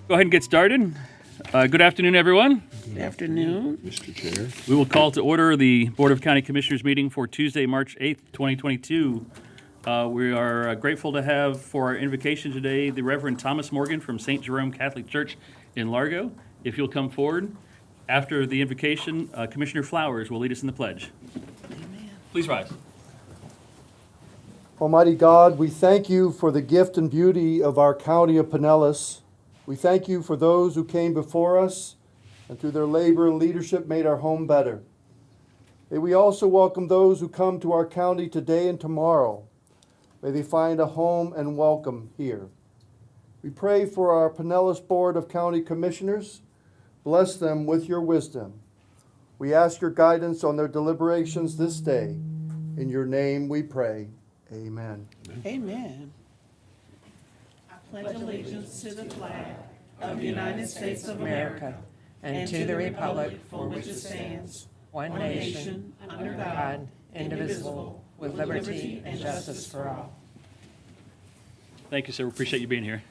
Go ahead and get started. Good afternoon, everyone. Good afternoon. Mr. Chair. We will call to order the Board of County Commissioners meeting for Tuesday, March 8th, 2022. We are grateful to have for our invocation today the Reverend Thomas Morgan from St. Jerome Catholic Church in Largo. If you'll come forward. After the invocation, Commissioner Flowers will lead us in the pledge. Amen. Please rise. Almighty God, we thank you for the gift and beauty of our county of Pinellas. We thank you for those who came before us and through their labor and leadership made our home better. May we also welcome those who come to our county today and tomorrow. May they find a home and welcome here. We pray for our Pinellas Board of County Commissioners. Bless them with your wisdom. We ask your guidance on their deliberations this day. In your name we pray. Amen. Amen. I pledge allegiance to the flag of the United States of America and to the republic for which it stands, one nation, under God, indivisible, with liberty and justice for all. Thank you, sir. We appreciate you being here.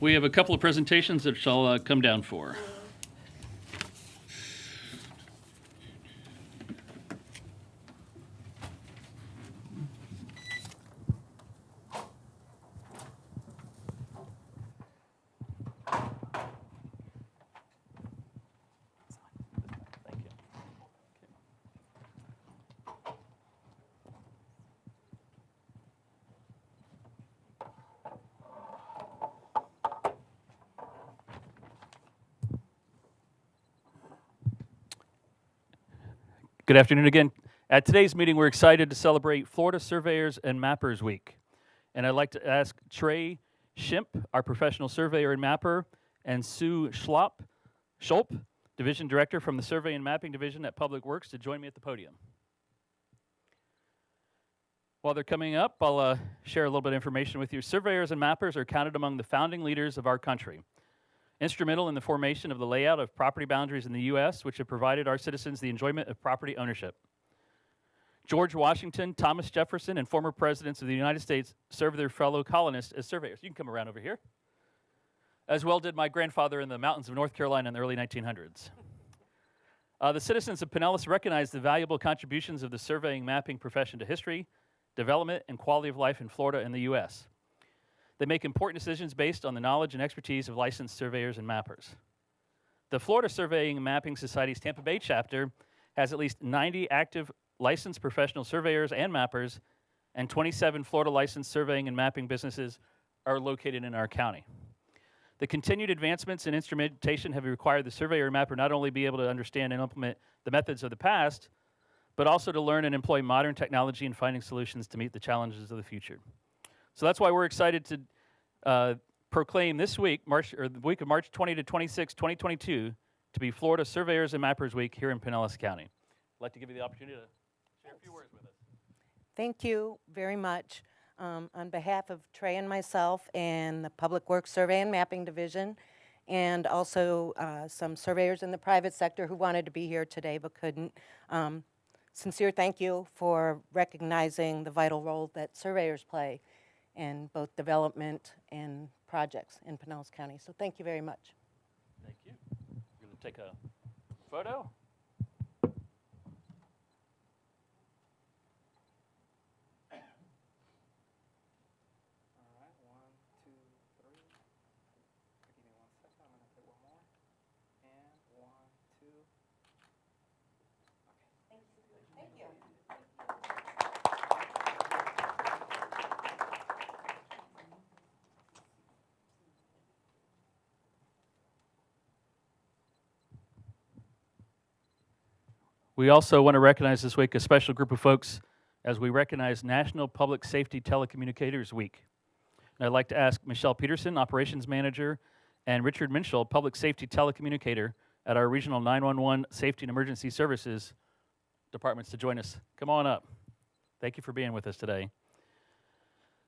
We have a couple of presentations that shall come down for. Good afternoon again. At today's meeting, we're excited to celebrate Florida Surveyors and Mappers Week. And I'd like to ask Trey Schimp, our professional surveyor and mapper, and Sue Schulp, Division Director from the Survey and Mapping Division at Public Works, to join me at the podium. While they're coming up, I'll share a little bit of information with you. Surveyors and mappers are counted among the founding leaders of our country. Instrumental in the formation of the layout of property boundaries in the U.S., which have provided our citizens the enjoyment of property ownership. George Washington, Thomas Jefferson, and former presidents of the United States served their fellow colonists as surveyors. You can come around over here. As well did my grandfather in the mountains of North Carolina in the early 1900s. The citizens of Pinellas recognize the valuable contributions of the surveying mapping profession to history, development, and quality of life in Florida and the U.S. They make important decisions based on the knowledge and expertise of licensed surveyors and mappers. The Florida Surveying and Mapping Society's Tampa Bay chapter has at least 90 active licensed professional surveyors and mappers, and 27 Florida licensed surveying and mapping businesses are located in our county. The continued advancements in instrumentation have required the surveyor and mapper not only be able to understand and implement the methods of the past, but also to learn and employ modern technology in finding solutions to meet the challenges of the future. So that's why we're excited to proclaim this week, the week of March 20 to 26, 2022, to be Florida Surveyors and Mappers Week here in Pinellas County. I'd like to give you the opportunity to share a few words with us. Thank you very much. On behalf of Trey and myself and the Public Works Survey and Mapping Division, and also some surveyors in the private sector who wanted to be here today but couldn't, sincere thank you for recognizing the vital role that surveyors play in both development and projects in Pinellas County. So thank you very much. Thank you. We're going to take a photo. We also want to recognize this week a special group of folks as we recognize National Public Safety Telecommunicators Week. And I'd like to ask Michelle Peterson, Operations Manager, and Richard Minshall, Public Safety Telecommunicator at our Regional 911 Safety and Emergency Services departments to join us. Come on up. Thank you for being with us today.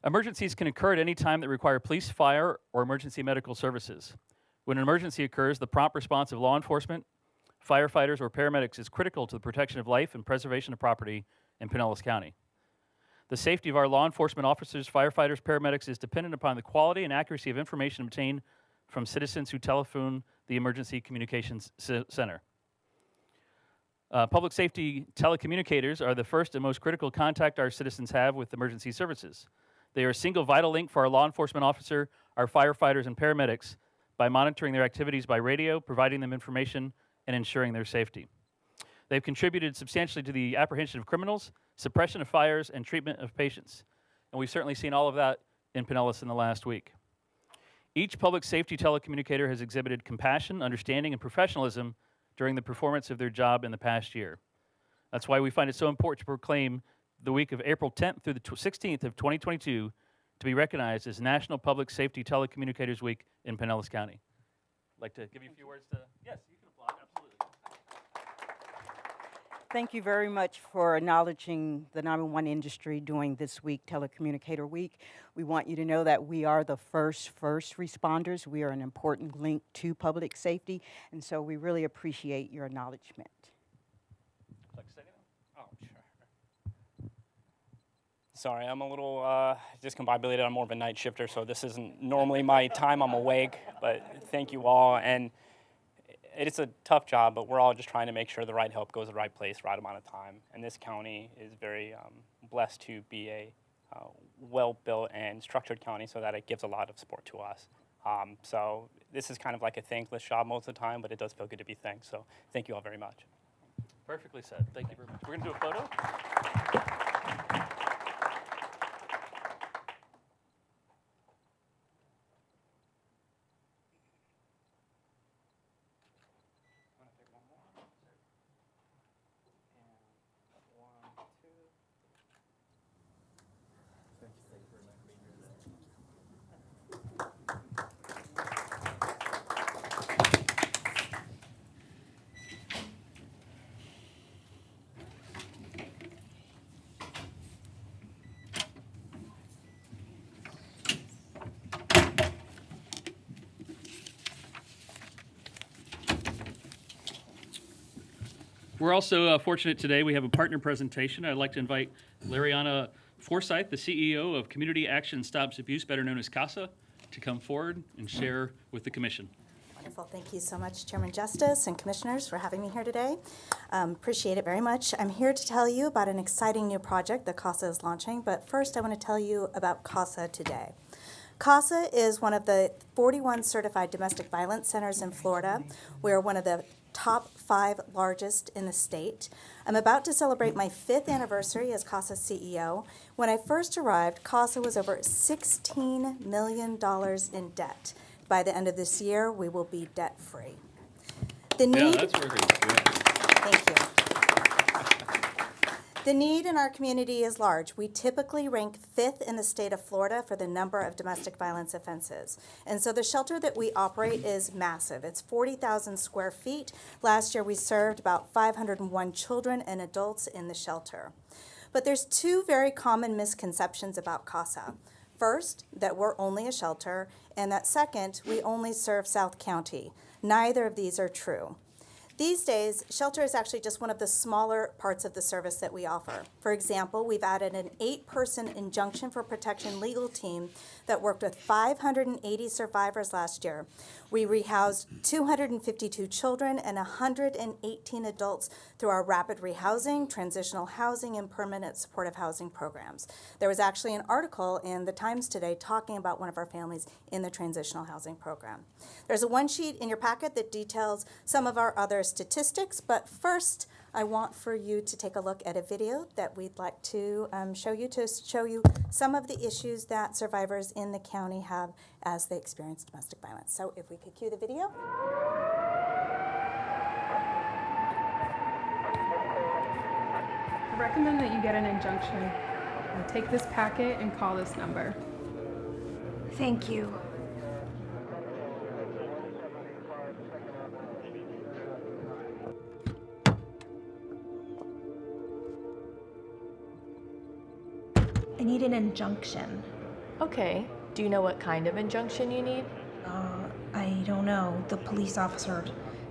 Emergencies can occur at any time that require police, fire, or emergency medical services. When an emergency occurs, the prompt response of law enforcement, firefighters, or paramedics is critical to the protection of life and preservation of property in Pinellas County. The safety of our law enforcement officers, firefighters, paramedics is dependent upon the quality and accuracy of information obtained from citizens who telephone the Emergency Communications Center. Public safety telecommunicators are the first and most critical contact our citizens have with emergency services. They are a single vital link for our law enforcement officer, our firefighters, and paramedics by monitoring their activities by radio, providing them information, and ensuring their safety. They've contributed substantially to the apprehension of criminals, suppression of fires, and treatment of patients. And we've certainly seen all of that in Pinellas in the last week. Each public safety telecommunicator has exhibited compassion, understanding, and professionalism during the performance of their job in the past year. That's why we find it so important to proclaim the week of April 10th through the 16th of 2022 to be recognized as National Public Safety Telecommunicators Week in Pinellas County. I'd like to give you a few words to, yes, you can applaud, absolutely. Thank you very much for acknowledging the 911 industry during this week, Telecommunicator Week. We want you to know that we are the first responders. We are an important link to public safety, and so we really appreciate your acknowledgement. Would you like to say anything? Oh, sure. Sorry, I'm a little discombobulated. I'm more of a night shifter, so this isn't normally my time I'm awake, but thank you all. And it's a tough job, but we're all just trying to make sure the right help goes to the right place, right amount of time. And this county is very blessed to be a well-built and structured county so that it gives a lot of support to us. So this is kind of like a thankless job most of the time, but it does feel good to be thanked. So thank you all very much. Perfectly said. Thank you very much. We're going to do a photo. We're also fortunate today. We have a partner presentation. I'd like to invite Lariana Forsyth, the CEO of Community Action Stops Abuse, better known as CASA, to come forward and share with the commission. Wonderful. Thank you so much, Chairman Justice and commissioners, for having me here today. Appreciate it very much. I'm here to tell you about an exciting new project that CASA is launching, but first I want to tell you about CASA today. CASA is one of the 41 certified domestic violence centers in Florida. We're one of the top 5 largest in the state. I'm about to celebrate my 5th anniversary as CASA CEO. When I first arrived, CASA was over $16 million in debt. By the end of this year, we will be debt-free. Yeah, that's working. Thank you. The need in our community is large. We typically rank 5th in the state of Florida for the number of domestic violence offenses. And so the shelter that we operate is massive. It's 40,000 square feet. Last year we served about 501 children and adults in the shelter. But there's 2 very common misconceptions about CASA. First, that we're only a shelter, and that second, we only serve South County. Neither of these are true. These days, shelter is actually just one of the smaller parts of the service that we offer. For example, we've added an 8-person injunction for protection legal team that worked with 580 survivors last year. We rehoused 252 children and 118 adults through our rapid rehousing, transitional housing, and permanent supportive housing programs. There was actually an article in the Times today talking about one of our families in the transitional housing program. There's a one-sheet in your packet that details some of our other statistics, but first I want for you to take a look at a video that we'd like to show you some of the issues that survivors in the county have as they experience domestic violence. So if we could cue the video. I recommend that you get an injunction. Take this packet and call this number. Thank you. I need an injunction. Okay. Do you know what kind of injunction you need? I don't know. The police officer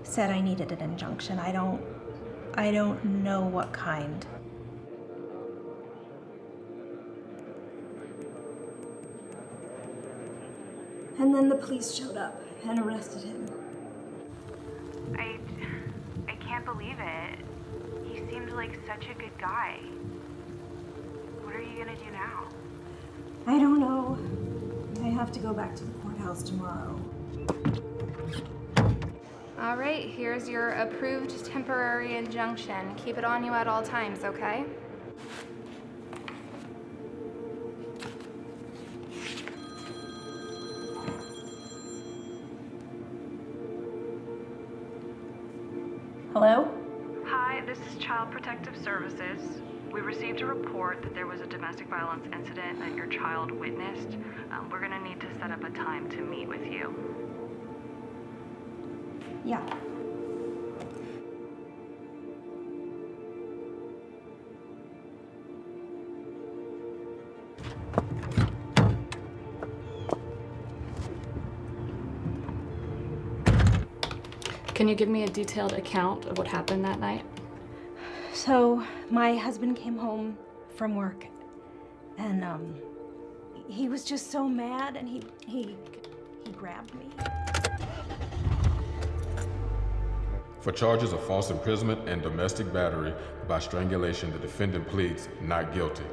said I needed an injunction. I don't know what kind. And then the police showed up and arrested him. I can't believe it. He seemed like such a good guy. What are you gonna do now? I don't know. I have to go back to the courthouse tomorrow. All right, here's your approved temporary injunction. Keep it on you at all times, okay? Hello? Hi, this is Child Protective Services. We received a report that there was a domestic violence incident that your child witnessed. We're gonna need to set up a time to meet with you. Yeah. Can you give me a detailed account of what happened that night? So, my husband came home from work, and he was just so mad, and he grabbed me. For charges of false imprisonment and domestic battery by strangulation, the defendant pleads not guilty.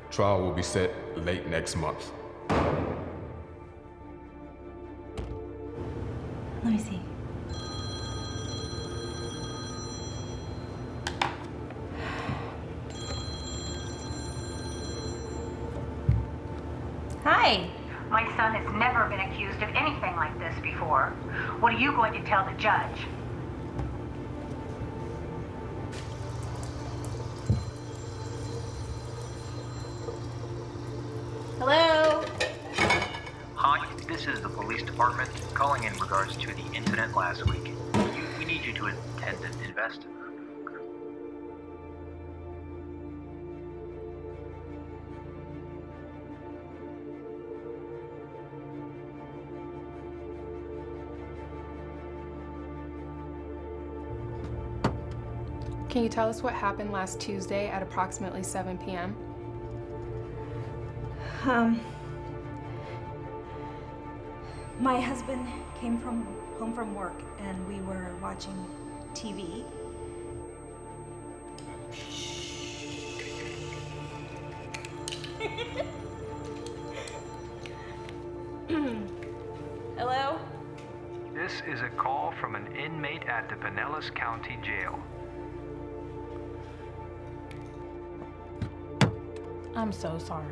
Trial will be set late next month. Let me see. Hi. My son has never been accused of anything like this before. What are you going to tell the judge? Hello? Hi, this is the police department calling in regards to the incident last week. We need you to attend and investigate. Can you tell us what happened last Tuesday at approximately 7 p.m.? My husband came home from work, and we were watching TV. Hello? This is a call from an inmate at the Pinellas County Jail. I'm so sorry.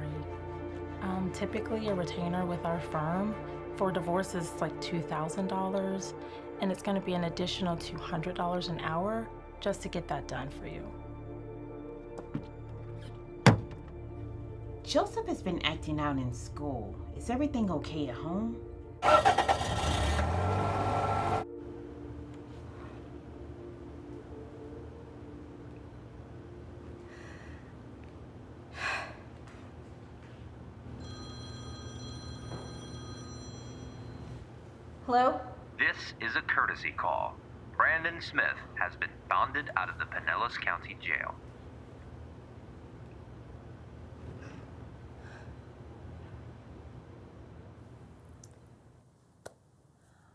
Typically a retainer with our firm for divorce is like $2,000, and it's going to be an additional $200 an hour just to get that done for you. Joseph has been acting out in school. Is everything okay at home? Hello? This is a courtesy call. Brandon Smith has been bonded out of the Pinellas County Jail.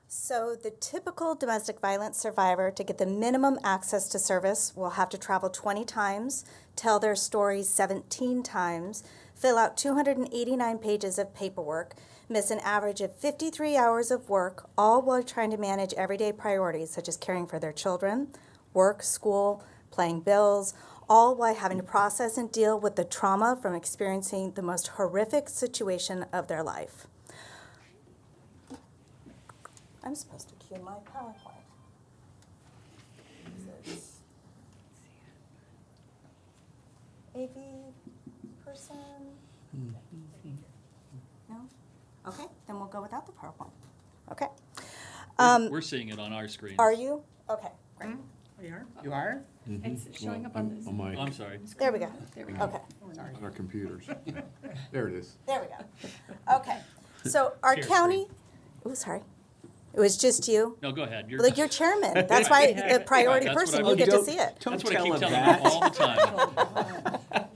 So the typical domestic violence survivor, to get the minimum access to service, will have to travel 20 times, tell their story 17 times, fill out 289 pages of paperwork, miss an average of 53 hours of work, all while trying to manage everyday priorities such as caring for their children, work, school, paying bills, all while having to process and deal with the trauma from experiencing the most horrific situation of their life. I'm supposed to cue my PowerPoint. Is it AV person? No? Okay, then we'll go without the PowerPoint. Okay. We're seeing it on our screen. Are you? Okay, great. We are? You are? It's showing up on this. Oh, I'm sorry. There we go. There we go. Okay, On our computers. There it is. there we go. Okay, so our Share county, oh, sorry. It was just you? No, go ahead. Like, you're chairman. That's why the priority That's what person, I- you get to see it. That's what I keep telling you all the time.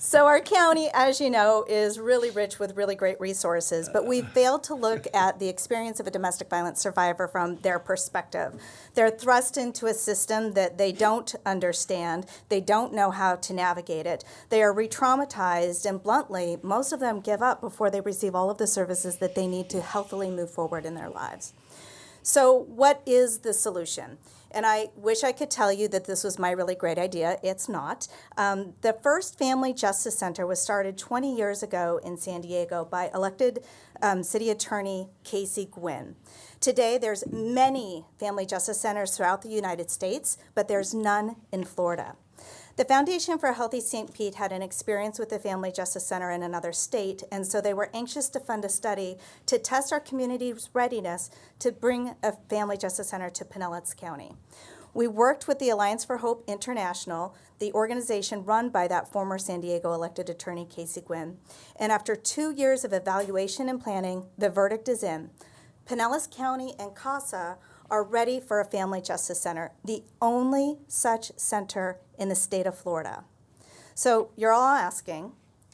So our county, as you know, is really rich with really great resources, but we've failed to look at the experience of a domestic violence survivor from their perspective. They're thrust into a system that they don't understand. They don't know how to navigate it. They are re-traumatized, and bluntly, most of them give up before they receive all of the services that they need to healthily move forward in their lives. So what is the solution? And I wish I could tell you that this was my really great idea. It's not. The first Family Justice Center was started 20 years ago in San Diego by elected City Attorney Casey Gwinn. Today, there's many Family Justice Centers throughout the United States, but there's none in Florida. The Foundation for a Healthy St. Pete had an experience with the Family Justice Center in another state, and so they were anxious to fund a study to test our community's readiness to bring a Family Justice Center to Pinellas County. We worked with the Alliance for Hope International, the organization run by that former San Diego elected attorney Casey Gwinn, and after 2 years of evaluation and planning, the verdict is in. Pinellas County and CASA are ready for a Family Justice Center, the only such center in the state of Florida. So you're all asking,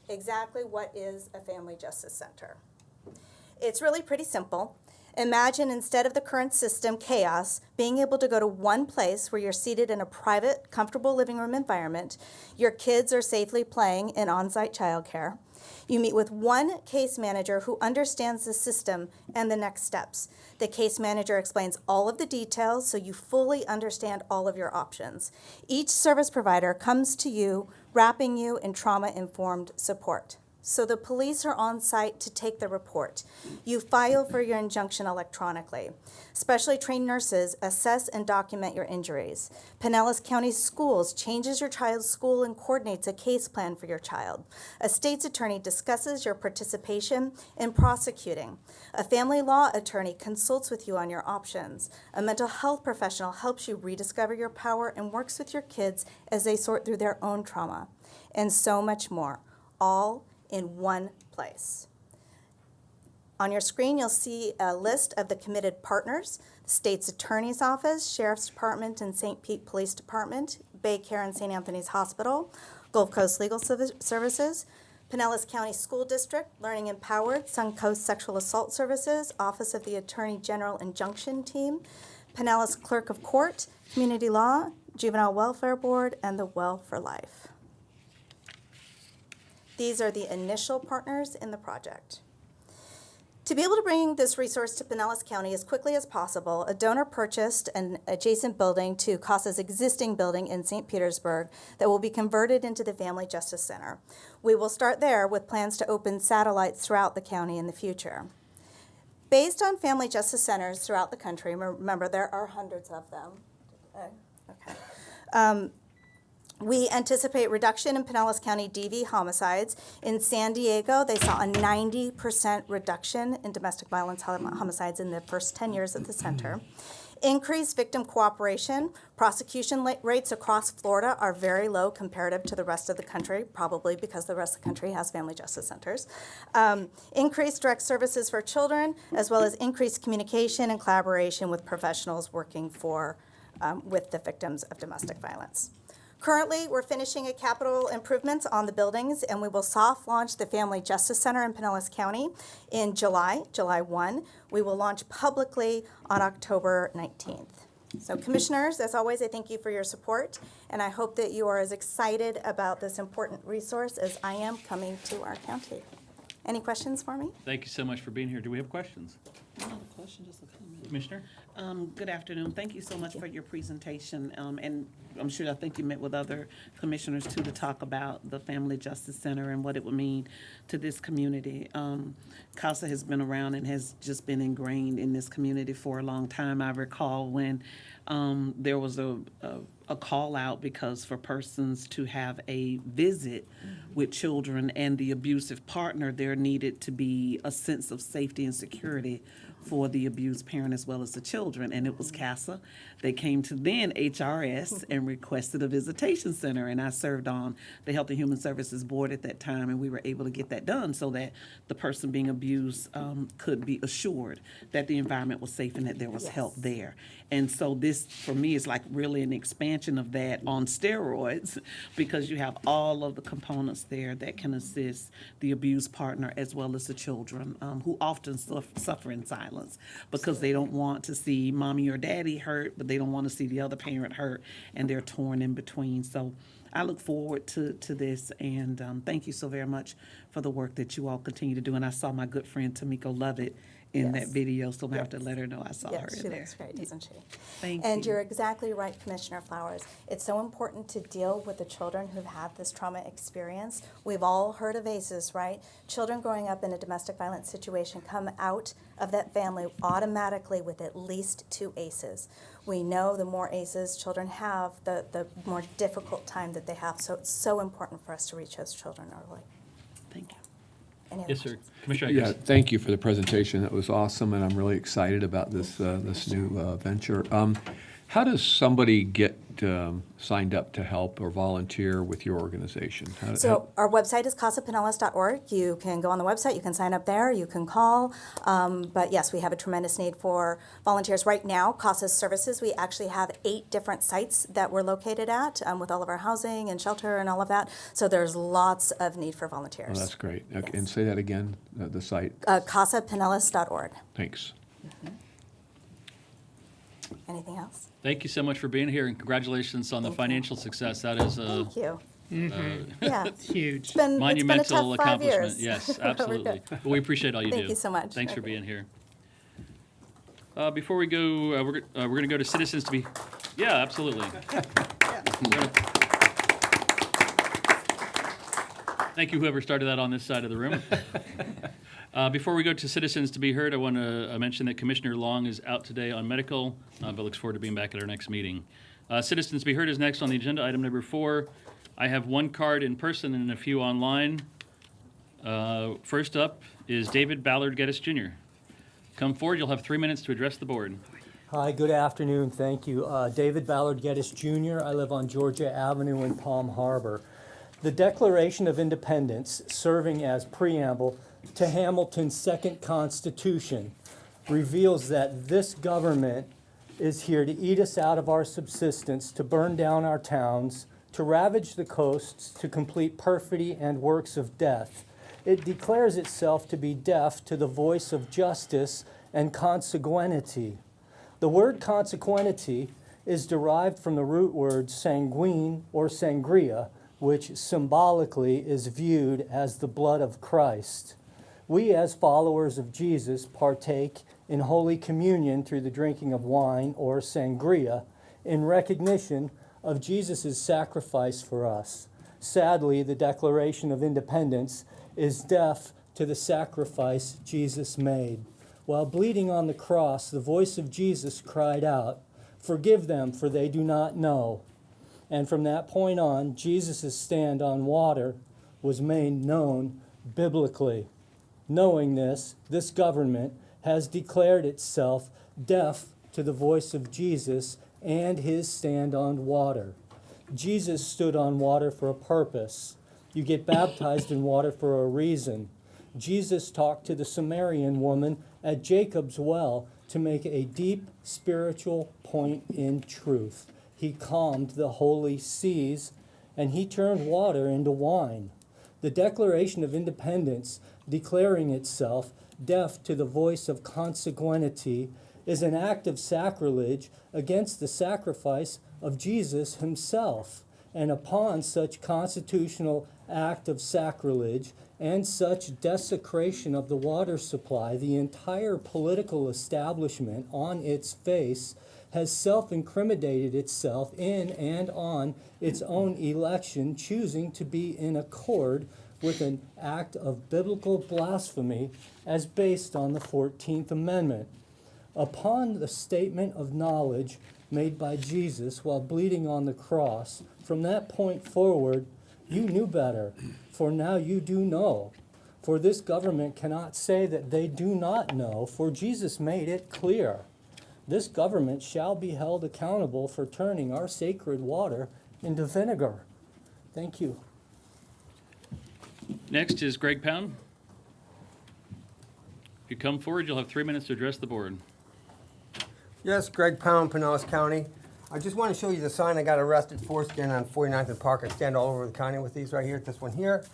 exactly what is a Family Justice Center? It's really pretty simple. Imagine, instead of the current system chaos, being able to go to one place where you're seated in a private, comfortable living room environment, your kids are safely playing in on-site childcare. You meet with one case manager who understands the system and the next steps. The case manager explains all of the details so you fully understand all of your options. Each service provider comes to you, wrapping you in trauma-informed support. So the police are on site to take the report. You file for your injunction electronically. Specially trained nurses assess and document your injuries. Pinellas County Schools changes your child's school and coordinates a case plan for your child. A state's attorney discusses your participation in prosecuting. A family law attorney consults with you on your options. A mental health professional helps you rediscover your power and works with your kids as they sort through their own trauma. And so much more, all in one place. On your screen, you'll see a list of the committed partners: the State's Attorney's Office, Sheriff's Department and St. Pete Police Department, Bay Care and St. Anthony's Hospital, Gulf Coast Legal Services, Pinellas County School District, Learning Empowered, Suncoast Sexual Assault Services, Office of the Attorney General Injunction Team, Pinellas Clerk of Court, Community Law, Juvenile Welfare Board, and the Well for Life. These are the initial partners in the project. To be able to bring this resource to Pinellas County as quickly as possible, a donor purchased an adjacent building to CASA's existing building in St. Petersburg that will be converted into the Family Justice Center. We will start there with plans to open satellites throughout the county in the future. Based on Family Justice Centers throughout the country, remember there are hundreds of them. We anticipate reduction in Pinellas County DV homicides. In San Diego, they saw a 90% reduction in domestic violence homicides in the first 10 years at the center. Increased victim cooperation. Prosecution rates across Florida are very low comparative to the rest of the country, probably because the rest of the country has family justice centers. Increased direct services for children, as well as increased communication and collaboration with professionals working with the victims of domestic violence. Currently, we're finishing a capital improvements on the buildings, and we will soft launch the Family Justice Center in Pinellas County in July 1. We will launch publicly on October 19th. So commissioners, as always, I thank you for your support, and I hope that you are as excited about this important resource as I am coming to our county. Any questions for me? Thank you so much for being here. Do we have questions? Not a question, just a comment. Commissioner? Good afternoon. Thank you so much for your presentation. And I think you met with other commissioners too to talk about the Family Justice Center and what it would mean to this community. CASA has been around and has just been ingrained in this community for a long time. I recall when there was a call out because for persons to have a visit with children and the abusive partner, there needed to be a sense of safety and security for the abused parent as well as the children, and it was CASA. They came to then HRS and requested a visitation center, and I served on the Health and Human Services Board at that time, and we were able to get that done so that the person being abused could be assured that the environment was safe and that there was help there. And so this, for me, is like really an expansion of that on steroids, because you have all of the components there that can assist the abused partner as well as the children, who often suffer in silence because they don't want to see mommy or daddy hurt, but they don't want to see the other parent hurt, and they're torn in between. So I look forward to this, and thank you so very much for the work that you all continue to do. And I saw my good friend Tamiko Lovett in that video, so I have to let her know I saw her in she there. looks great, doesn't she? Thank And you. you're exactly right, Commissioner Flowers. It's so important to deal with the children who've had this trauma experience. We've all heard of ACEs, right? Children growing up in a domestic violence situation come out of that family automatically with at least 2 ACEs. We know the more ACEs children have, the more difficult time that they have. So it's so important for us to reach those children early. Thank you. Yes, sir. Commissioner Yeah, Akers. thank you for the presentation. That was awesome, and I'm really excited about this this new venture. How does somebody get signed up to help or volunteer with your organization? So our website is casapinellas.org. You can go on the website, you can sign up there, you can call. But yes, we have a tremendous need for volunteers. Right now, CASA's services, we actually have 8 different sites that we're located at with all of our housing and shelter and all of that. So there's lots of need for volunteers. Oh, that's great. Okay, and say that again, the site. Casapinellas.org. Thanks. Anything else? Thank you so much for being here, and congratulations on the financial success. That is Thank you. yeah, It's huge, been a monumental tough 5 accomplishment. years. Yes, Really absolutely. good. But we appreciate all you do. Thank you so much. Thanks for being here. Before we go, we're going to go to citizens to be. Yeah, absolutely. Thank you, whoever started that on this side of the room. Before we go to citizens to be heard, I want to mention that Commissioner Long is out today on medical, but looks forward to being back at our next meeting. Citizens to be heard is next on the agenda, item number 4. I have 1 card in person and a few online. First up is David Ballard Geddes Jr. Come forward, you'll have 3 minutes to address the board. Hi, good afternoon, thank you. David Ballard Geddes Jr., I live on Georgia Avenue in Palm Harbor. The Declaration of Independence, serving as preamble to Hamilton's second Constitution, reveals that this government is here to eat us out of our subsistence, to burn down our towns, to ravage the coasts, to complete perfidy and works of death. It declares itself to be deaf to the voice of justice and consequenity. The word consequenity is derived from the root word sanguine or sangria, which symbolically is viewed as the blood of Christ. We, as followers of Jesus, partake in Holy Communion through the drinking of wine or sangria in recognition of Jesus' sacrifice for us. Sadly, the Declaration of Independence is deaf to the sacrifice Jesus made. While bleeding on the cross, the voice of Jesus cried out, "Forgive them, for they do not know." And from that point on, Jesus' stand on water was made known biblically. Knowing this government has declared itself deaf to the voice of Jesus and his stand on water. Jesus stood on water for a purpose. You get baptized in water for a reason. Jesus talked to the Samaritan woman at Jacob's well to make a deep spiritual point in truth. He calmed the holy seas, and he turned water into wine. The Declaration of Independence, declaring itself deaf to the voice of consequenity, is an act of sacrilege against the sacrifice of Jesus himself. And upon such constitutional act of sacrilege and such desecration of the water supply, the entire political establishment on its face has self-incriminated itself in and on its own election, choosing to be in accord with an act of biblical blasphemy as based on the 14th Amendment. Upon the statement of knowledge made by Jesus while bleeding on the cross, from that point forward, you knew better, for now you do know. For this government cannot say that they do not know, for Jesus made it clear. This government shall be held accountable for turning our sacred water into vinegar. Thank you. Next is Greg Pound. If you come forward, you'll have 3 minutes to address the board. Yes, Greg Pound, Pinellas County. I just want to show you the sign I got arrested for, standing on 49th and Park. I stand all over the county with these right here. This one here,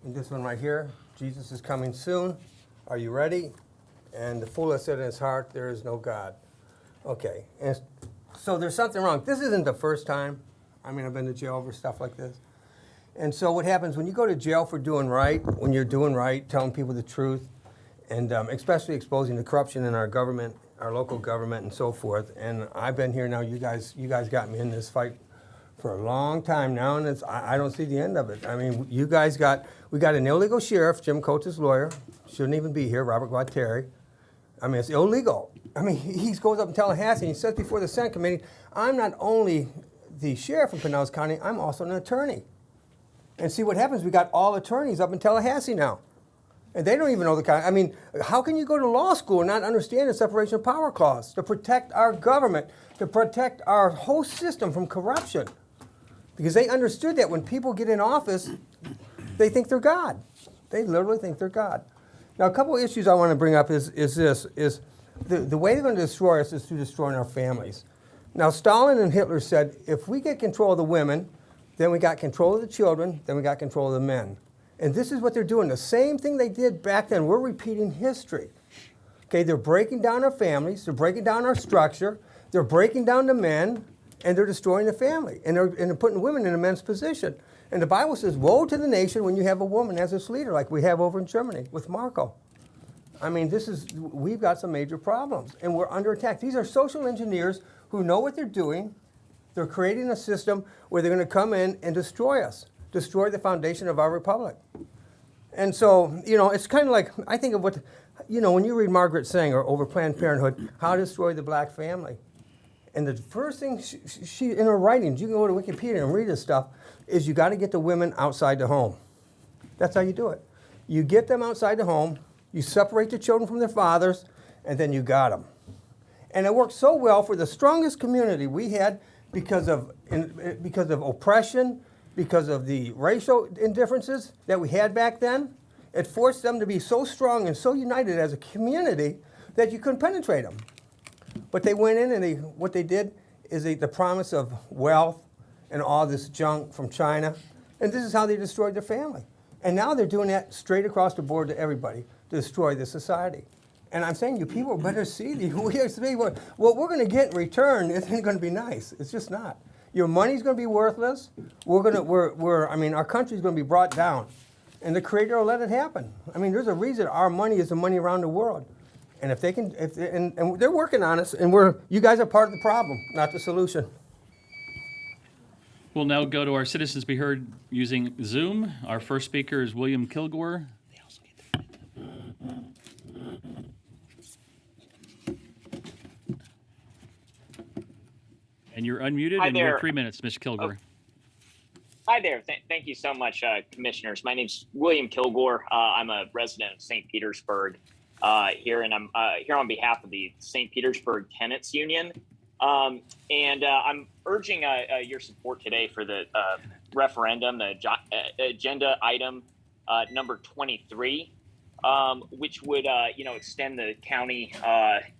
and this one right here. Jesus is coming soon. Are you ready? And the fool has said in his heart, there is no God. Okay, and so there's something wrong. This isn't the first time. I mean, I've been to jail over stuff like this. And so what happens when you go to jail for doing right, when you're doing right, telling people the truth, and especially exposing the corruption in our government, our local government, and so forth. And I've been here now. You guys got me in this fight for a long time now, and I don't see the end of it. I mean, we got an illegal sheriff, Jim Coates' lawyer, shouldn't even be here, Robert Guattari. I mean, it's illegal. I mean, he goes up in Tallahassee and he says before the Senate committee, I'm not only the sheriff in Pinellas County, I'm also an attorney. And see what happens, we got all attorneys up in Tallahassee now. And they don't even know the kind. I mean, how can you go to law school and not understand the separation of power clause to protect our government, to protect our whole system from corruption? Because they understood that when people get in office, they think they're God. They literally think they're God. Now, a couple of issues I want to bring up is the way they're going to destroy us is through destroying our families. Now, Stalin and Hitler said, if we get control of the women, then we got control of the children, then we got control of the men. And this is what they're doing. The same thing they did back then. We're repeating history. Okay, they're breaking down our families. They're breaking down our structure. They're breaking down the men, and they're destroying the family. And they're putting women in a men's position. And the Bible says, woe to the nation when you have a woman as its leader, like we have over in Germany with Marco. I mean, we've got some major problems, and we're under attack. These are social engineers who know what they're doing. They're creating a system where they're going to come in and destroy us, destroy the foundation of our republic. And so, you know, it's kind of like, I think of what, you know, when you read Margaret Sanger over Planned Parenthood, How to Destroy the Black Family. And the first thing she in her writings, you can go to Wikipedia and read this stuff, is you got to get the women outside the home. That's how you do it. You get them outside the home, you separate the children from their fathers, and then you got them. And it worked so well for the strongest community we had because of oppression, because of the racial indifferences that we had back then. It forced them to be so strong and so united as a community that you couldn't penetrate them. But they went in and what they did is the promise of wealth and all this junk from China. And this is how they destroyed their family. And now they're doing that straight across the board to everybody to destroy the society. And I'm saying you people better see what we're going to get in return isn't going to be nice. It's just not. Your money's going to be worthless. I mean, our country's going to be brought down. And the Creator will let it happen. I mean, there's a reason our money is the money around the world. And if they can, and they're working on us, and you guys are part of the problem, not the solution. We'll now go to our citizens be heard using Zoom. Our first speaker is William Kilgore. And you're unmuted. Hi and you there. have 3 minutes, Mr. Kilgore. Hi there. Thank you so much, commissioners. My name's William Kilgore. I'm a resident of St. Petersburg here, and I'm here on behalf of the St. Petersburg Tenants Union. And I'm urging your support today for the referendum, the agenda item number 23, which would extend the county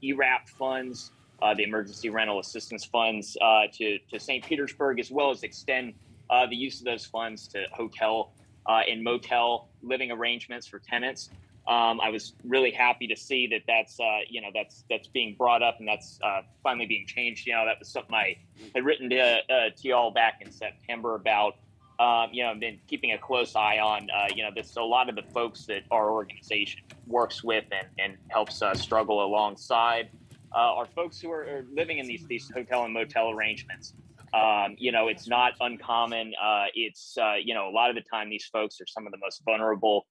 ERAP funds, the emergency rental assistance funds, to St. Petersburg, as well as extend the use of those funds to hotel and motel living arrangements for tenants. I was really happy to see that that's being brought up and that's finally being changed. You know, that was something I had written to y'all back in September about. I've been keeping a close eye on. This a lot of the folks that our organization works with and helps struggle alongside are folks who are living in these hotel and motel arrangements. It's not uncommon. It's a lot of the time these folks are some of the most vulnerable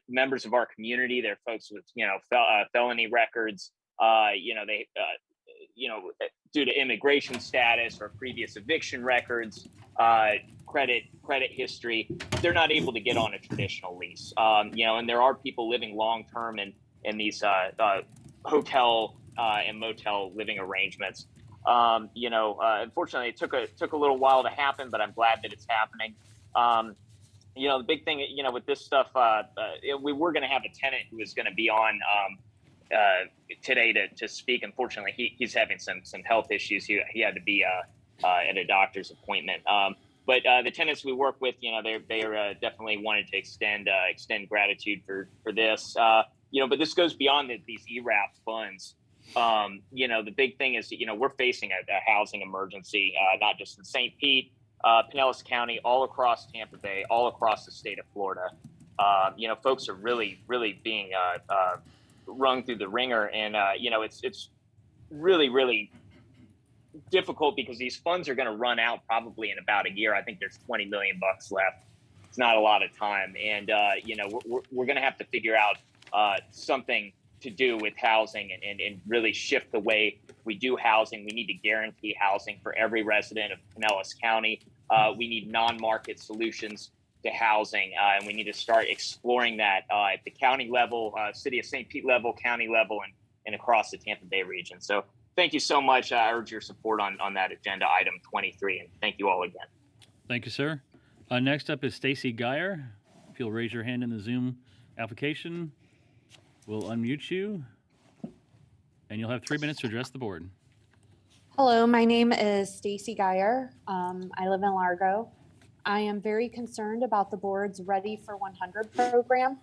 members of our community. They're folks with felony records. They due to immigration status or previous eviction records, credit history, they're not able to get on a traditional lease. And there are people living long term in these hotel and motel living arrangements. Unfortunately, it took a little while to happen, but I'm glad that it's happening. The big thing, with this stuff, we were going to have a tenant who was going to be on today to speak. Unfortunately, he's having some health issues. He had to be at a doctor's appointment. But the tenants we work with, they're definitely wanted to extend gratitude for this. But this goes beyond these ERAP funds. The big thing is, we're facing a housing emergency, not just in St. Pete, Pinellas County, all across Tampa Bay, all across the state of Florida. Folks are really, really being rung through the ringer, and it's really, really difficult because these funds are going to run out probably in about a year. I think there's $20 million left. It's not a lot of time, and we're going to have to figure out something to do with housing and really shift the way we do housing. We need to guarantee housing for every resident of Pinellas County. We need non-market solutions to housing, and we need to start exploring that at the county level, city of St. Pete level, county level, and across the Tampa Bay region. So thank you so much. I urge your support on that agenda item 23, and thank you all again. Thank you, sir. Next up is Stacy Geyer. If you'll raise your hand in the Zoom application, we'll unmute you, and you'll have 3 minutes to address the board. Hello, my name is Stacy Geyer. I live in Largo. I am very concerned about the board's Ready for 100 program.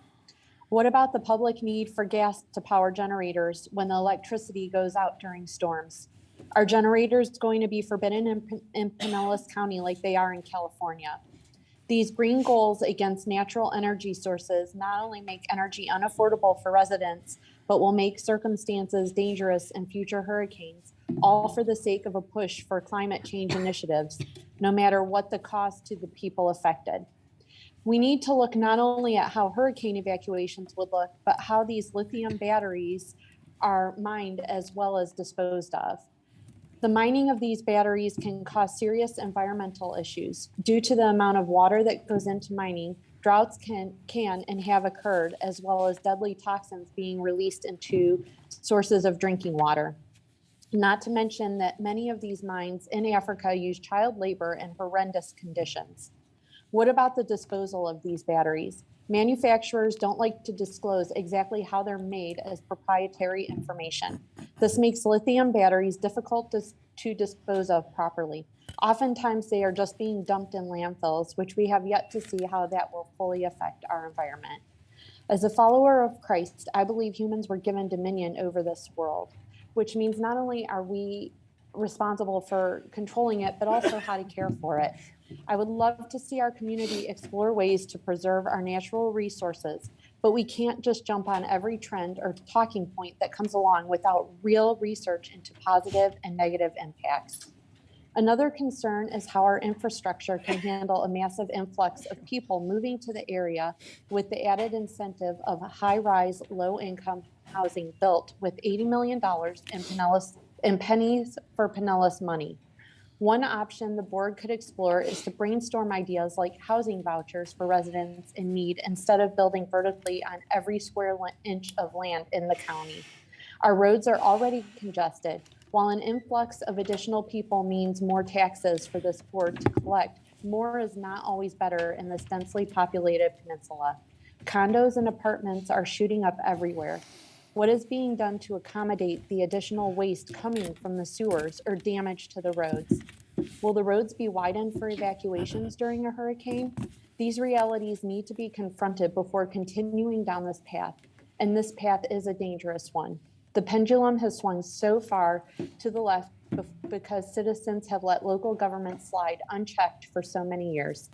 What about the public need for gas to power generators when the electricity goes out during storms? Are generators going to be forbidden in Pinellas County like they are in California? These green goals against natural energy sources not only make energy unaffordable for residents, but will make circumstances dangerous in future hurricanes, all for the sake of a push for climate change initiatives, no matter what the cost to the people affected. We need to look not only at how hurricane evacuations would look, but how these lithium batteries are mined as well as disposed of. The mining of these batteries can cause serious environmental issues. Due to the amount of water that goes into mining, droughts can and have occurred, as well as deadly toxins being released into sources of drinking water. Not to mention that many of these mines in Africa use child labor in horrendous conditions. What about the disposal of these batteries? Manufacturers don't like to disclose exactly how they're made as proprietary information. This makes lithium batteries difficult to dispose of properly. Oftentimes they are just being dumped in landfills, which we have yet to see how that will fully affect our environment. As a follower of Christ, I believe humans were given dominion over this world, which means not only are we responsible for controlling it, but also how to care for it. I would love to see our community explore ways to preserve our natural resources, but we can't just jump on every trend or talking point that comes along without real research into positive and negative impacts. Another concern is how our infrastructure can handle a massive influx of people moving to the area with the added incentive of high-rise, low-income housing built with $80 million in pennies for Pinellas money. One option the board could explore is to brainstorm ideas like housing vouchers for residents in need instead of building vertically on every square inch of land in the county. Our roads are already congested. While an influx of additional people means more taxes for this board to collect, more is not always better in this densely populated peninsula. Condos and apartments are shooting up everywhere. What is being done to accommodate the additional waste coming from the sewers or damage to the roads? Will the roads be widened for evacuations during a hurricane? These realities need to be confronted before continuing down this path, and this path is a dangerous one. The pendulum has swung so far to the left because citizens have let local government slide unchecked for so many years.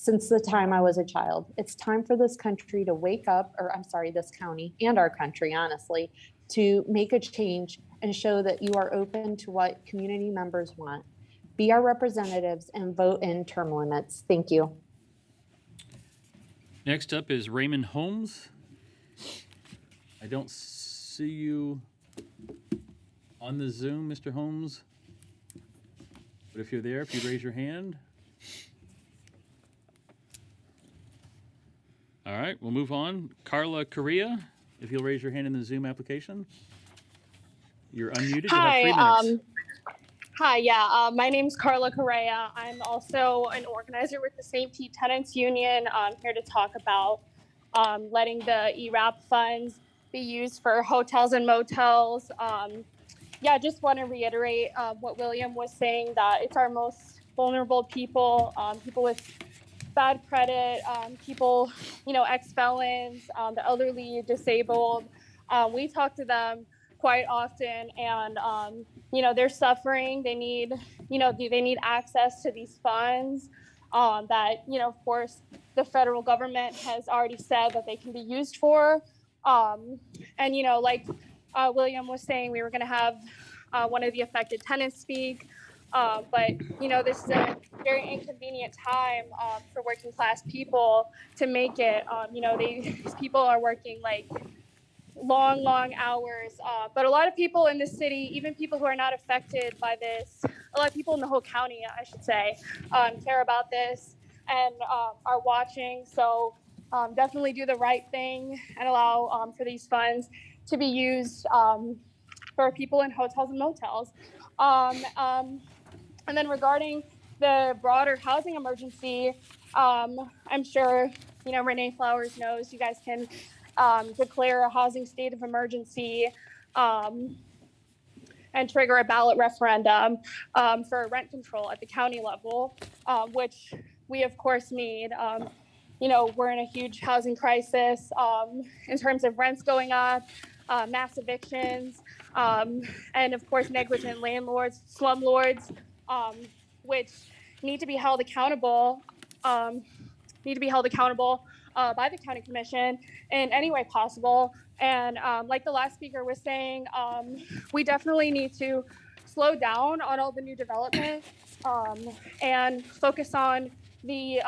Since the time I was a child, it's time for this country to wake up, this county and our country, honestly, to make a change and show that you are open to what community members want. Be our representatives and vote in term limits. Thank you. Next up is Raymond Holmes. I don't see you on the Zoom, Mr. Holmes. But if you're there, if you raise your hand. All right, we'll move on. Carla Correa, if you'll raise your hand in the Zoom application. You're unmuted. You'll have 3 minutes. Hi, my name's Carla Correa. I'm also an organizer with the St. Pete Tenants Union. I'm here to talk about letting the ERAP funds be used for hotels and motels. Just want to reiterate what William was saying, that it's our most vulnerable people, people with bad credit, people, ex-felons, the elderly, disabled. We talk to them quite often, and they're suffering. They need, they need access to these funds that, of course, the federal government has already said that they can be used for. Like William was saying, we were going to have one of the affected tenants speak. But this is a very inconvenient time for working class people to make it. These people are working like long hours. But a lot of people in the city, even people who are not affected by this, a lot of people in the whole county, I should say, care about this and are watching. So definitely do the right thing and allow for these funds to be used for people in hotels and motels. And then regarding the broader housing emergency, I'm sure, Renee Flowers knows you guys can declare a housing state of emergency and trigger a ballot referendum for rent control at the county level, which we of course need. We're in a huge housing crisis in terms of rents going up, mass evictions, and of course negligent landlords, slumlords, which need to be held accountable, by the county commission in any way possible. And like the last speaker was saying, we definitely need to slow down on all the new development and focus on the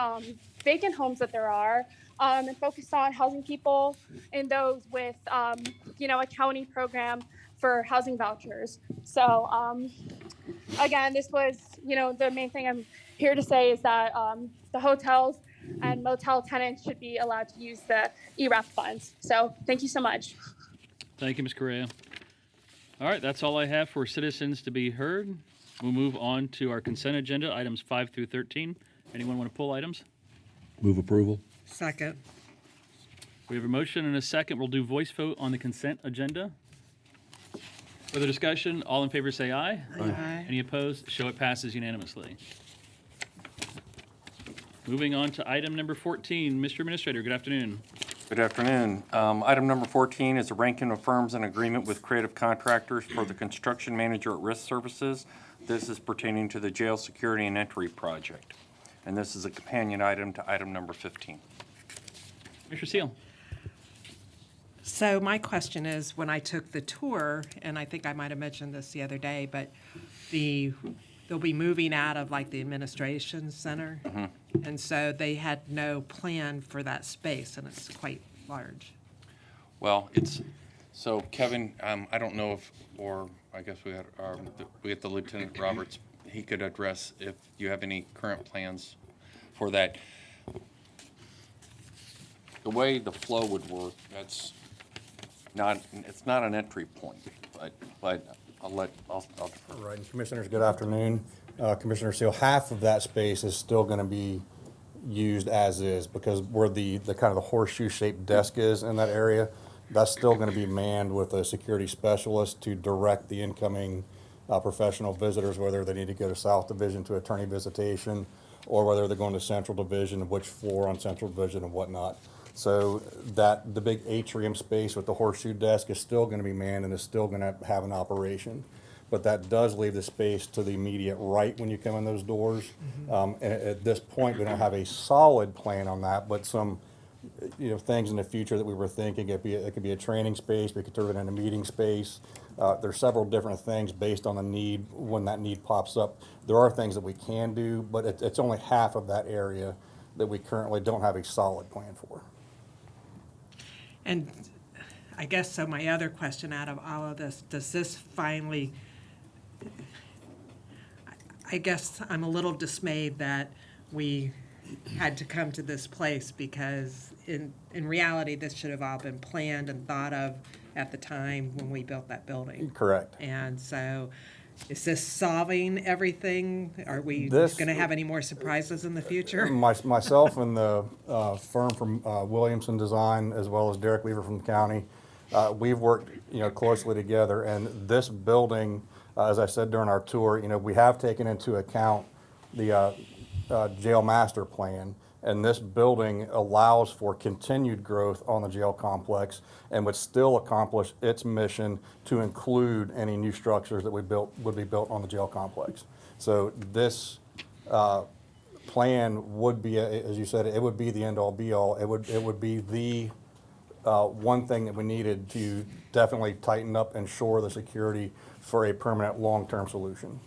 vacant homes that there are, and focus on housing people and those with, a county program for housing vouchers. So again, this was, the main thing I'm here to say is that the hotels and motel tenants should be allowed to use the ERAP funds. So thank you so much. Thank you, Ms. Correa. All right, that's all I have for citizens to be heard. We'll move on to our consent agenda, items 5 through 13. Anyone want to pull items? Move approval. Second. We have a motion and a second. We'll do voice vote on the consent agenda. Further discussion? All in favor say aye. Aye. Any opposed? Show it passes unanimously. Moving on to item number 14. Mr. Administrator, good afternoon. Good afternoon. Item number 14 is a ranking of firms in agreement with creative contractors for the construction manager at risk services. This is pertaining to the jail security and entry project. And this is a companion item to item number 15. Mr. Seal. So my question is, when I took the tour, and I think I might have mentioned this the other day, but they'll be moving out of like the administration center. Mm-hmm. And so they had no plan for that space, and it's quite large. Well, so Kevin, I don't know if, or I guess we had the Lieutenant Roberts, he could address if you have any current plans for that. The way the flow would work, it's not an entry point, but I'll defer. Right, and Commissioners, good afternoon. Commissioner Seal, half of that space is still going to be used as is, because where the kind of the horseshoe-shaped desk is in that area, that's still going to be manned with a security specialist to direct the incoming professional visitors, whether they need to go to South Division to attorney visitation, or whether they're going to Central Division, which floor on Central Division and whatnot. So that the big atrium space with the horseshoe desk is still going to be manned and is still going to have an operation. But that does leave the space to the immediate right when you come in those doors. And at this point, we don't have a solid plan on that, but some things in the future that we were thinking. It could be a training space. We could turn it into a meeting space. There's several different things based on the need when that need pops up. There are things that we can do, but it's only half of that area that we currently don't have a solid plan for. And I guess so my other question out of all of this, does this finally, I guess I'm a little dismayed that we had to come to this place, because in reality, this should have all been planned and thought of at the time when we built that building. Correct. And so, is this solving everything? Are we This- going to have any more surprises in the future? Myself and the firm from Williamson Design, as well as Derek Weaver from the county, we've worked, closely together. And this building, as I said during our tour, we have taken into account the jail master plan. And this building allows for continued growth on the jail complex and would still accomplish its mission to include any new structures that would be built on the jail complex. So this plan would be, as you said, it would be the end-all be-all. It would be the one thing that we needed to definitely tighten up and shore the security for a permanent long-term solution.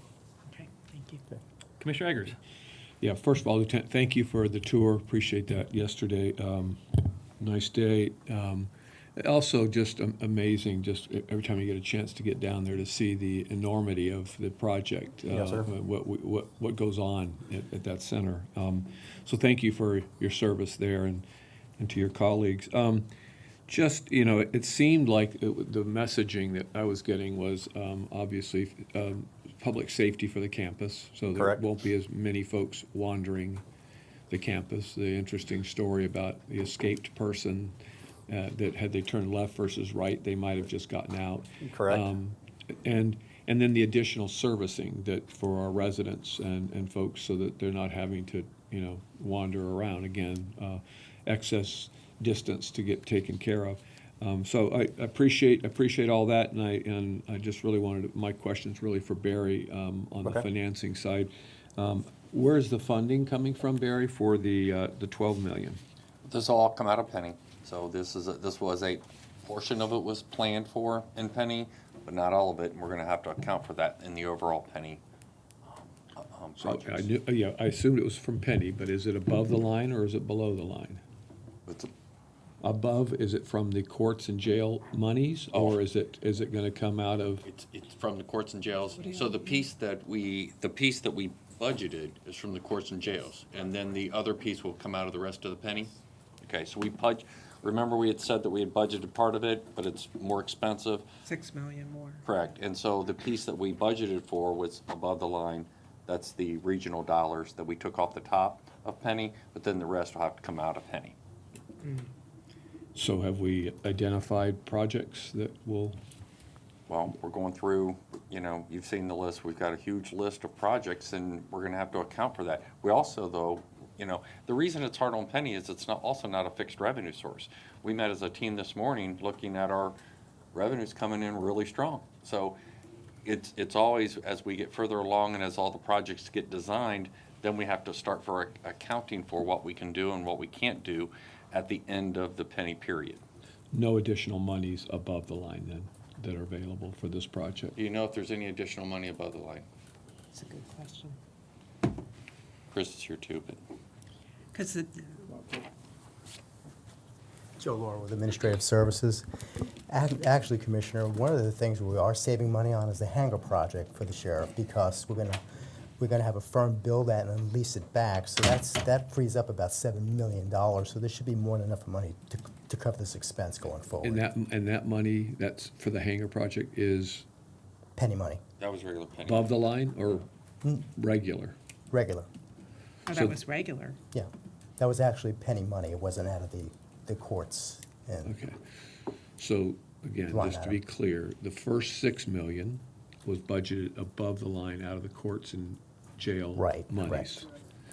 Okay, thank you. Commissioner Eggers. Yeah, first of all, Lieutenant, thank you for the tour. Appreciate that yesterday. Nice day. Also, just amazing, just every time you get a chance to get down there to see the enormity of the project, Yes, sir. what goes on at that center. So thank you for your service there and to your colleagues. Just, it seemed like the messaging that I was getting was obviously public safety for the campus, so there Correct. won't be as many folks wandering the campus. The interesting story about the escaped person that had they turned left versus right, they might have just gotten out. Correct. And then the additional servicing that for our residents and folks, so that they're not having to, wander around again, excess distance to get taken care of. So I appreciate all that, and I just really wanted my question's really for Barry on the Okay. financing side. Where's the funding coming from, Barry, for the $12 million? This will all come out of Penny. So this was a portion of it was planned for in Penny, but not all of it. And we're going to have to account for that in the overall Penny So project. I assumed it was from Penny, but is it above the line or is it below the line? It's Above, is it from the courts and jail monies, or is it going to come out of? It's from the courts and jails. So the piece that we budgeted is from the courts and jails, and then the other piece will come out of the rest of the Penny. Okay, so remember we had said that we had budgeted part of it, but it's more expensive. 6 million more. Correct, and so the piece that we budgeted for was above the line. That's the regional dollars that we took off the top of Penny, but then the rest will have to come out of Penny. So have we identified projects that will? Well, we're going through, you've seen the list. We've got a huge list of projects, and we're going to have to account for that. We also, though, the reason it's hard on Penny is it's also not a fixed revenue source. We met as a team this morning looking at our revenues coming in really strong. So it's always, as we get further along and as all the projects get designed, then we have to start for accounting for what we can do and what we can't do at the end of the Penny period. No additional monies above the line then that are available for this project? Do you know if there's any additional money above the line? That's a good question. Chris is here too, but. Because Joe Laura with Administrative Services. Actually, Commissioner, one of the things we are saving money on is the hangar project for the sheriff, because we're gonna have a firm build that and then lease it back. So that frees up about $7 million. So there should be more than enough money to cover this expense going forward. And that money that's for the hangar project is Penny money. That was regular Penny. above the line or regular? Regular. Oh, So- that was regular. Yeah, that was actually Penny money. It wasn't out of the courts. And Okay. So again, Line just to item. be clear, the first $6 million was budgeted above the line out of the courts and jail Right, monies.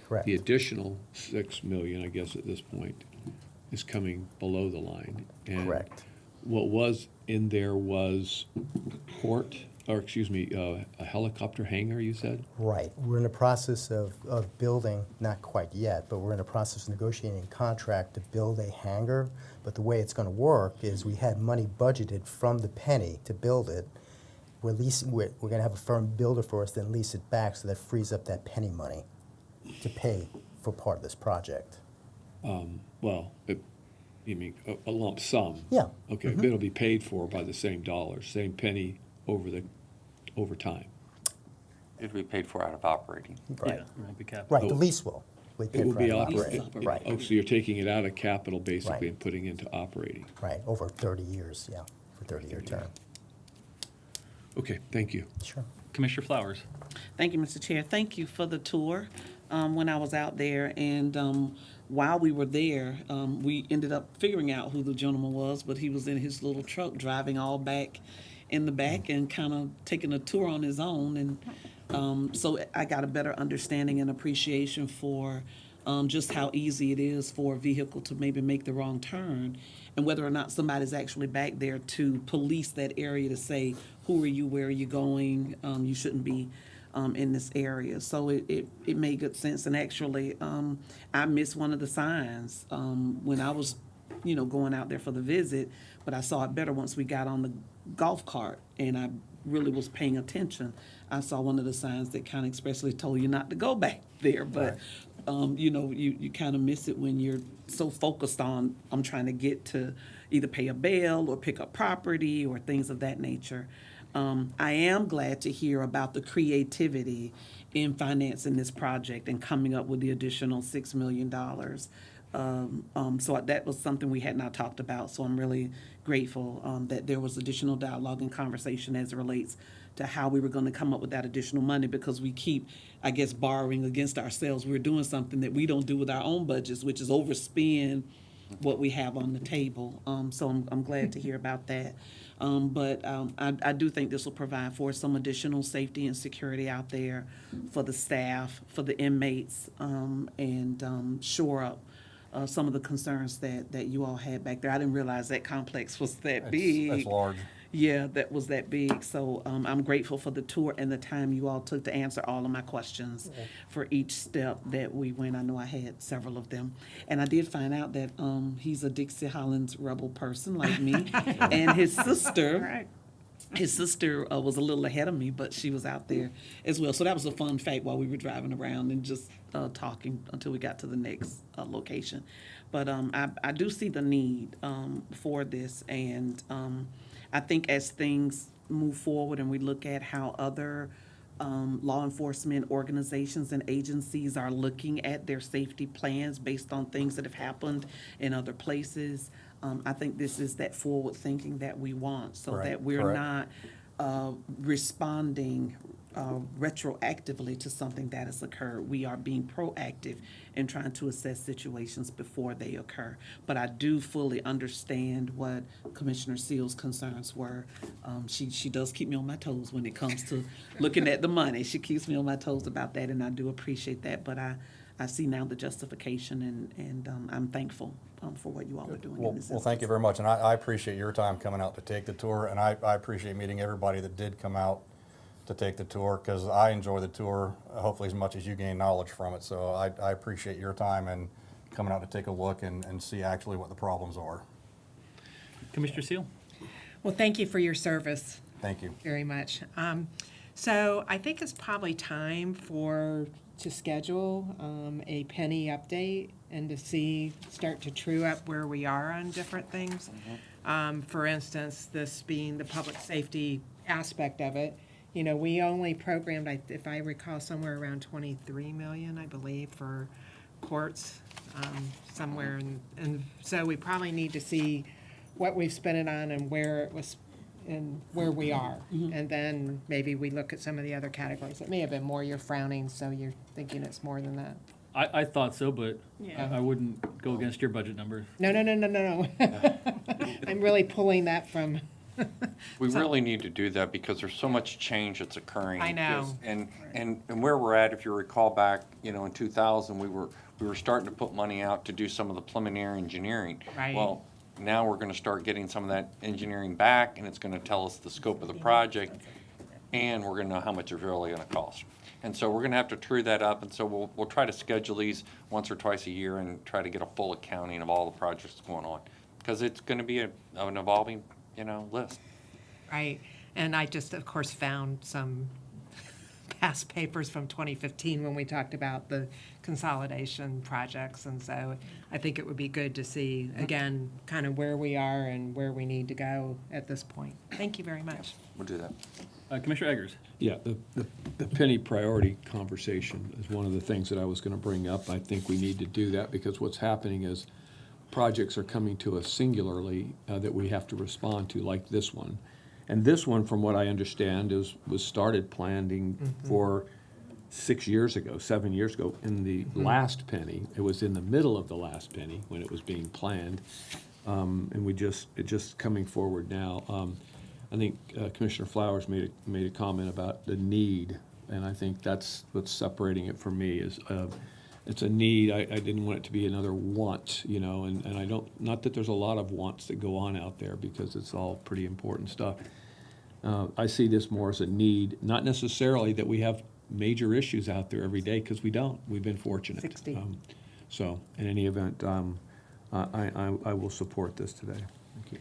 correct. The additional $6 million, I guess at this point, is coming below the line. And Correct. what was in there was a helicopter hangar, you said? Right. We're in the process of building, not quite yet, but we're in the process of negotiating a contract to build a hangar. But the way it's going to work is we had money budgeted from the Penny to build it. We're going to have a firm builder for us, then lease it back, so that frees up that Penny money to pay for part of this project. You mean a lump sum? Yeah. Okay, Mhm. but it'll be paid for by the same dollars, same penny over time. It'll be paid for out of operating. Right. Yeah, it won't be capital. Right, the lease will. We It pay will for be it operating. operating. Right, Oh, so you're taking it out of capital basically Right. and putting it into operating. right, over 30 years, yeah, for 30-year term. Okay, thank you. Sure. Commissioner Flowers. Thank you, Mr. Chair. Thank you for the tour when I was out there. And while we were there, we ended up figuring out who the gentleman was, but he was in his little truck driving all back in the back and kind of taking a tour on his own. And so I got a better understanding and appreciation for just how easy it is for a vehicle to maybe make the wrong turn, and whether or not somebody's actually back there to police that area to say, who are you, where are you going, you shouldn't be in this area. So it made good sense. And actually, I missed one of the signs when I was, going out there for the visit, but I saw it better once we got on the golf cart and I really was paying attention. I saw one of the signs that kind of expressly told you not to go back there, but you kind of miss it when you're so focused on, I'm trying to get to either pay a bail or pick up property or things of that nature. I am glad to hear about the creativity in financing this project and coming up with the additional $6 million. So that was something we had not talked about. So I'm really grateful that there was additional dialogue and conversation as it relates to how we were going to come up with that additional money, because we keep, I guess, borrowing against ourselves. We're doing something that we don't do with our own budgets, which is overspend what we have on the table. So I'm glad to hear about that. But I do think this will provide for some additional safety and security out there for the staff, for the inmates, and shore up some of the concerns that you all had back there. I didn't realize that complex was that big. That's large. Yeah, that was that big. So I'm grateful for the tour and the time you all took to answer all of my questions for each step that we went. I know I had several of them. And I did find out that he's a Dixie Hollands rebel person like me. And his sister, was a little ahead of me, but she was out there as well. So that was a fun fact while we were driving around and just talking until we got to the next location. But I do see the need for this, and I think as things move forward and we look at how other law enforcement organizations and agencies are looking at their safety plans based on things that have happened in other places, I think this is that forward thinking that we want, so that we're not responding retroactively to something that has occurred. We are being proactive in trying to assess situations before they occur. But I do fully understand what Commissioner Seal's concerns were. She does keep me on my toes when it comes to looking at the money. She keeps me on my toes about that, and I do appreciate that. But I see now the justification, and I'm thankful for what you all are doing in this instance. Well, thank you very much, and I appreciate your time coming out to take the tour, and I appreciate meeting everybody that did come out to take the tour, because I enjoy the tour, hopefully as much as you gain knowledge from it. So I appreciate your time and coming out to take a look and see actually what the problems are. Commissioner Seal. Well, thank you for your service. Thank you very much. So I think it's probably time to schedule a penny update and to start to true up where we are on different things. For instance, this being the public safety aspect of it. We only programmed, if I recall, somewhere around 23 million, I believe, for courts somewhere. And so we probably need to see what we've spent it on and where it was and where we are. And then maybe we look at some of the other categories. It may have been more, you're frowning, so you're thinking it's more than that. I thought so, but Yeah. I wouldn't go against your budget numbers. No. I'm really pulling that from. We really need to do that because there's so much change that's occurring. I know. And where we're at, if you recall back, in 2000, we were starting to put money out to do some of the preliminary engineering. Right. Well, now we're going to start getting some of that engineering back, and it's going to tell us the scope of the project, and we're going to know how much it's really going to cost. And so we're going to have to true that up, and so we'll try to schedule these once or twice a year and try to get a full accounting of all the projects going on, because it's going to be an evolving list. Right. And I just, of course, found some past papers from 2015 when we talked about the consolidation projects. And so I think it would be good to see, again, kind of where we are and where we need to go at this point. Thank you very much. We'll do that. Commissioner Eggers. Yeah, the penny priority conversation is one of the things that I was going to bring up. I think we need to do that because what's happening is projects are coming to us singularly that we have to respond to, like this one. And this one, from what I understand, was started planning for 6 years ago, 7 years ago, in the last penny. It was in the middle of the last penny when it was being planned. And it's just coming forward now. I think Commissioner Flowers made a comment about the need, and I think that's what's separating it for me is it's a need. I didn't want it to be another want, you know, and I don't, not that there's a lot of wants that go on out there because it's all pretty important stuff. I see this more as a need, not necessarily that we have major issues out there every day, because we don't. We've been fortunate. 60. So in any event, I will support this today. Thank you.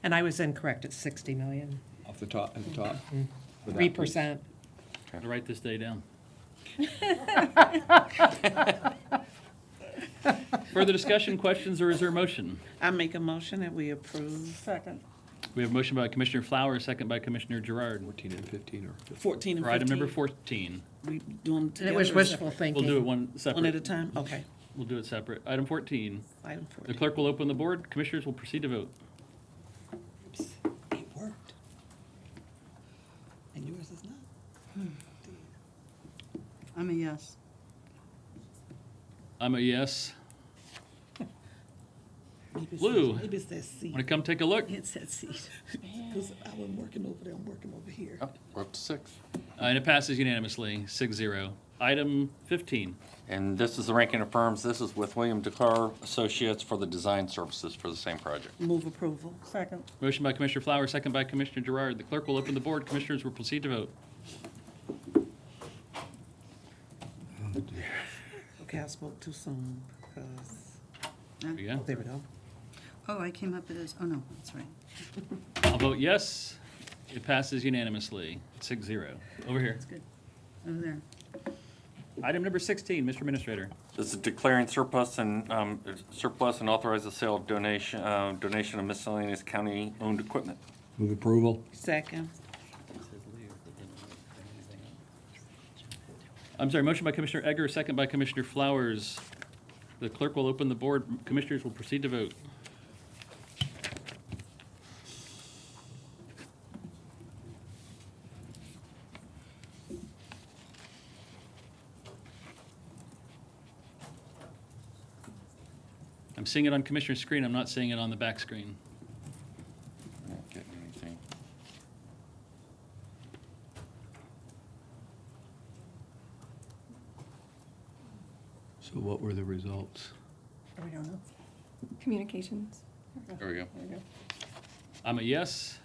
And I was incorrect, it's 60 million. Off the top, at the top. 3%. I'll write this day down. Further discussion, questions, or is there a motion? I make a motion that we approve. Second. We have a motion by Commissioner Flowers, second by Commissioner Gerard. 14 and 15 or 14 and 15. For item number 14. We do them together. It was or wishful separate? thinking. We'll do it one separate. One at a time? Okay. We'll do it separate. Item 14. Item 14. The clerk will open the board. Commissioners will proceed to vote. It worked. And yours is not? I'm a yes. I'm a yes. Lou, Lou, maybe it's that seat. want to come take a look? It's that seat. Because I wasn't working over there, I'm working over here. Oh, we're up to 6. And it passes unanimously, 6-0. Item 15. And this is the ranking of firms. This is with William DeClar Associates for the design services for the same project. Move approval. Second. Motion by Commissioner Flowers, second by Commissioner Gerard. The clerk will open the board. Commissioners will proceed to vote. Okay, I spoke too soon because. There you go. There we go. Oh, I came up as, oh no, that's right. I'll vote yes. It passes unanimously, 6-0. Over here. That's good. Over there. Item number 16, Mr. Administrator. This is declaring surplus and authorize the sale of donation of miscellaneous county-owned equipment. Move approval. Second. I'm sorry, motion by Commissioner Egger, second by Commissioner Flowers. The clerk will open the board. Commissioners will proceed to vote. I'm seeing it on Commissioner's screen. I'm not seeing it on the back screen. Not getting anything. So what were the results? We don't know. Communications. There we go. There we go. I'm a yes.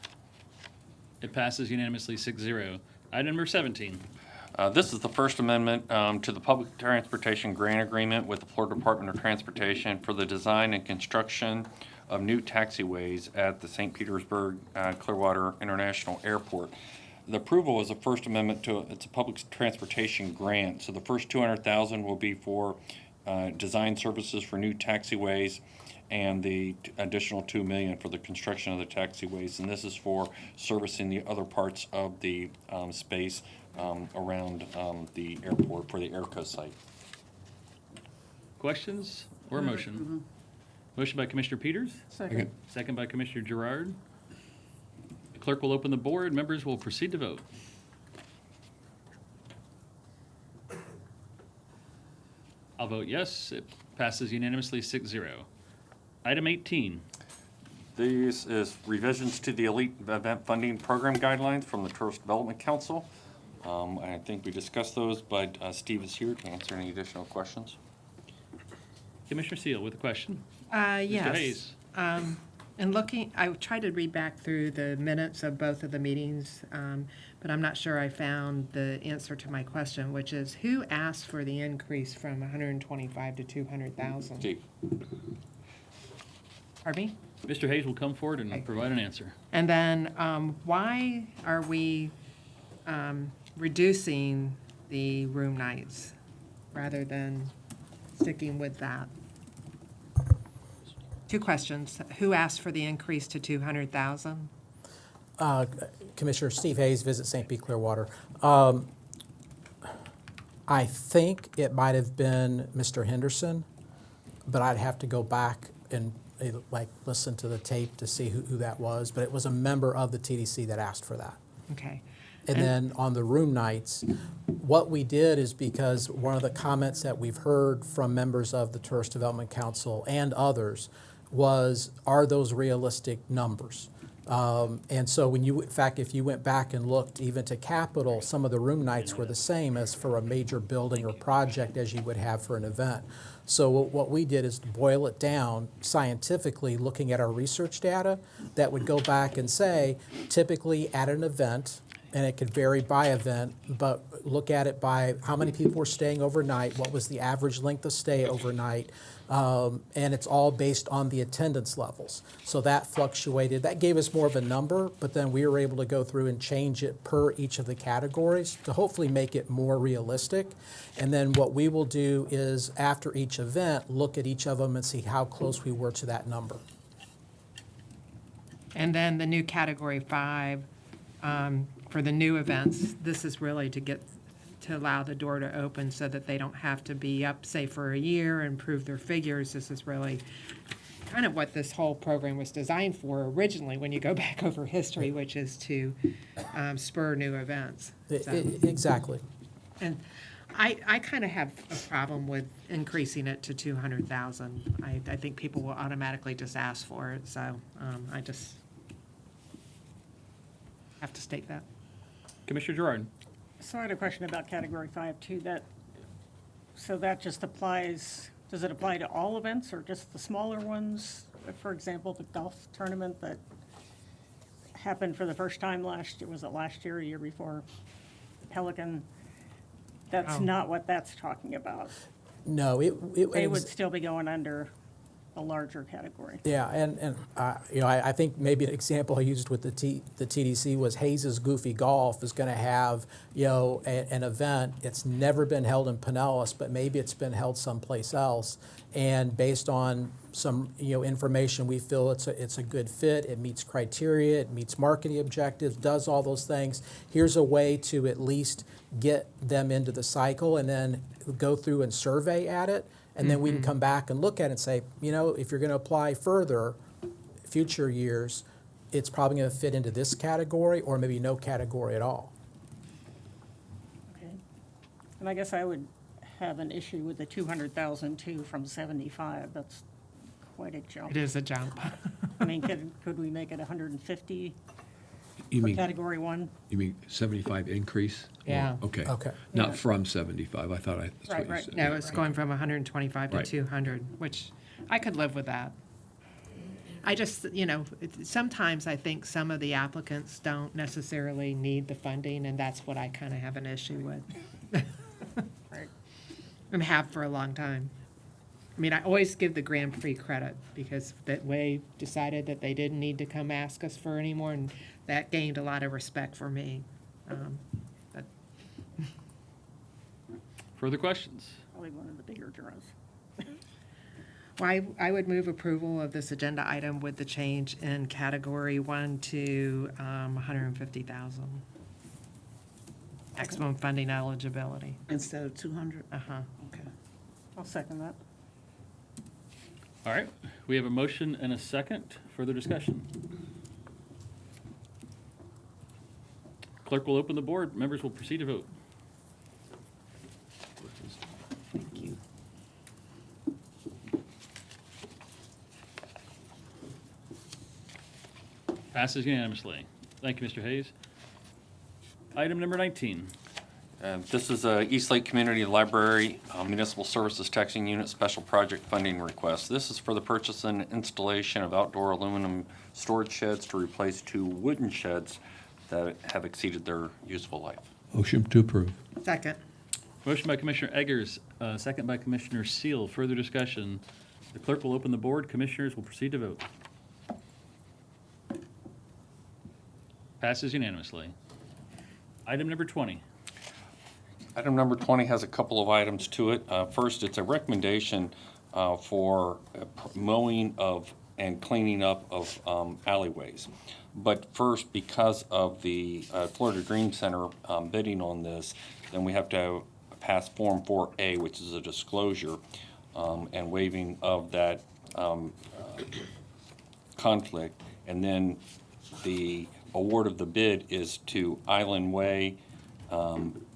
It passes unanimously, 6-0. Item number 17. This is the First Amendment to the Public Transportation Grant Agreement with the Florida Department of Transportation for the design and construction of new taxiways at the St. Petersburg Clearwater International Airport. The approval is a First Amendment to it's a public transportation grant. So the first $200,000 will be for design services for new taxiways, and the additional $2 million for the construction of the taxiways. And this is for servicing the other parts of the space around the airport for the Airco site. Questions or motion? Motion by Commissioner Peters. Second. Second by Commissioner Gerard. The clerk will open the board. Members will proceed to vote. I'll vote yes. It passes unanimously, 6-0. Item 18. These is revisions to the Elite Event Funding Program Guidelines from the Tourist Development Council. I think we discussed those, but Steve is here to answer any additional questions. Commissioner Seal with a question. Yes. Mr. Hayes. And looking, I tried to read back through the minutes of both of the meetings, but I'm not sure I found the answer to my question, which is who asked for the increase from 125 to 200,000? Steve. Pardon me? Mr. Hayes will come forward and provide an answer. And then why are we reducing the room nights rather than sticking with that? Two questions. Who asked for the increase to 200,000? Commissioner Steve Hayes, Visit St. Pete Clearwater. I think it might have been Mr. Henderson, but I'd have to go back and listen to the tape to see who that was. But it was a member of the TDC that asked for that. Okay. And then on the room nights, what we did is because one of the comments that we've heard from members of the Tourist Development Council and others was, are those realistic numbers? And so when you, in fact, if you went back and looked even to Capitol, some of the room nights were the same as for a major building or project as you would have for an event. So what we did is to boil it down scientifically, looking at our research data that would go back and say, typically at an event, and it could vary by event, but look at it by how many people were staying overnight, what was the average length of stay overnight, and it's all based on the attendance levels. So that fluctuated. That gave us more of a number, but then we were able to go through and change it per each of the categories to hopefully make it more realistic. And then what we will do is, after each event, look at each of them and see how close we were to that number. And then the new Category 5, for the new events, this is really to allow the door to open so that they don't have to be up, say, for a year and prove their figures. This is really kind of what this whole program was designed for originally when you go back over history, which is to spur new events. So, exactly. And I kind of have a problem with increasing it to 200,000. I think people will automatically just ask for it, so I just have to state that. Commissioner Gerard. So I had a question about Category 5 too. So that just applies, does it apply to all events or just the smaller ones? For example, the golf tournament that happened for the first time last year, a year before, Pelican, that's not what that's talking about. No, They would still be going under a larger category. Yeah, and I think maybe an example I used with the TDC was Hayes's Goofy Golf is going to have an event. It's never been held in Pinellas, but maybe it's been held someplace else. And based on some information, we feel it's a good fit. It meets criteria. It meets marketing objectives. Does all those things. Here's a way to at least get them into the cycle, and then go through and survey at it. And then we can come back and look at it and say, if you're going to apply further, future years, it's probably going to fit into this category or maybe no category at all. Okay. And I guess I would have an issue with the 200,000 too from 75. That's quite a jump. It is a jump. I mean, could we make it 150 You for mean Category 1? You mean 75 increase? Yeah. Okay. Okay. Not Yeah. from 75. I thought that's what you said. No, it's going from 125 to Right. 200, which I could live with that. I just, sometimes I think some of the applicants don't necessarily need the funding, and that's what I kind of have an issue with. Right. And have for a long time. I mean, I always give the Grand Prix credit because that way decided that they didn't need to come ask us for any more, and that gained a lot of respect for me. But Further questions? Probably one of the bigger draws. Well, I would move approval of this agenda item with the change in Category 1 to 150,000. Maximum funding eligibility. Instead of 200? Uh-huh. Okay. I'll second that. All right, we have a motion and a second. Further discussion? Clerk will open the board. Members will proceed to vote. Thank you. Passes unanimously. Thank you, Mr. Hayes. Item number 19. This is a Eastlake Community Library Municipal Services Texting Unit Special Project Funding Request. This is for the purchase and installation of outdoor aluminum storage sheds to replace 2 wooden sheds that have exceeded their useful life. Motion to approve. Second. Motion by Commissioner Eggers, second by Commissioner Seal. Further discussion? The clerk will open the board. Commissioners will proceed to vote. Passes unanimously. Item number 20. Item number 20 has a couple of items to it. First, it's a recommendation for mowing of and cleaning up of alleyways. But first, because of the Florida Dream Center bidding on this, then we have to pass Form 4A, which is a disclosure and waiving of that conflict. And then the award of the bid is to Island Way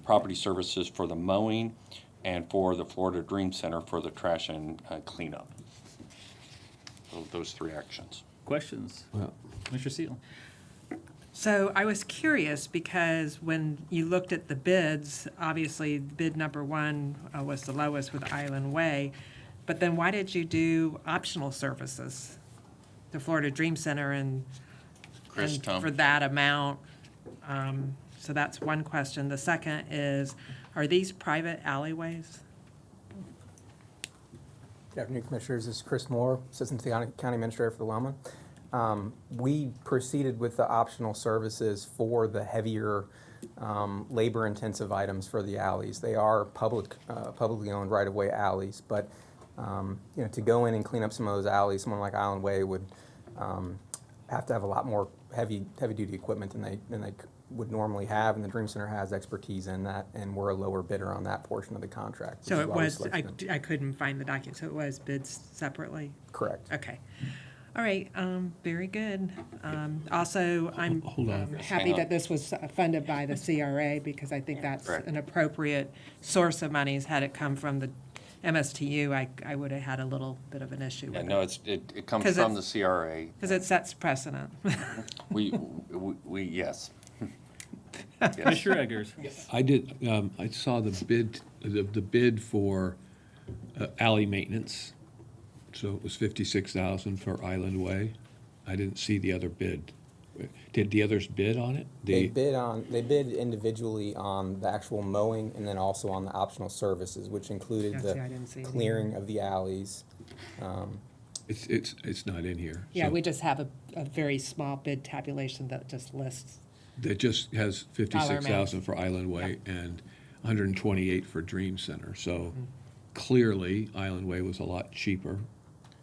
Property Services for the mowing and for the Florida Dream Center for the trash and cleanup. So those three actions. Questions? Mr. Seal. So I was curious because when you looked at the bids, obviously bid number one was the lowest with Island Way, but then why did you do optional services? The Florida Dream Center and for that amount? So that's one question. The second is, are these private alleyways? Good afternoon, Commissioners. This is Chris Moore, Assistant to the County Administrator for the Loma. We proceeded with the optional services for the heavier labor-intensive items for the alleys. They are publicly owned right-of-way alleys, but you know, to go in and clean up some of those alleys, someone like Island Way would have to have a lot more heavy-duty equipment than they would normally have, and the Dream Center has expertise in that, and we're a lower bidder on that portion of the contract. So it was, I couldn't find the document, so it was bids separately? Correct. Okay. All right, very good. Also, I'm happy that this was funded by the CRA because I think that's an appropriate source of monies. Had it come from the MSTU, I would have had a little bit of an issue with it. No, it comes from the CRA. Because it sets precedent. Yes. Mr. Eggers. I did, I saw the bid for alley maintenance. So it was $56,000 for Island Way. I didn't see the other bid. Did the others bid on it? They bid individually on the actual mowing and then also on the optional services, which included the clearing of the alleys. It's not in here. Yeah, so we just have a very small bid tabulation that just lists. that just has $56,000 for Island Way and $128 for Dream Center. So clearly, Island Way was a lot cheaper.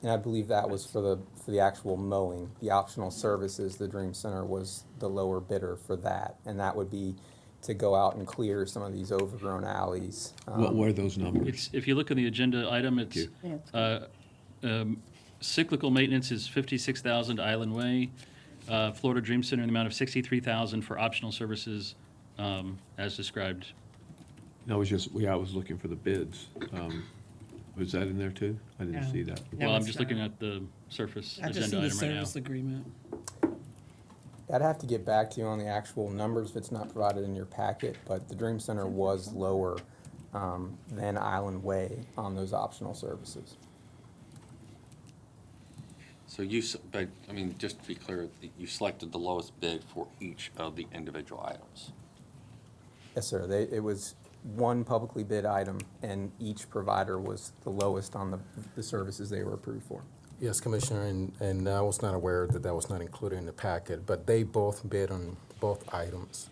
And I believe that was for the actual mowing. The optional services, the Dream Center was the lower bidder for that, and that would be to go out and clear some of these overgrown alleys. What were those numbers? It's, if you look at the agenda item, it's cyclical maintenance is $56,000 Island Way, Florida Dream Center in the amount of $63,000 for optional services, as described. No, I was looking for the bids. Was that in there too? I didn't see that. Well, I'm just looking at the surface I just agenda see the item right now. service agreement. I'd have to get back to you on the actual numbers if it's not provided in your packet, but the Dream Center was lower than Island Way on those optional services. So but I mean, just to be clear, you selected the lowest bid for each of the individual items. Yes, sir. It was one publicly bid item, and each provider was the lowest on the services they were approved for. Yes, Commissioner, and I was not aware that that was not included in the packet, but they both bid on both items.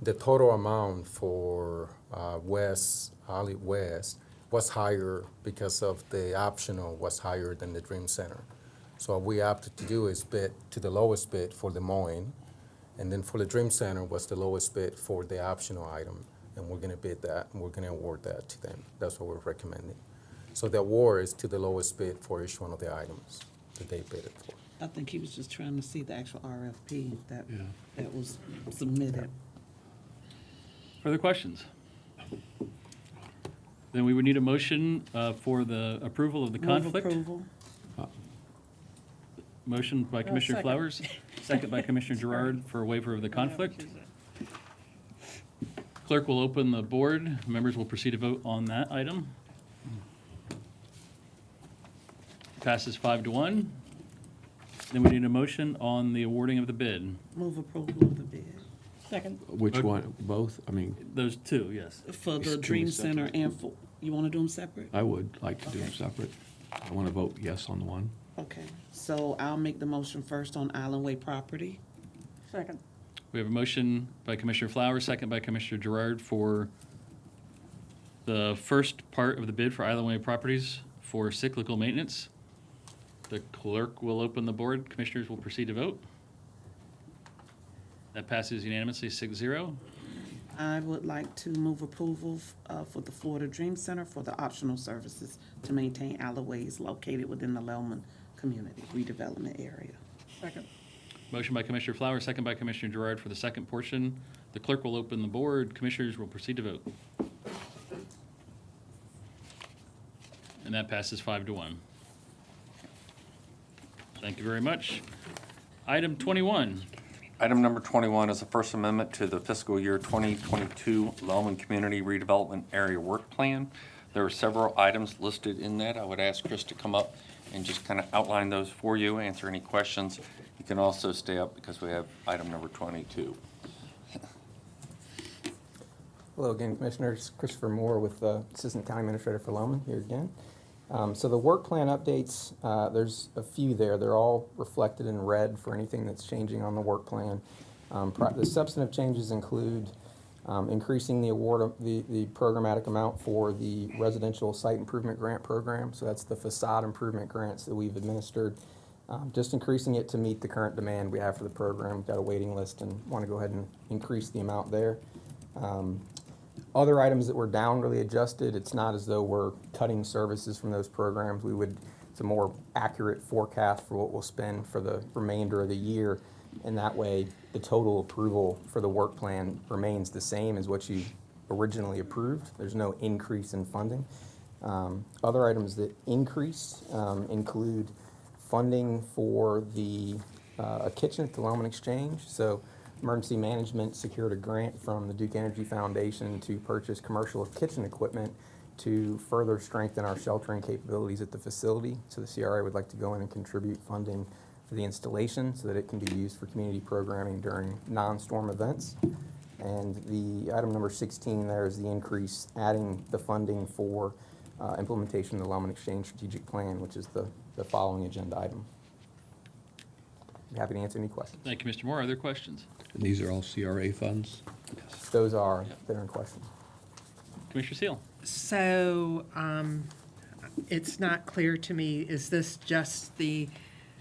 The total amount for Alley West was higher because of the optional was higher than the Dream Center. So what we opted to do is bid to the lowest bid for the mowing, and then for the Dream Center was the lowest bid for the optional item. And we're gonna bid that, and we're gonna award that to them. That's what we're recommending. So the award is to the lowest bid for each one of the items that they bid it for. I think he was just trying to see the actual RFP that was submitted. Further questions? Then we would need a motion for the approval of the conflict. Approval. Motion by Commissioner second. Flowers, second by Commissioner Gerard for a waiver of the conflict. Clerk will open the board. Members will proceed to vote on that item. Passes 5-1. Then we need a motion on the awarding of the bid. Move approval of the bid. Second. Which one? Both? I mean, Those two, yes. For the Two Dream separate. Center and for, you want to do them separate? I would like to do them separate. I want to vote yes on the one. Okay, so I'll make the motion first on Island Way property. Second. We have a motion by Commissioner Flowers, second by Commissioner Gerard for the first part of the bid for Island Way Properties for cyclical maintenance. The clerk will open the board. Commissioners will proceed to vote. That passes unanimously 6-0. I would like to move approval for the Florida Dream Center for the optional services to maintain alleyways located within the Lellman Community Redevelopment Area. Second. Motion by Commissioner Flowers, second by Commissioner Gerard for the second portion. The clerk will open the board. Commissioners will proceed to vote. And that passes 5-1. Thank you very much. Item 21. Item number 21 is the First Amendment to the fiscal year 2022 Lellman Community Redevelopment Area Work Plan. There are several items listed in that. I would ask Chris to come up and just kind of outline those for you, answer any questions. You can also stay up because we have item number 22. Hello again, Commissioners. Christopher Moore with the Assistant County Administrator for Lellman here again. So the work plan updates, there's a few there. They're all reflected in red for anything that's changing on the work plan. The substantive changes include increasing the award of the programmatic amount for the residential site improvement grant program. So that's the facade improvement grants that we've administered. Just increasing it to meet the current demand we have for the program. We've got a waiting list and want to go ahead and increase the amount there. Other items that were down really adjusted. It's not as though we're cutting services from those programs. It's a more accurate forecast for what we'll spend for the remainder of the year. And that way, the total approval for the work plan remains the same as what you originally approved. There's no increase in funding. Other items that increased include funding for a kitchen at the Lellman Exchange. So Emergency Management secured a grant from the Duke Energy Foundation to purchase commercial kitchen equipment to further strengthen our sheltering capabilities at the facility. So the CRA would like to go in and contribute funding for the installation so that it can be used for community programming during non-storm events. And the item number 16 there is the increase, adding the funding for implementation of the Lellman Exchange Strategic Plan, which is the following agenda item. I'm happy to answer any questions. Thank you, Mr. Moore. Are there questions? And these are all CRA funds? Yes. Those are, they're in question. Commissioner Seal. So it's not clear to me, is this just the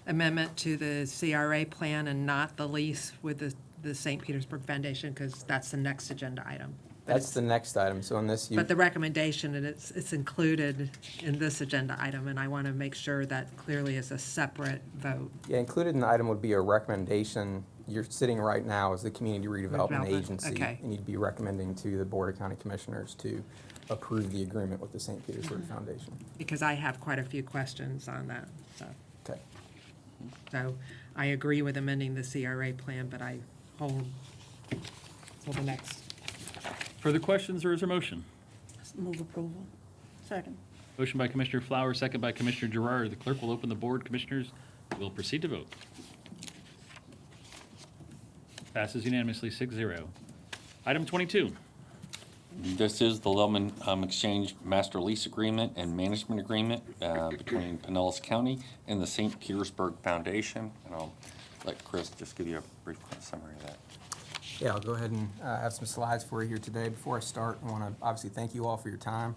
amendment to the CRA plan and not the lease with the St. Petersburg Foundation? Because that's the next agenda item. That's the next item. So on this, But the recommendation, and it's included in this agenda item, and I want to make sure that clearly is a separate vote. Yeah, included in the item would be a recommendation. You're sitting right now as the Community Redevelopment Agency, okay. and you'd be recommending to the Board of County Commissioners to approve the agreement with the St. Petersburg Foundation. Because I have quite a few questions on that, so. Okay. So I agree with amending the CRA plan, but I hold till the next. Further questions, or is there motion? Move approval. Second. Motion by Commissioner Flowers, second by Commissioner Gerard. The clerk will open the board. Commissioners will proceed to vote. Passes unanimously 6-0. Item 22. This is the Lellman Exchange Master Lease Agreement and Management Agreement between Pinellas County and the St. Petersburg Foundation. And I'll let Chris just give you a brief summary of that. Yeah, I'll go ahead and have some slides for you here today. Before I start, I want to obviously thank you all for your time.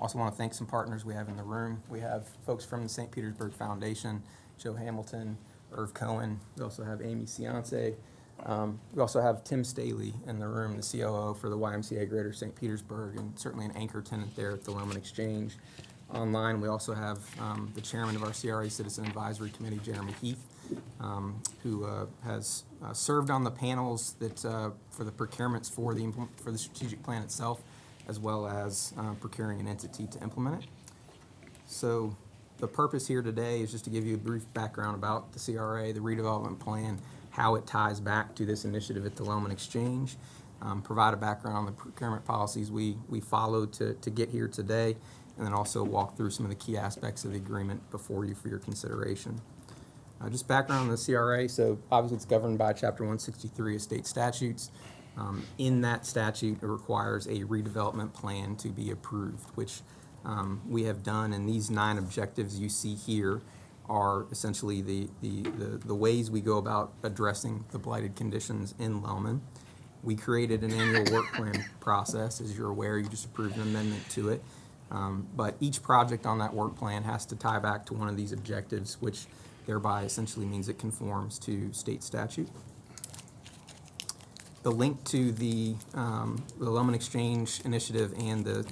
Also want to thank some partners we have in the room. We have folks from the St. Petersburg Foundation, Joe Hamilton, Irv Cohen. We also have Amy Ciance. We also have Tim Staley in the room, the COO for the YMCA Greater St. Petersburg, and certainly an anchor tenant there at the Lellman Exchange. Online, we also have the chairman of our CRA Citizen Advisory Committee, Jeremy Heath, who has served on the panels that for the procurements for the strategic plan itself, as well as procuring an entity to implement it. So the purpose here today is just to give you a brief background about the CRA, the redevelopment plan, how it ties back to this initiative at the Lellman Exchange, provide a background on the procurement policies we followed to get here today, and then also walk through some of the key aspects of the agreement before you for your consideration. Just background on the CRA, so obviously it's governed by Chapter 163 of state statutes. In that statute, it requires a redevelopment plan to be approved, which we have done, and these 9 objectives you see here are essentially the ways we go about addressing the blighted conditions in Lellman. We created an annual work plan process. As you're aware, you just approved an amendment to it. But each project on that work plan has to tie back to one of these objectives, which thereby essentially means it conforms to state statute. The link to the Lehman Exchange Initiative and the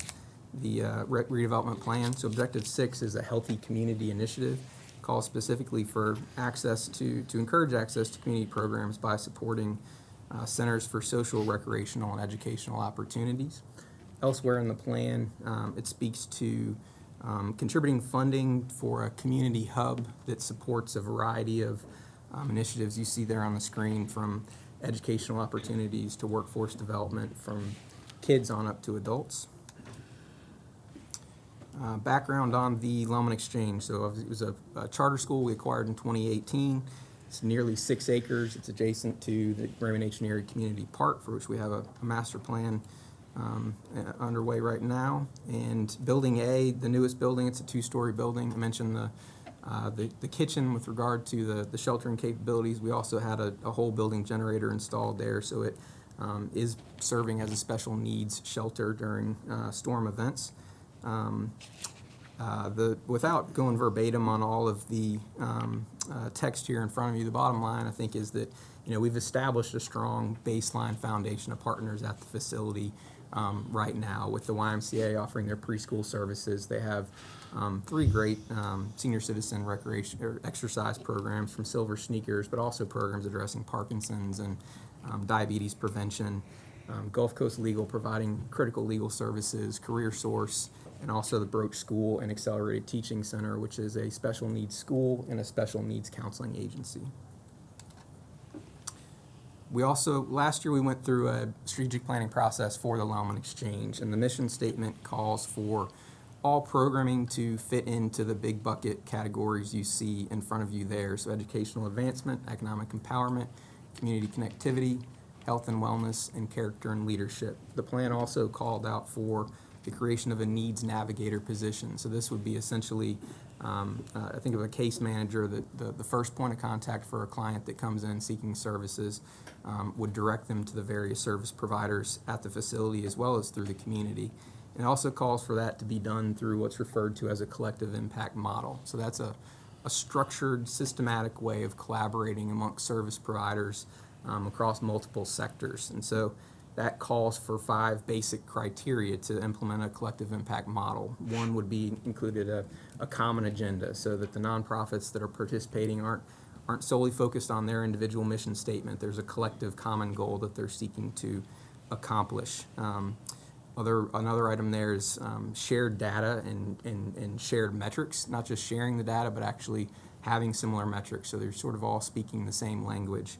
redevelopment plan. So Objective 6 is a healthy community initiative, calls specifically for access to encourage access to community programs by supporting centers for social, recreational, and educational opportunities. Elsewhere in the plan, it speaks to contributing funding for a community hub that supports a variety of initiatives you see there on the screen, from educational opportunities to workforce development, from kids on up to adults. Background on the Lehman Exchange. So it was a charter school we acquired in 2018. It's nearly 6 acres. It's adjacent to the Raymond H. Neary Community Park, for which we have a master plan underway right now. And Building A, the newest building, it's a 2-story building. I mentioned the kitchen with regard to the sheltering capabilities. We also had a whole building generator installed there, so it is serving as a special needs shelter during storm events. Without going verbatim on all of the text here in front of you, the bottom line, I think, is that we've established a strong baseline foundation of partners at the facility right now, with the YMCA offering their preschool services. They have 3 great senior citizen recreation or exercise programs, from Silver Sneakers, but also programs addressing Parkinson's and diabetes prevention. Gulf Coast Legal providing critical legal services, Career Source, and also the Broach School and Accelerated Teaching Center, which is a special needs school and a special needs counseling agency. We also, last year we went through a strategic planning process for the Lehman Exchange, and the mission statement calls for all programming to fit into the big bucket categories you see in front of you there. So educational advancement, economic empowerment, community connectivity, health and wellness, and character and leadership. The plan also called out for the creation of a needs navigator position. So this would be essentially, I think of a case manager, that the first point of contact for a client that comes in seeking services, would direct them to the various service providers at the facility as well as through the community. And it also calls for that to be done through what's referred to as a collective impact model. So that's a structured, systematic way of collaborating amongst service providers across multiple sectors. And so that calls for 5 basic criteria to implement a collective impact model. One would be included a common agenda, so that the nonprofits that are participating aren't solely focused on their individual mission statement. There's a collective common goal that they're seeking to accomplish. Another item there is shared data and shared metrics, not just sharing the data, but actually having similar metrics, so they're sort of all speaking the same language.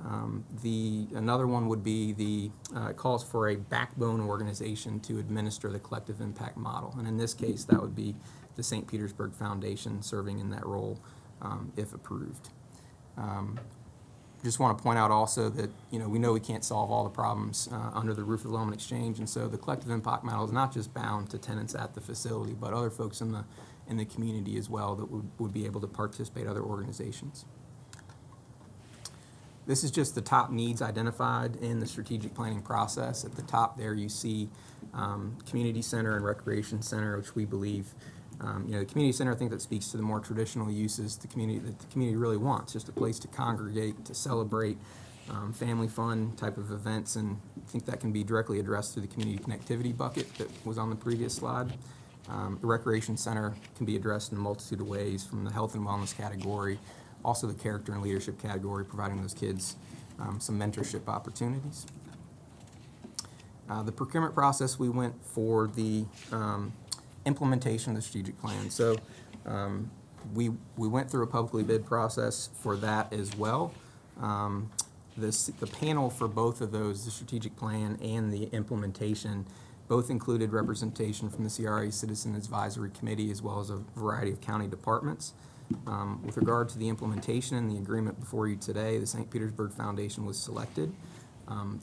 Another one would be it calls for a backbone organization to administer the collective impact model, and in this case that would be the St. Petersburg Foundation serving in that role if approved. Just want to point out also that we know we can't solve all the problems under the roof of the Lehman Exchange, and so the collective impact model is not just bound to tenants at the facility, but other folks in the community as well that would be able to participate, other organizations. This is just the top needs identified in the strategic planning process. At the top there you see community center and recreation center, which we believe, the community center, I think that speaks to the more traditional uses that the community really wants, just a place to congregate, to celebrate, family fun type of events, and I think that can be directly addressed through the community connectivity bucket that was on the previous slide. The recreation center can be addressed in a multitude of ways, from the health and wellness category, also the character and leadership category, providing those kids some mentorship opportunities. The procurement process, we went for the implementation of the strategic plan. So we went through a publicly bid process for that as well. The panel for both of those, the strategic plan and the implementation, both included representation from the CRA Citizen Advisory Committee as well as a variety of county departments. With regard to the implementation and the agreement before you today, the St. Petersburg Foundation was selected.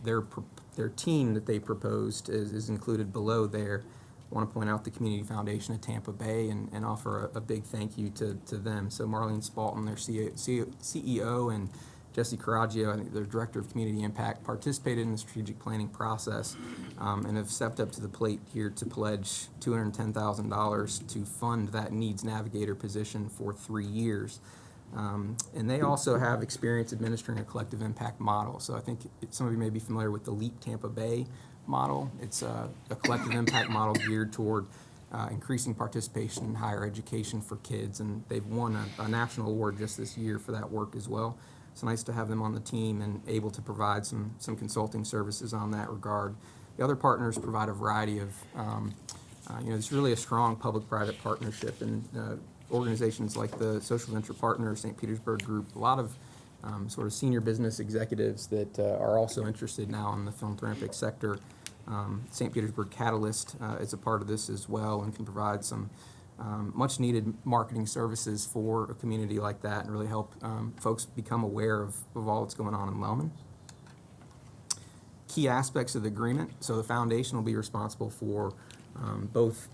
Their team that they proposed is included below there. I want to point out the Community Foundation of Tampa Bay and offer a big thank you to them. So Marlene Spalton, their CEO, and Jesse Caraggio, I think the Director of Community Impact, participated in the strategic planning process and have stepped up to the plate here to pledge $210,000 to fund that needs navigator position for 3 years. And they also have experience administering a collective impact model. So I think some of you may be familiar with the LEAP Tampa Bay model. It's a collective impact model geared toward increasing participation in higher education for kids, and they've won a national award just this year for that work as well. It's nice to have them on the team and able to provide some consulting services on that regard. The other partners provide a variety of, it's really a strong public-private partnership, and organizations like the Social Venture Partners, St. Petersburg Group, a lot of sort of senior business executives that are also interested now in the philanthropic sector. St. Petersburg Catalyst is a part of this as well and can provide some much needed marketing services for a community like that and really help folks become aware of all that's going on in Lellman. Key aspects of the agreement. So the foundation will be responsible for both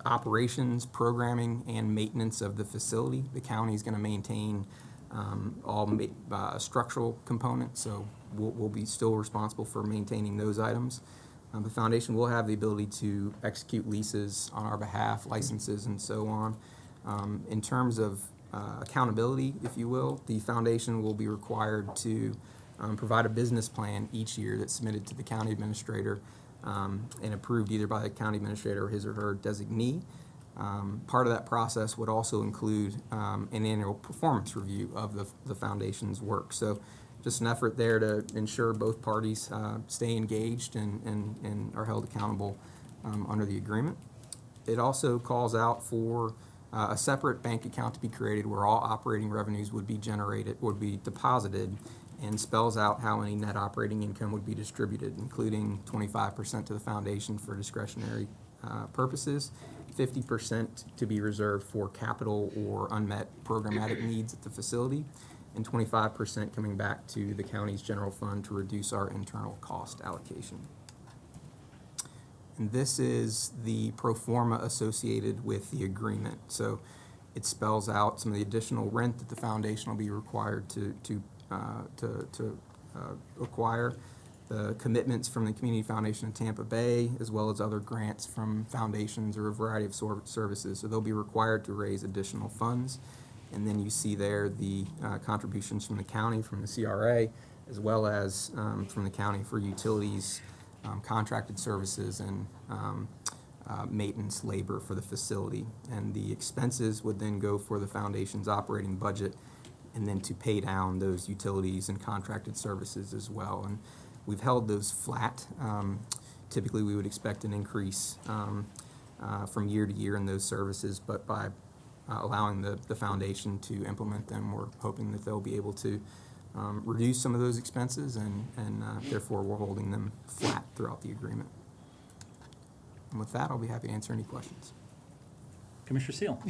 operations, programming, and maintenance of the facility. The county is going to maintain all structural components, so we'll be still responsible for maintaining those items. The foundation will have the ability to execute leases on our behalf, licenses, and so on. In terms of accountability, if you will, the foundation will be required to provide a business plan each year that's submitted to the county administrator and approved either by the county administrator or his or her designee. Part of that process would also include an annual performance review of the foundation's work. So just an effort there to ensure both parties stay engaged and are held accountable under the agreement. It also calls out for a separate bank account to be created where all operating revenues would be deposited, and spells out how any net operating income would be distributed, including 25% to the foundation for discretionary purposes, 50% to be reserved for capital or unmet programmatic needs at the facility, and 25% coming back to the county's general fund to reduce our internal cost allocation. And this is the pro forma associated with the agreement. So it spells out some of the additional rent that the foundation will be required to acquire, the commitments from the Community Foundation of Tampa Bay, as well as other grants from foundations or a variety of services. So they'll be required to raise additional funds. And then you see there the contributions from the county, from the CRA, as well as from the county for utilities, contracted services, and maintenance labor for the facility. And the expenses would then go for the foundation's operating budget and then to pay down those utilities and contracted services as well. And we've held those flat. Typically, we would expect an increase from year to year in those services, but by allowing the foundation to implement them, we're hoping that they'll be able to reduce some of those expenses, and therefore we're holding them flat throughout the agreement. And with that, I'll be happy to answer any questions. Commissioner Seal.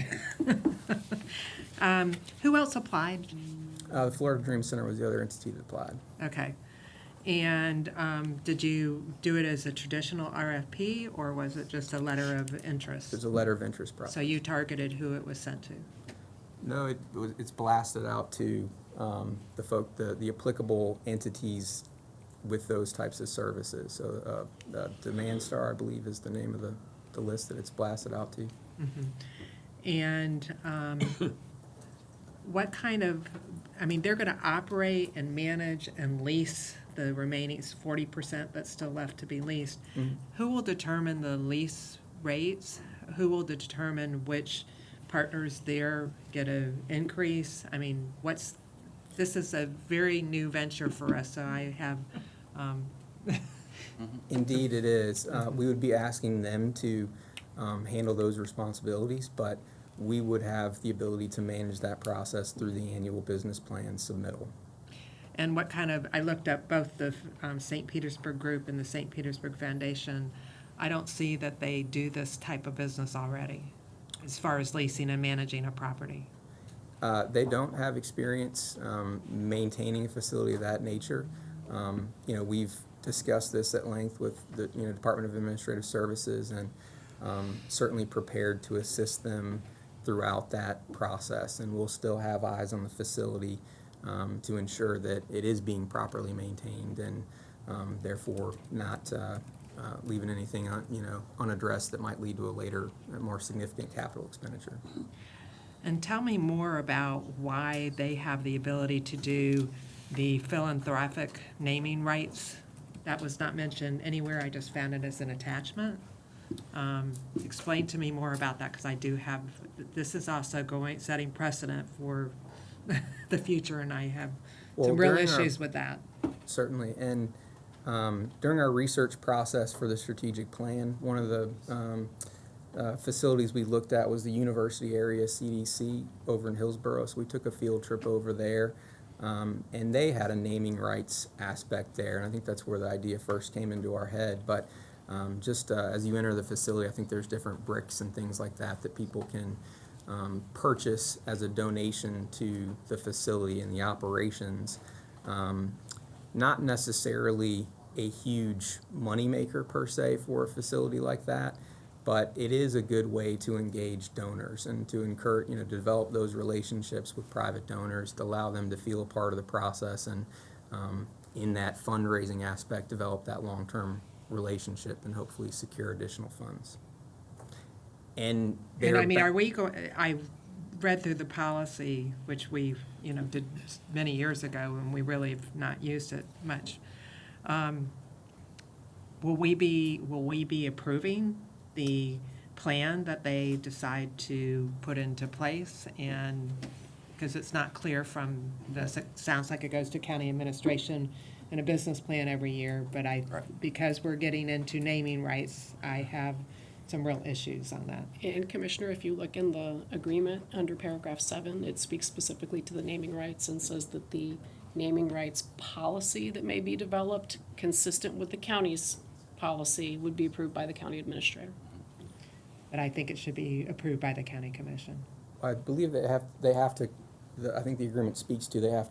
Who else applied? The Florida Dream Center was the other entity that applied. Okay. And did you do it as a traditional RFP, or was it just a letter of interest? There's a letter of interest process. So you targeted who it was sent to? No, it's blasted out to the applicable entities with those types of services. So Demand Star, I believe, is the name of the list that it's blasted out to. Mm-hmm. And what kind of, they're going to operate and manage and lease the remaining 40% that's still left to be leased. Mm-hmm. Who will determine the lease rates? Who will determine which partners there get an increase? This is a very new venture for us, so I have... Indeed it is. We would be asking them to handle those responsibilities, but we would have the ability to manage that process through the annual business plan submittal. And what kind of, I looked up both the St. Petersburg Group and the St. Petersburg Foundation. I don't see that they do this type of business already, as far as leasing and managing a property. They don't have experience maintaining a facility of that nature. We've discussed this at length with the Department of Administrative Services, and certainly prepared to assist them throughout that process. And we'll still have eyes on the facility to ensure that it is being properly maintained and therefore not leaving anything unaddressed that might lead to a later, more significant capital expenditure. And tell me more about why they have the ability to do the philanthropic naming rights. That was not mentioned anywhere. I just found it as an attachment. Explain to me more about that, because I do have, this is also setting precedent for the future, and I have some real issues with that. Certainly. And during our research process for the strategic plan, one of the facilities we looked at was the University Area CDC over in Hillsborough. So we took a field trip over there, and they had a naming rights aspect there. And I think that's where the idea first came into our head. But as you enter the facility, I think there's different bricks and things like that that people can purchase as a donation to the facility and the operations. Not necessarily a huge moneymaker per se for a facility like that, but it is a good way to engage donors and to encourage, to develop those relationships with private donors, to allow them to feel a part of the process, and in that fundraising aspect, develop that long-term relationship and hopefully secure additional funds. And I mean, are we going? I read through the policy, which we did many years ago, and we really have not used it much. Will we be approving the plan that they decide to put into place? And because it's not clear from this, it sounds like it goes to county administration and a business plan every year, but because we're getting into naming rights, I have some real issues on that. And Commissioner, if you look in the agreement under paragraph 7, it speaks specifically to the naming rights and says that the naming rights policy that may be developed consistent with the county's policy would be approved by the county administrator. But I think it should be approved by the county commission. I believe they have to. I think the agreement speaks to they have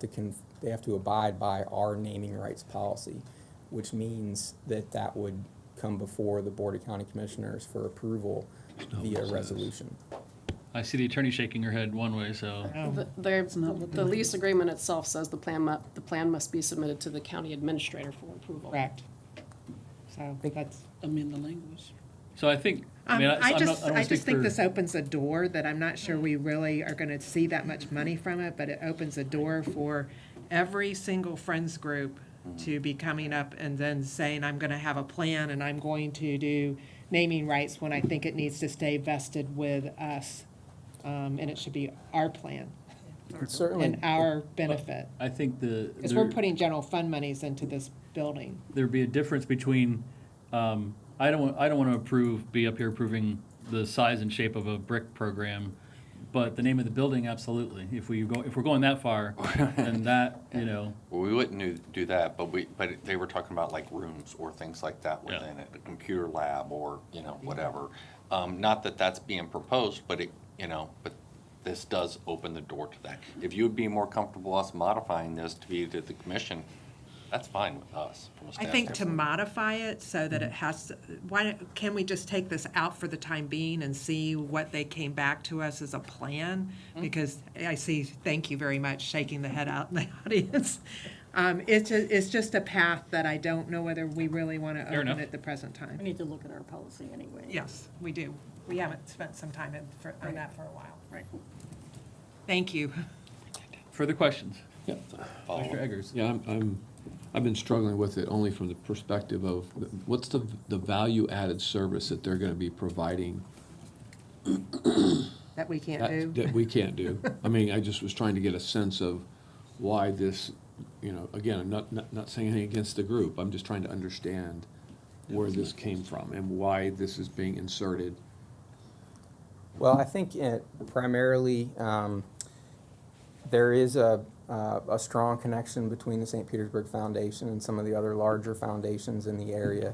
to abide by our naming rights policy, which means that would come before the Board of County Commissioners for approval via resolution. I see the attorney shaking her head one way, so. The lease agreement itself says the plan must be submitted to the county administrator for approval. Correct. So that's amend the language. So I think, I just think this opens a door that I'm not sure we really are going to see that much money from it, but it opens a door for every single friends group to be coming up and then saying, I'm going to have a plan and I'm going to do naming rights, when I think it needs to stay vested with us. And it should be our plan. Certainly. And our benefit. I think because we're putting general fund monies into this building. There'd be a difference between, I don't want to be up here approving the size and shape of a brick program, but the name of the building, absolutely. If we're going that far, then that, Well, we wouldn't do that, but they were talking about like rooms or things like that within it, a computer lab or whatever. Not that that's being proposed, but but this does open the door to that. If you would be more comfortable us modifying this to be to the commission, that's fine with us. From a I think to modify it so that it has to, can we just take this out for the time being and see what they came back to us as a plan? Because I see, thank you very much, shaking the head out in the audience. It's just a path that I don't know whether we really want to open at the present time. We need to look at our policy anyway. Yes, we do. We haven't spent some time on that for a while. Right. Thank you. Further questions? Yeah. Mr. Eggers. Yeah, I've been struggling with it only from the perspective of what's the value-added service that they're going to be providing that we can't do. That we can't do. I mean, I just was trying to get a sense of why this. Again, I'm not saying anything against the group. I'm just trying to understand where this came from and why this is being inserted. Well, I think primarily there is a strong connection between the St. Petersburg Foundation and some of the other larger foundations in the area.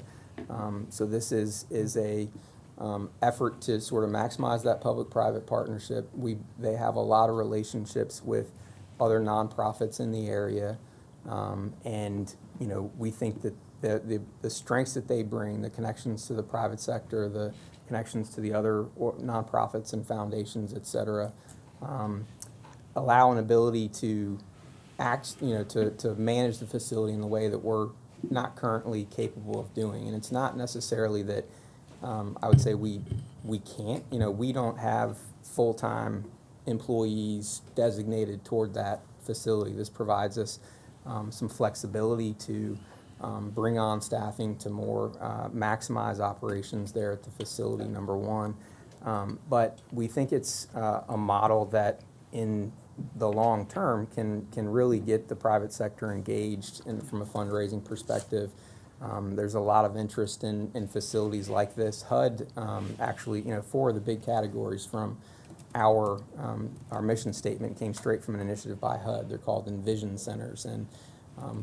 So this is a effort to sort of maximize that public-private partnership. They have a lot of relationships with other nonprofits in the area, and we think that the strengths that they bring, the connections to the private sector, the connections to the other nonprofits and foundations, et cetera, allow an ability to to manage the facility in the way that we're not currently capable of doing. And it's not necessarily that I would say we can't. We don't have full-time employees designated toward that facility. This provides us some flexibility to bring on staffing to more maximize operations there at the facility, number one. But we think it's a model that in the long term can really get the private sector engaged from a fundraising perspective. There's a lot of interest in facilities like this. HUD actually, 4 of the big categories from our mission statement came straight from an initiative by HUD. They're called Envision Centers, and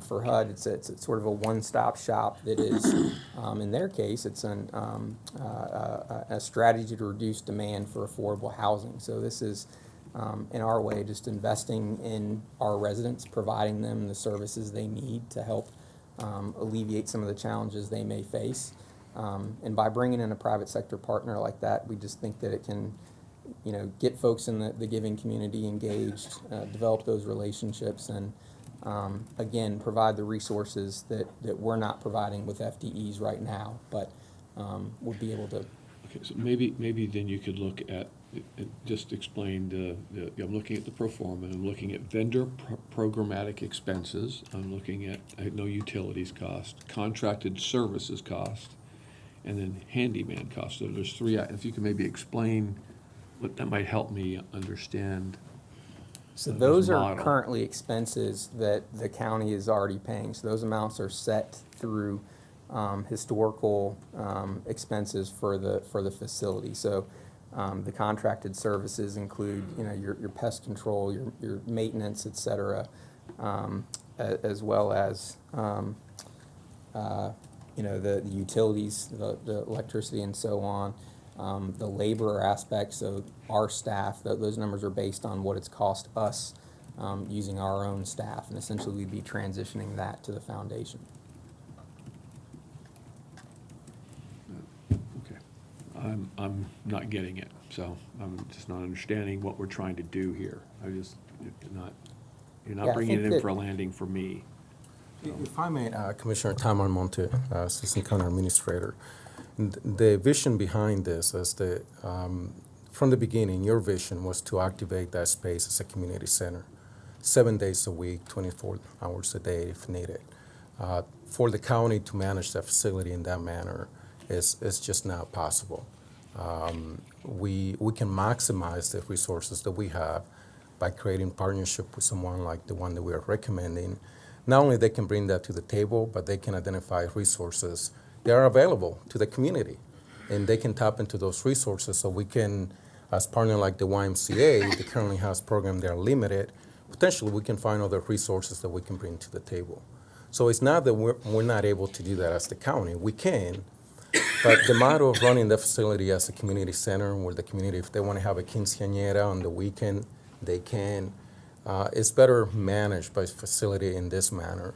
for HUD, it's sort of a one-stop shop that is, in their case, it's a strategy to reduce demand for affordable housing. So this is, in our way, just investing in our residents, providing them the services they need to help alleviate some of the challenges they may face. And by bringing in a private sector partner like that, we just think that it can, get folks in the giving community engaged, develop those relationships, and again, provide the resources that we're not providing with FDEs right now, but would be able to. Okay, so maybe then you could look at, just explain I'm looking at the pro forma, I'm looking at vendor programmatic expenses, I'm looking at, no utilities cost, contracted services cost, and then handyman cost. So there's 3, if you can maybe explain what that might help me understand. So those are currently expenses that the county is already paying. So those amounts are set through historical expenses for the facility. So the contracted services include, your pest control, your maintenance, et cetera, as well as the utilities, the electricity, and so on. The labor aspect, so our staff, those numbers are based on what it's cost us using our own staff, and essentially we'd be transitioning that to the foundation. Okay, I'm not getting it, so I'm just not understanding what we're trying to do here. You're not bringing it in for a landing for me. If I may, Commissioner Tom Armonte, Assistant County Administrator. The vision behind this is from the beginning, your vision was to activate that space as a community center, 7 days a week, 24 hours a day if needed. For the county to manage that facility in that manner is just not possible. We can maximize the resources that we have by creating partnership with someone like the one that we are recommending. Not only they can bring that to the table, but they can identify resources they are available to the community, and they can tap into those resources. So we can, as partner like the YMCA, that currently has programs that are limited, potentially we can find other resources that we can bring to the table. So it's not that we're not able to do that as the county. We can, but the model of running the facility as a community center, where the community, if they want to have a quinceañera on the weekend, they can. It's better managed by facility in this manner.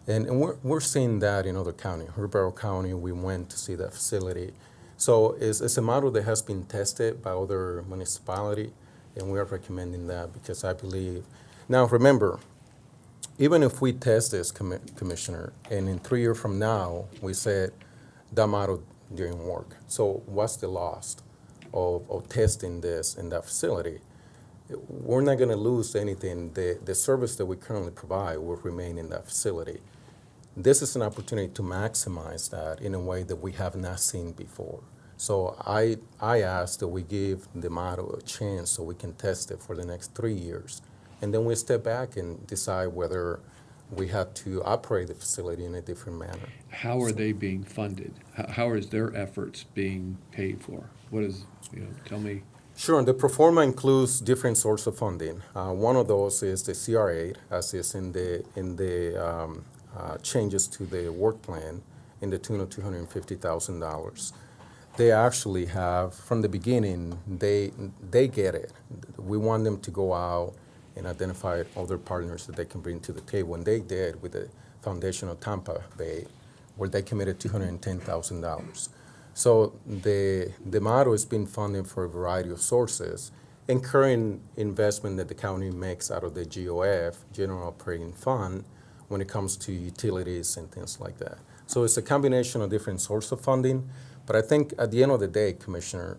And we're seeing that in other counties. Hillsborough County, we went to see that facility. So it's a model that has been tested by other municipalities, and we are recommending that because I believe. Now remember, even if we test this, Commissioner, and in 3 years from now, we said that model didn't work. So what's the loss of testing this in that facility? We're not going to lose anything. The service that we currently provide will remain in that facility. This is an opportunity to maximize that in a way that we have not seen before. So I ask that we give the model a chance so we can test it for the next 3 years. And then we step back and decide whether we have to operate the facility in a different manner. How are they being funded? How is their efforts being paid for? What is, tell me. Sure, the pro forma includes different sources of funding. One of those is the CR8, as is in the changes to the work plan in the tune of $250,000. They actually have, from the beginning, they get it. We want them to go out and identify other partners that they can bring to the table, and they did with the Foundation of Tampa Bay, where they committed $210,000. So the model has been funded for a variety of sources, incurring investment that the county makes out of the GOF, General Operating Fund, when it comes to utilities and things like that. So it's a combination of different sources of funding, but I think at the end of the day, Commissioner,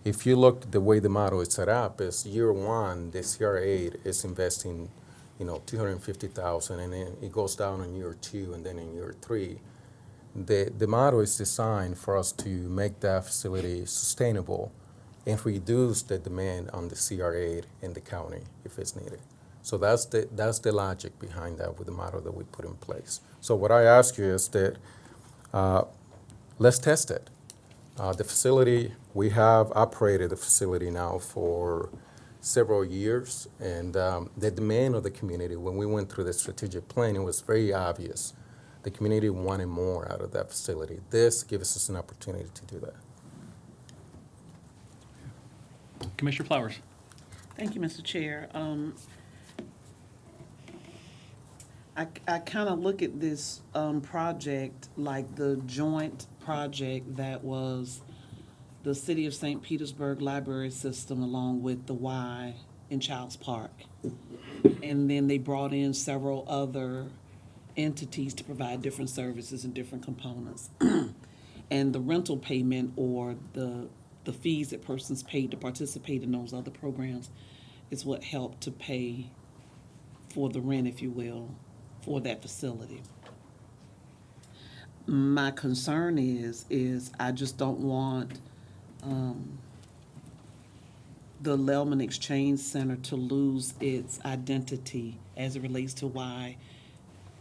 if you look at the way the model is set up, is year one, the CR8 is investing, $250,000, and then it goes down in year two, and then in year three. The model is designed for us to make that facility sustainable and reduce the demand on the CR8 in the county if it's needed. So that's the logic behind that with the model that we put in place. So what I ask you is that let's test it. The facility, we have operated the facility now for several years, and the demand of the community, when we went through the strategic plan, it was very obvious. The community wanted more out of that facility. This gives us an opportunity to do that. Commissioner Flowers. Thank you, Mr. Chair. I kind of look at this project like the joint project that was the City of St. Petersburg Library System along with the Y in Childs Park. And then they brought in several other entities to provide different services and different components. And the rental payment or the fees that persons paid to participate in those other programs is what helped to pay for the rent, if you will, for that facility. My concern is I just don't want the Lelman Exchange Center to lose its identity as it relates to why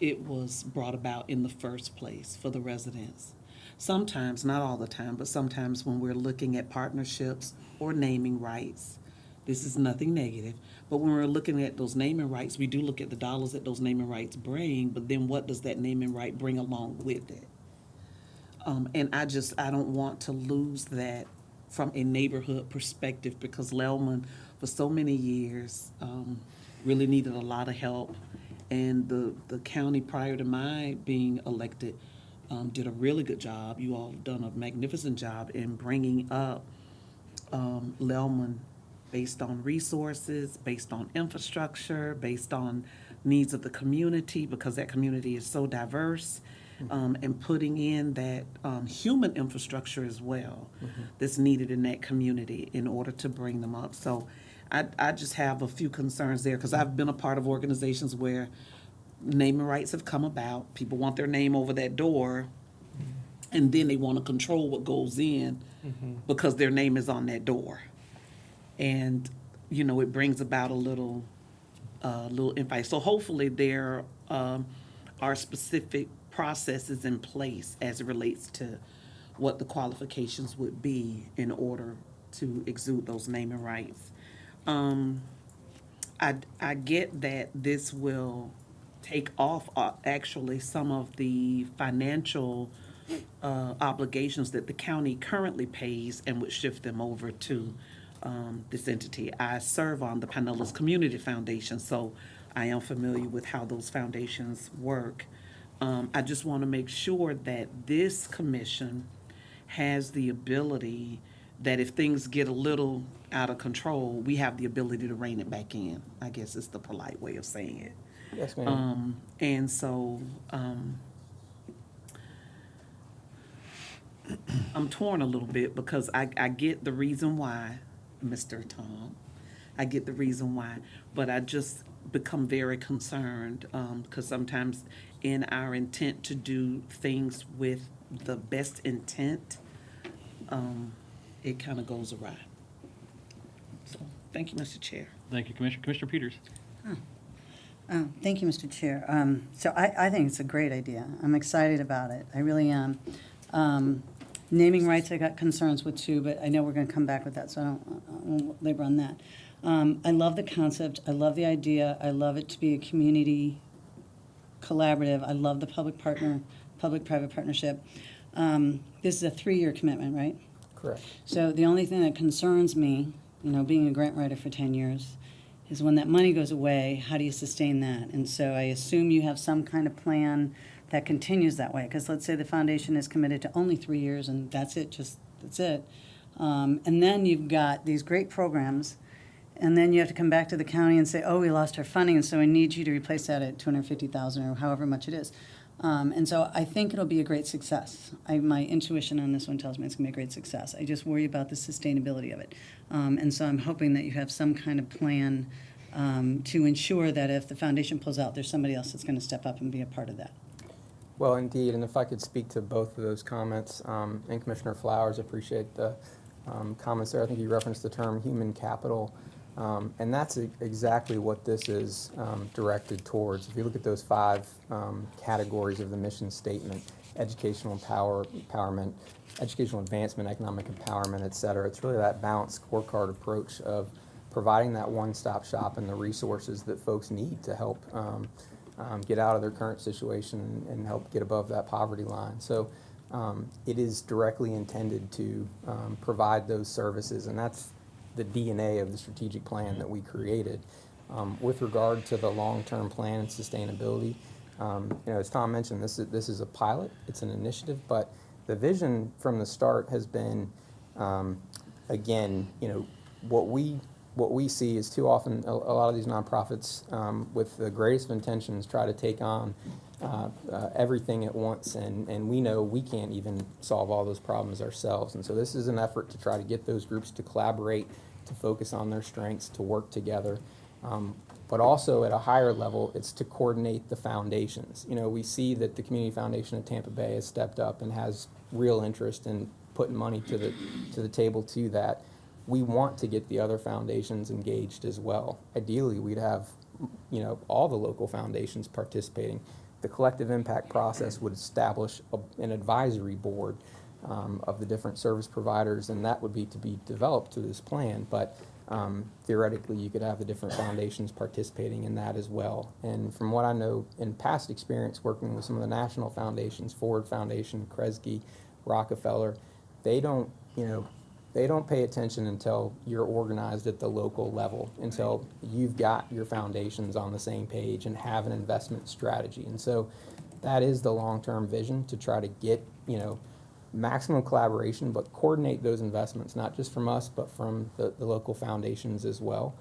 it was brought about in the first place for the residents. Sometimes, not all the time, but sometimes when we're looking at partnerships or naming rights, this is nothing negative, but when we're looking at those naming rights, we do look at the dollars that those naming rights bring, but then what does that naming right bring along with it? And I don't want to lose that from a neighborhood perspective, because Lelman, for so many years, really needed a lot of help. And the county, prior to my being elected, did a really good job. You all have done a magnificent job in bringing up Lelman based on resources, based on infrastructure, based on needs of the community, because that community is so diverse, and putting in that human infrastructure as well that's needed in that community in order to bring them up. So I just have a few concerns there, because I've been a part of organizations where naming rights have come about. People want their name over that door, and then they want to control what goes in because their name is on that door. And, it brings about a little infight. So hopefully there are specific processes in place as it relates to what the qualifications would be in order to exude those naming rights. I get that this will take off actually some of the financial obligations that the county currently pays and would shift them over to this entity. I serve on the Pinellas Community Foundation, so I am familiar with how those foundations work. I just want to make sure that this commission has the ability that if things get a little out of control, we have the ability to rein it back in, I guess is the polite way of saying it. Yes, ma'am. And so I'm torn a little bit, because I get the reason why, Mr. Tom. I get the reason why, but I just become very concerned, because sometimes in our intent to do things with the best intent, it kind of goes awry. So, thank you, Mr. Chair. Thank you, Commissioner. Commissioner Peters. Thank you, Mr. Chair. So I think it's a great idea. I'm excited about it. I really am. Naming rights, I got concerns with too, but I know we're going to come back with that, so I won't labor on that. I love the concept. I love the idea. I love it to be a community collaborative. I love the public-private partnership. This is a 3-year commitment, right? Correct. So the only thing that concerns me, being a grant writer for 10 years, is when that money goes away, how do you sustain that? And so I assume you have some kind of plan that continues that way, because let's say the foundation is committed to only 3 years and that's it, that's it. And then you've got these great programs, And then you have to come back to the county and say, oh, we lost our funding, and so I need you to replace that at $250,000 or however much it is. And so I think it'll be a great success. My intuition on this one tells me it's going to be a great success. I just worry about the sustainability of it. And so I'm hoping that you have some kind of plan to ensure that if the foundation pulls out, there's somebody else that's going to step up and be a part of that. Well, indeed, and if I could speak to both of those comments, and Commissioner Flowers, appreciate the comments there. I think you referenced the term human capital, and that's exactly what this is directed towards. If you look at those 5 categories of the mission statement, educational empowerment, educational advancement, economic empowerment, et cetera, it's really that balanced scorecard approach of providing that one-stop shop and the resources that folks need to help get out of their current situation and help get above that poverty line. So it is directly intended to provide those services, and that's the DNA of the strategic plan that we created. With regard to the long-term plan and sustainability, as Tom mentioned, this is a pilot, it's an initiative, but the vision from the start has been, again, what we see is too often a lot of these nonprofits with the greatest of intentions try to take on everything at once, and we know we can't even solve all those problems ourselves. And so this is an effort to try to get those groups to collaborate, to focus on their strengths, to work together. But also at a higher level, it's to coordinate the foundations. We see that the Community Foundation of Tampa Bay has stepped up and has real interest in putting money to the table to that. We want to get the other foundations engaged as well. Ideally, we'd have, all the local foundations participating. The collective impact process would establish an advisory board of the different service providers, and that would be to be developed to this plan. But theoretically, you could have the different foundations participating in that as well. And from what I know in past experience working with some of the national foundations, Ford Foundation, Kresge, Rockefeller, they don't pay attention until you're organized at the local level, until you've got your foundations on the same page and have an investment strategy. And so that is the long-term vision, to try to get, maximum collaboration, but coordinate those investments, not just from us, but from the local foundations as well,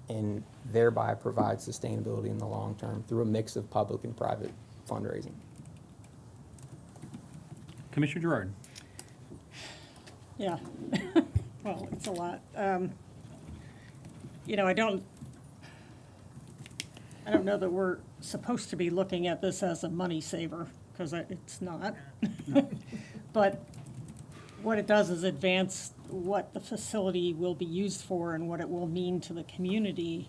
and thereby provide sustainability in the long term through a mix of public and private fundraising. Commissioner Gerard. Yeah, well, it's a lot. I don't know that we're supposed to be looking at this as a money saver, because it's not. But what it does is advance what the facility will be used for and what it will mean to the community.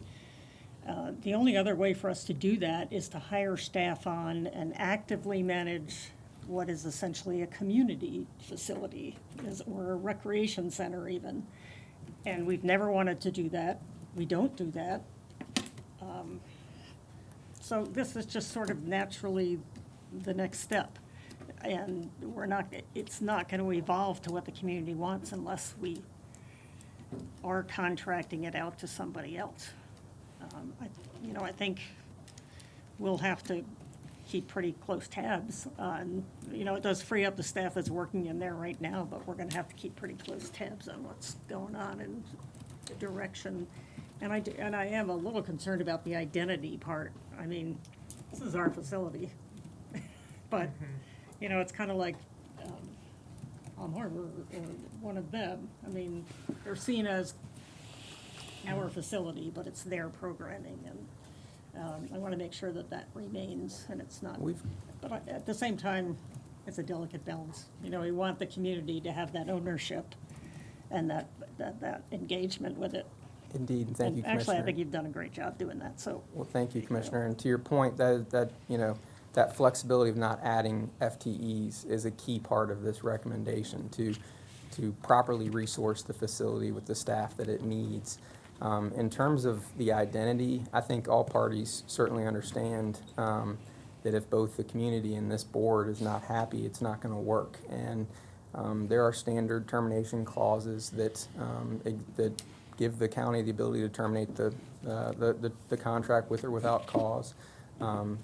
The only other way for us to do that is to hire staff on and actively manage what is essentially a community facility, or a recreation center even. And we've never wanted to do that. We don't do that. So this is just sort of naturally the next step. And it's not going to evolve to what the community wants unless we are contracting it out to somebody else. I think we'll have to keep pretty close tabs on, it does free up the staff that's working in there right now, but we're going to have to keep pretty close tabs on what's going on and the direction. And I am a little concerned about the identity part. I mean, this is our facility, but it's kind of like Palm Harbor or one of them. I mean, they're seen as our facility, but it's their programming, and I want to make sure that remains, and it's not. But at the same time, it's a delicate balance. We want the community to have that ownership and that engagement with it. Indeed, and thank you, Commissioner. Actually, I think you've done a great job doing that. So. Well, thank you, Commissioner. And to your point, that flexibility of not adding FTEs is a key part of this recommendation to properly resource the facility with the staff that it needs. In terms of the identity, I think all parties certainly understand that if both the community and this board is not happy, it's not going to work. And there are standard termination clauses that give the county the ability to terminate the contract with or without cause.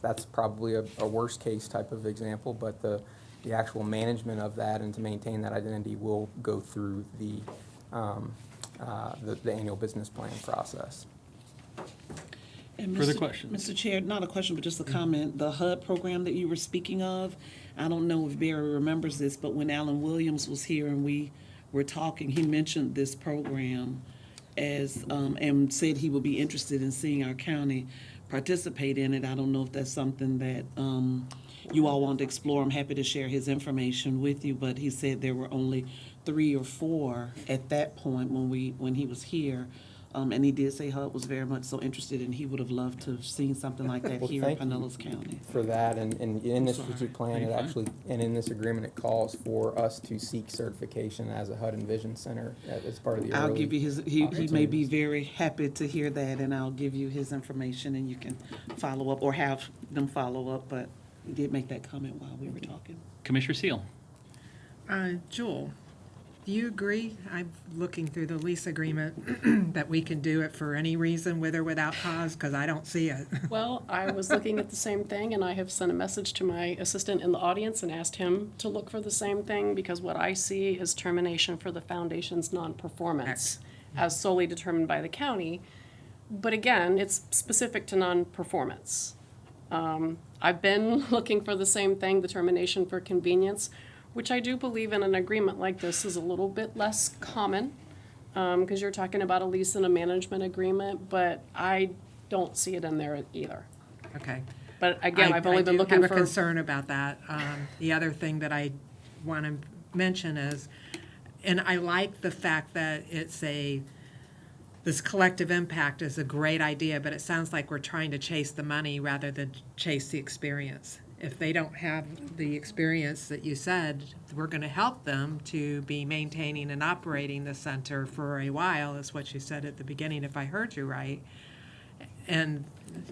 That's probably a worst case type of example, but the actual management of that and to maintain that identity will go through the the annual business plan process. And Further Mr. questions? Mr. Chair, not a question, but just a comment. The HUD program that you were speaking of, I don't know if Barry remembers this, but when Alan Williams was here and we were talking, he mentioned this program as, and said he would be interested in seeing our county participate in it. I don't know if that's something that you all want to explore. I'm happy to share his information with you, but he said there were only 3 or 4 at that point when he was here. And he did say HUD was very much so interested, and he would have loved to have seen something like that Well, here in thank you Pinellas County. for that, and in this sorry. strategic plan, You're it fine. actually, and in this agreement, it calls for us to seek certification as a HUD and Vision Center as part of the I'll early give you his, he may be opportunities. very happy to hear that, and I'll give you his information, and you can follow up, or have them follow up, but he did make that comment while we were talking. Commissioner Seal. Joel, do you agree? I'm looking through the lease agreement that we can do it for any reason, with or without cause, because I don't see it. Well, I was looking at the same thing, and I have sent a message to my assistant in the audience and asked him to look for the same thing, because what I see is termination for the foundation's non-performance as solely determined by the county. But again, it's specific to non-performance. I've been looking for the same thing, the termination for convenience, which I do believe in an agreement like this is a little bit less common, because you're talking about a lease and a management agreement, but I don't see it in there either. Okay. But again, I've only been looking I have for. a concern about that. The other thing that I want to mention is, and I like the fact that this collective impact is a great idea, but it sounds like we're trying to chase the money rather than chase the experience. If they don't have the experience that you said, we're going to help them to be maintaining and operating the center for a while, is what you said at the beginning, if I heard you right, and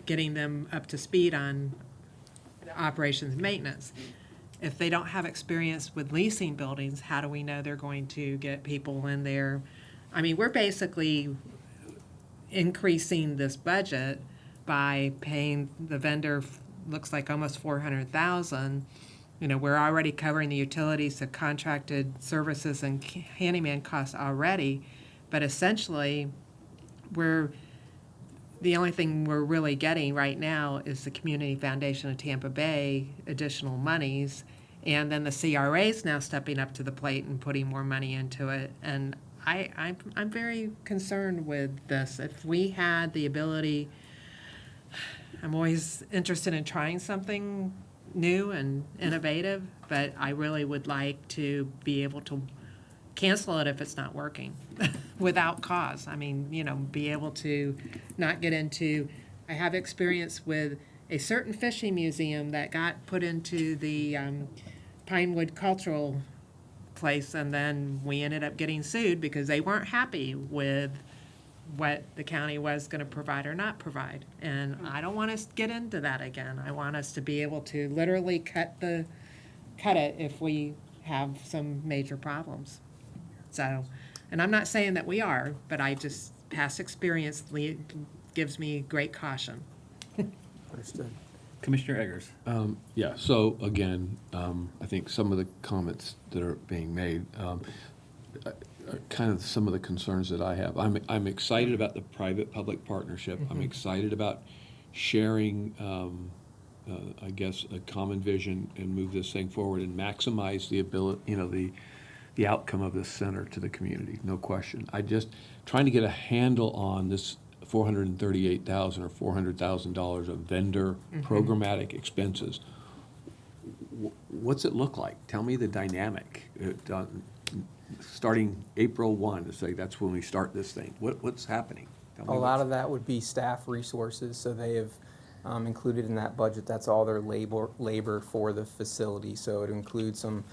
getting them up to speed on operations and maintenance. If they don't have experience with leasing buildings, how do we know they're going to get people in there? I mean, we're basically increasing this budget by paying the vendor, looks like almost $400,000. You know, we're already covering the utilities, the contracted services and handyman costs already, but essentially the only thing we're really getting right now is the Community Foundation of Tampa Bay additional monies, and then the CRA's now stepping up to the plate and putting more money into it. And I'm very concerned with this. If we had the ability, I'm always interested in trying something new and innovative, but I really would like to be able to cancel it if it's not working without cause. I mean, you know, be able to not get into, I have experience with a certain fishing museum that got put into the Pinewood Cultural place, and then we ended up getting sued because they weren't happy with what the county was going to provide or not provide. And I don't want us to get into that again. I want us to be able to literally cut it if we have some major problems. So, and I'm not saying that we are, but past experience gives me great caution. Understood. Commissioner Eggers. Yeah, so again, I think some of the comments that are being made are kind of some of the concerns that I have. I'm excited about the private-public partnership. I'm excited about sharing, I guess, a common vision and move this thing forward and maximize the ability, you know, the outcome of this center to the community, no question. I just trying to get a handle on this $438,000 or $400,000 of vendor programmatic expenses. What's it look like? Tell me the dynamic. Starting April 1, to say that's when we start this thing. What's happening? A lot of that would be staff resources, so they have included in that budget, that's all their labor for the facility. So it includes some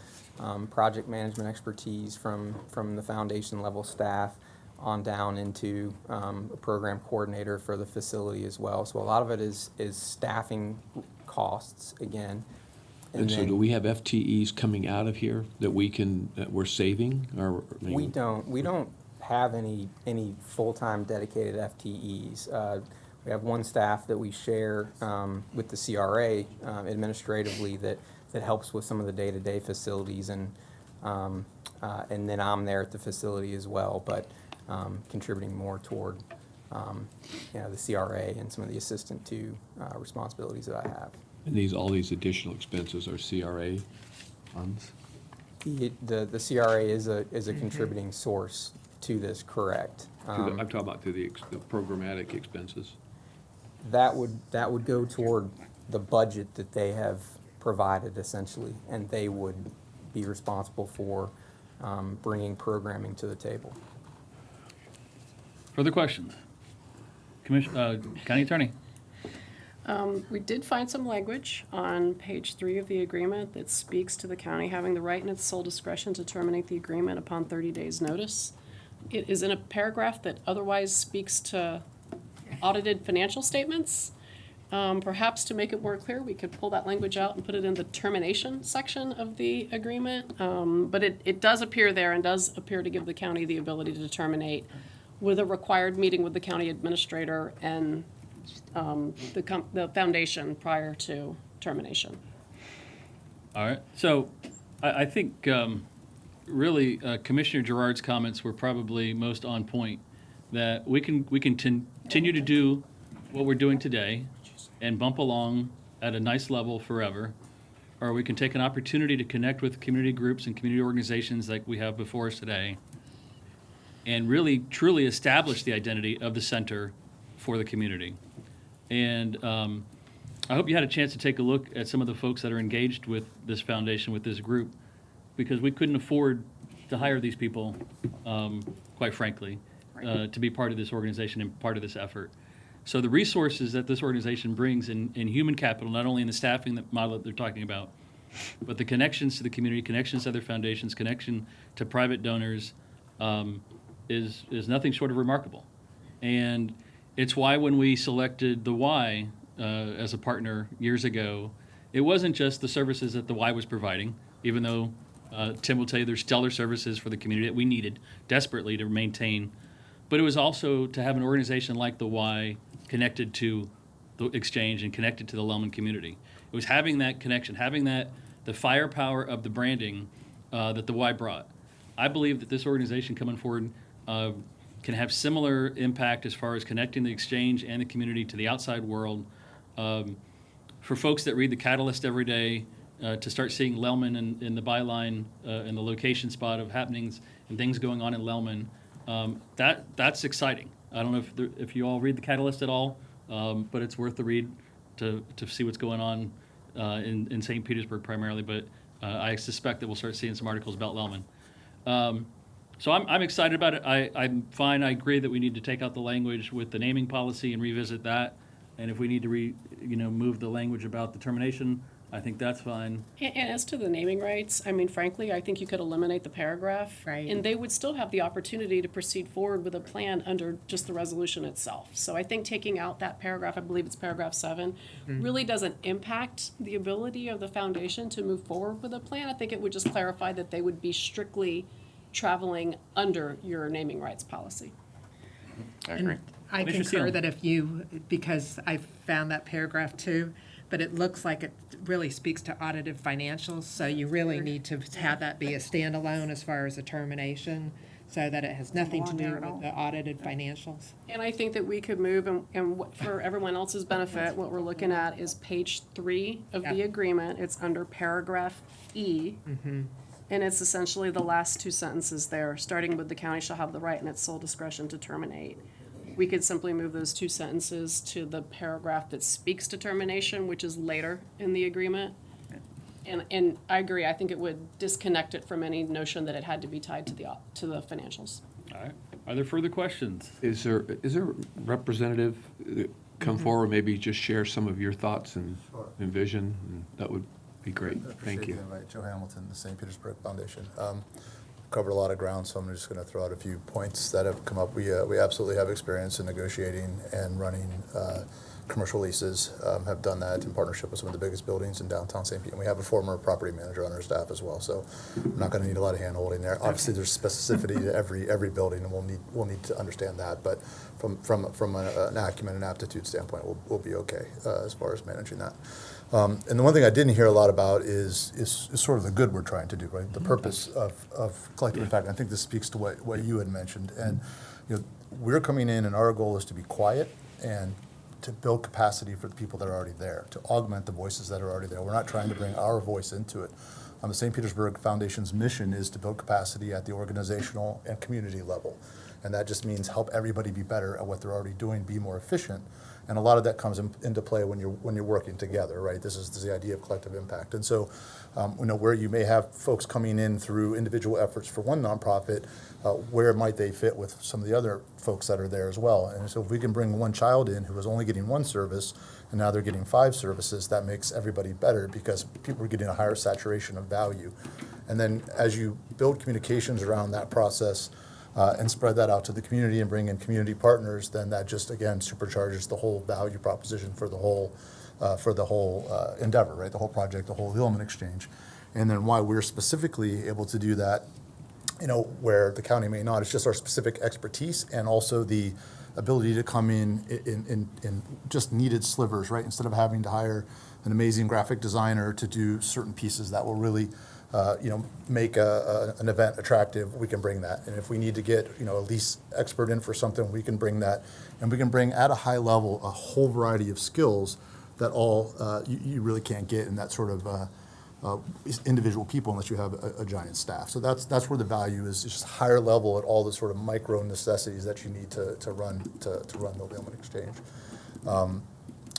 project management expertise from the foundation level staff on down into a program coordinator for the facility as well. So a lot of it is staffing costs again. And so do we have FTEs coming out of here that we're saving, or? We don't have any full-time dedicated FTEs. We have one staff that we share with the CRA administratively that helps with some of the day-to-day facilities, and then I'm there at the facility as well. But contributing more toward the CRA and some of the assistant to responsibilities that I have. And all these additional expenses are CRA funds? The CRA is a contributing source to this, correct? I'm talking about the programmatic expenses. That would go toward the budget that they have provided essentially, and they would be responsible for bringing programming to the table. Further questions? County Attorney. We did find some language on page 3 of the agreement that speaks to the county having the right in its sole discretion to terminate the agreement upon 30 days' notice. It is in a paragraph that otherwise speaks to audited financial statements. Perhaps to make it more clear, we could pull that language out and put it in the termination section of the agreement. But it does appear there and does appear to give the county the ability to terminate with a required meeting with the county administrator and the foundation prior to termination. All right. So I think really Commissioner Gerard's comments were probably most on point, that we can continue to do what we're doing today and bump along at a nice level forever, or we can take an opportunity to connect with community groups and community organizations like we have before us today and really truly establish the identity of the center for the community. And I hope you had a chance to take a look at some of the folks that are engaged with this foundation, with this group, because we couldn't afford to hire these people, quite frankly, to be part of this organization and part of this effort. So the resources that this organization brings in human capital, not only in the staffing model that they're talking about, but the connections to the community, connections to other foundations, connection to private donors, is nothing short of remarkable. And it's why when we selected the Y as a partner years ago, it wasn't just the services that the Y was providing, even though Tim will tell you there's stellar services for the community that we needed desperately to maintain, but it was also to have an organization like the Y connected to the exchange and connected to the Lellman community. It was having that connection, having the firepower of the branding that the Y brought. I believe that this organization coming forward can have similar impact as far as connecting the exchange and the community to the outside world. For folks that read the Catalyst every day, to start seeing Lellman in the byline and the location spot of happenings and things going on in Lellman, that's exciting. I don't know if you all read the Catalyst at all, but it's worth the read to see what's going on in St. Petersburg primarily, but I suspect that we'll start seeing some articles about Lellman. So I'm excited about it. I'm fine. I agree that we need to take out the language with the naming policy and revisit that. And if we need to move the language about the termination, I think that's fine. And as to the naming rights, I mean, frankly, I think you could eliminate the paragraph. Right. And they would still have the opportunity to proceed forward with a plan under just the resolution itself. So I think taking out that paragraph, I believe it's paragraph 7, really doesn't impact the ability of the foundation to move forward with a plan. I think it would just clarify that they would be strictly traveling under your naming rights policy. I agree. I concur that because I found that paragraph too, but it looks like it really speaks to audited financials, so you really need to have that be a standalone as far as a termination, so that it has nothing to do with the audited financials. And I think that we could move, and for everyone else's benefit, what we're looking at is page 3 of the agreement. It's under paragraph E. And it's essentially the last 2 sentences there, starting with the county shall have the right in its sole discretion to terminate. We could simply move those 2 sentences to the paragraph that speaks to termination, which is later in the agreement. And I agree, I think it would disconnect it from any notion that it had to be tied to the financials. All right. Are there further questions? Is there a representative that come forward, maybe just share some of your thoughts and vision? And that would be great. Thank you. Joe Hamilton, the St. Petersburg Foundation. Covered a lot of ground, so I'm just going to throw out a few points that have come up. We absolutely have experience in negotiating and running commercial leases, have done that in partnership with some of the biggest buildings in downtown St. Pete. And we have a former property manager on our staff as well, so I'm not going to need a lot of hand-holding there. Obviously, there's specificity to every building, and we'll need to understand that. But from an acumen and aptitude standpoint, we'll be okay as far as managing that. And the one thing I didn't hear a lot about is sort of the good we're trying to do, right? The purpose of collective impact. And I think this speaks to what you had mentioned. And we're coming in and our goal is to be quiet and to build capacity for the people that are already there, to augment the voices that are already there. We're not trying to bring our voice into it. The St. Petersburg Foundation's mission is to build capacity at the organizational and community level. And that just means help everybody be better at what they're already doing, be more efficient. And a lot of that comes into play when you're working together, right? This is the idea of collective impact. And so, where you may have folks coming in through individual efforts for one nonprofit, where might they fit with some of the other folks that are there as well? And so if we can bring one child in who was only getting one service, and now they're getting 5 services, that makes everybody better because people are getting a higher saturation of value. And then as you build communications around that process, and spread that out to the community and bring in community partners, then that just, again, supercharges the whole value proposition for the whole endeavor, right? The whole project, the whole Hillman Exchange. And then why we're specifically able to do that, where the county may not, it's just our specific expertise and also the ability to come in just needed slivers, right? Instead of having to hire an amazing graphic designer to do certain pieces that will really make an event attractive, we can bring that. And if we need to get, a lease expert in for something, we can bring that. And we can bring at a high level a whole variety of skills that all you really can't get in that sort of individual people unless you have a giant staff. So that's where the value is, just higher level at all the sort of micro necessities that you need to run the Hillman Exchange.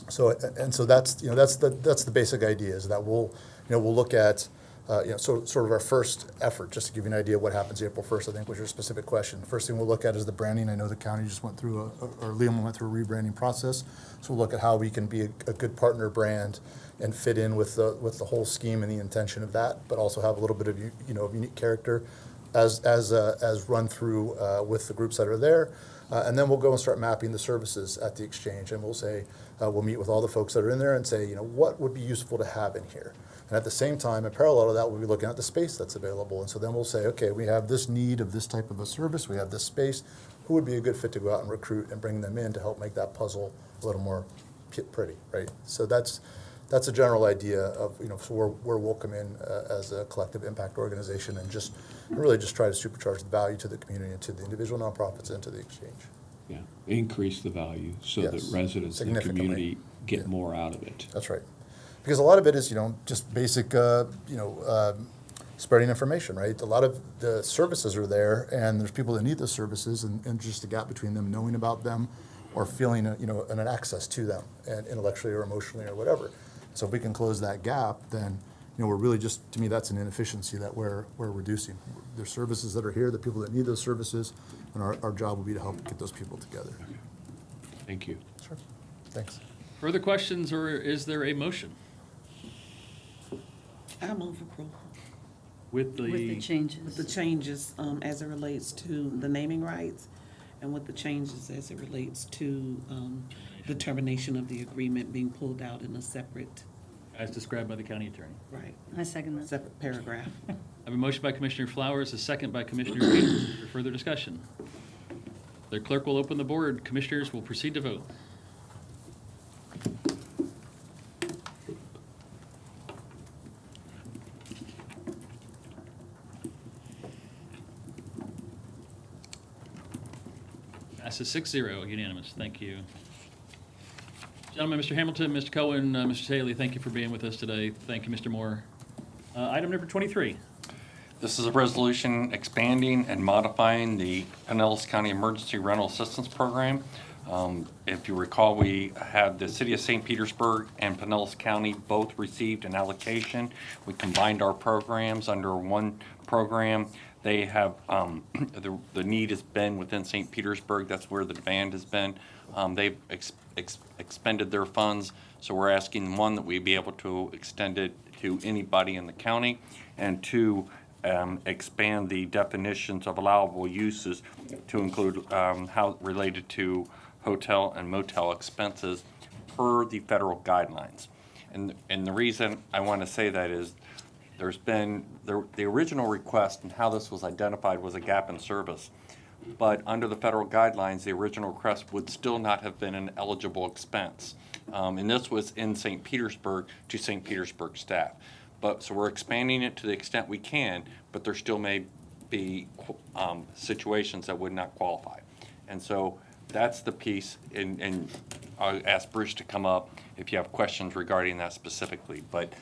So that's the basic idea, is that we'll look at sort of our first effort, just to give you an idea of what happens April 1st, I think was your specific question. The first thing we'll look at is the branding. I know the county just went through, or Liam went through a rebranding process. So we'll look at how we can be a good partner brand and fit in with the whole scheme and the intention of that, but also have a little bit of unique character as run through with the groups that are there. And then we'll go and start mapping the services at the exchange, and we'll say, we'll meet with all the folks that are in there and say, what would be useful to have in here? And at the same time, in parallel to that, we'll be looking at the space that's available. And so then we'll say, okay, we have this need of this type of a service, we have this space, who would be a good fit to go out and recruit and bring them in to help make that puzzle a little more pretty, right? So that's a general idea of, so where we'll come in as a collective impact organization and really just try to supercharge the value to the community and to the individual nonprofits and to the exchange. Yeah, increase the value so that residents and the community get more out of it. That's right. Because a lot of it is, just basic, spreading information, right? A lot of the services are there, and there's people that need those services, and just a gap between them knowing about them or feeling, an access to them, and intellectually or emotionally or whatever. So if we can close that gap, then, we're really just, to me, that's an inefficiency that we're reducing. There's services that are here, the people that need those services, and our job will be to help get those people together. Okay. Thank you. Sure. Thanks. Further questions, or is there a motion? I move approval. With the changes. With the changes as it relates to the naming rights, and with the changes as it relates to the termination of the agreement being pulled out in a separate. As described by the county attorney. Right. I second that. Separate paragraph. I have a motion by Commissioner Flowers, a second by Commissioner Peters. For further discussion. The clerk will open the board. Commissioners will proceed to vote. Passes 6-0, unanimous. Thank you. Gentlemen, Mr. Hamilton, Mr. Cohen, Mr. Haley, thank you for being with us today. Thank you, Mr. Moore. Item number 23. This is a resolution expanding and modifying the Pinellas County Emergency Rental Assistance Program. If you recall, we had the City of St. Petersburg and Pinellas County both received an allocation. We combined our programs under one program. They have, the need has been within St. Petersburg. That's where the demand has been. They've expended their funds, so we're asking, one, that we be able to extend it to anybody in the county, and two, expand the definitions of allowable uses to include how related to hotel and motel expenses per the federal guidelines. And the reason I want to say that is there's been, the original request and how this was identified was a gap in service. But under the federal guidelines, the original request would still not have been an eligible expense. And this was in St. Petersburg to St. Petersburg staff. So we're expanding it to the extent we can, but there still may be situations that would not qualify. And so that's the piece, and I'll ask Bruce to come up if you have questions regarding that specifically. But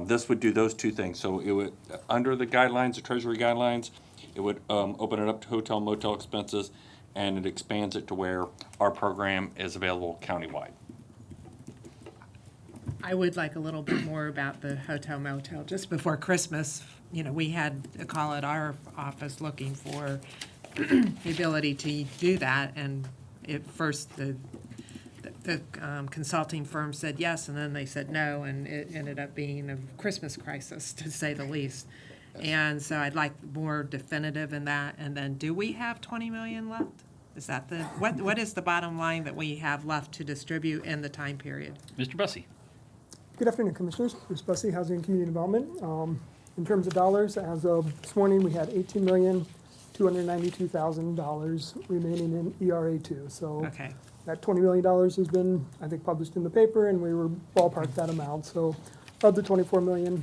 this would do those two things. So it would, under the guidelines, the Treasury guidelines, it would open it up to hotel motel expenses, and it expands it to where our program is available countywide. I would like a little bit more about the hotel motel. Just before Christmas, you know, we had a call at our office looking for the ability to do that, and at first the consulting firm said yes, and then they said no, and it ended up being a Christmas crisis, to say the least. And so I'd like more definitive in that. And then, do we have 20 million left? Is that the, what is the bottom line that we have left to distribute in the time period? Mr. Bussey. Good afternoon, Commissioners. Bruce Bussey, Housing and Community Development. In terms of dollars, as of this morning, we had $18,292,000 remaining in ERA2. So okay. That $20 million has been, I think, published in the paper, and we were ballparked that amount. So of the $24 million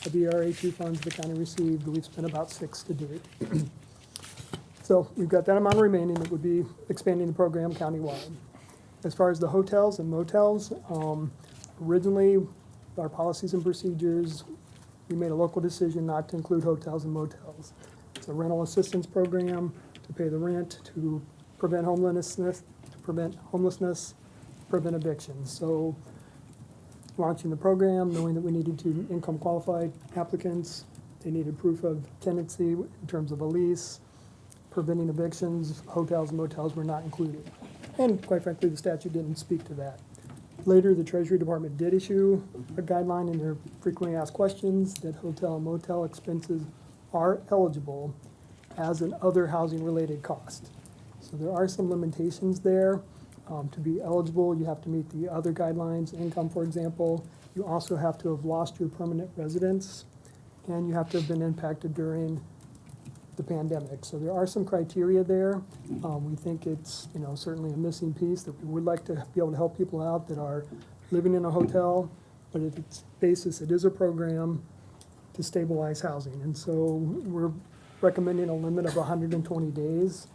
of ERA2 funds the county received, we've spent about $6 million to date. So we've got that amount remaining that would be expanding the program countywide. As far as the hotels and motels, originally, our policies and procedures, we made a local decision not to include hotels and motels. It's a rental assistance program to pay the rent, to prevent homelessness, prevent evictions. So launching the program, knowing that we needed to income qualified applicants, they needed proof of tenancy in terms of a lease, preventing evictions, hotels and motels were not included. And quite frankly, the statute didn't speak to that. Later, the Treasury Department did issue a guideline in their frequently asked questions that hotel and motel expenses are eligible as an other housing-related cost. So there are some limitations there. To be eligible, you have to meet the other guidelines, income, for example. You also have to have lost your permanent residence, and you have to have been impacted during the pandemic. So there are some criteria there. We think it's, you know, certainly a missing piece that we would like to be able to help people out that are living in a hotel, but at its basis, it is a program to stabilize housing. And so we're recommending a limit of 120 days.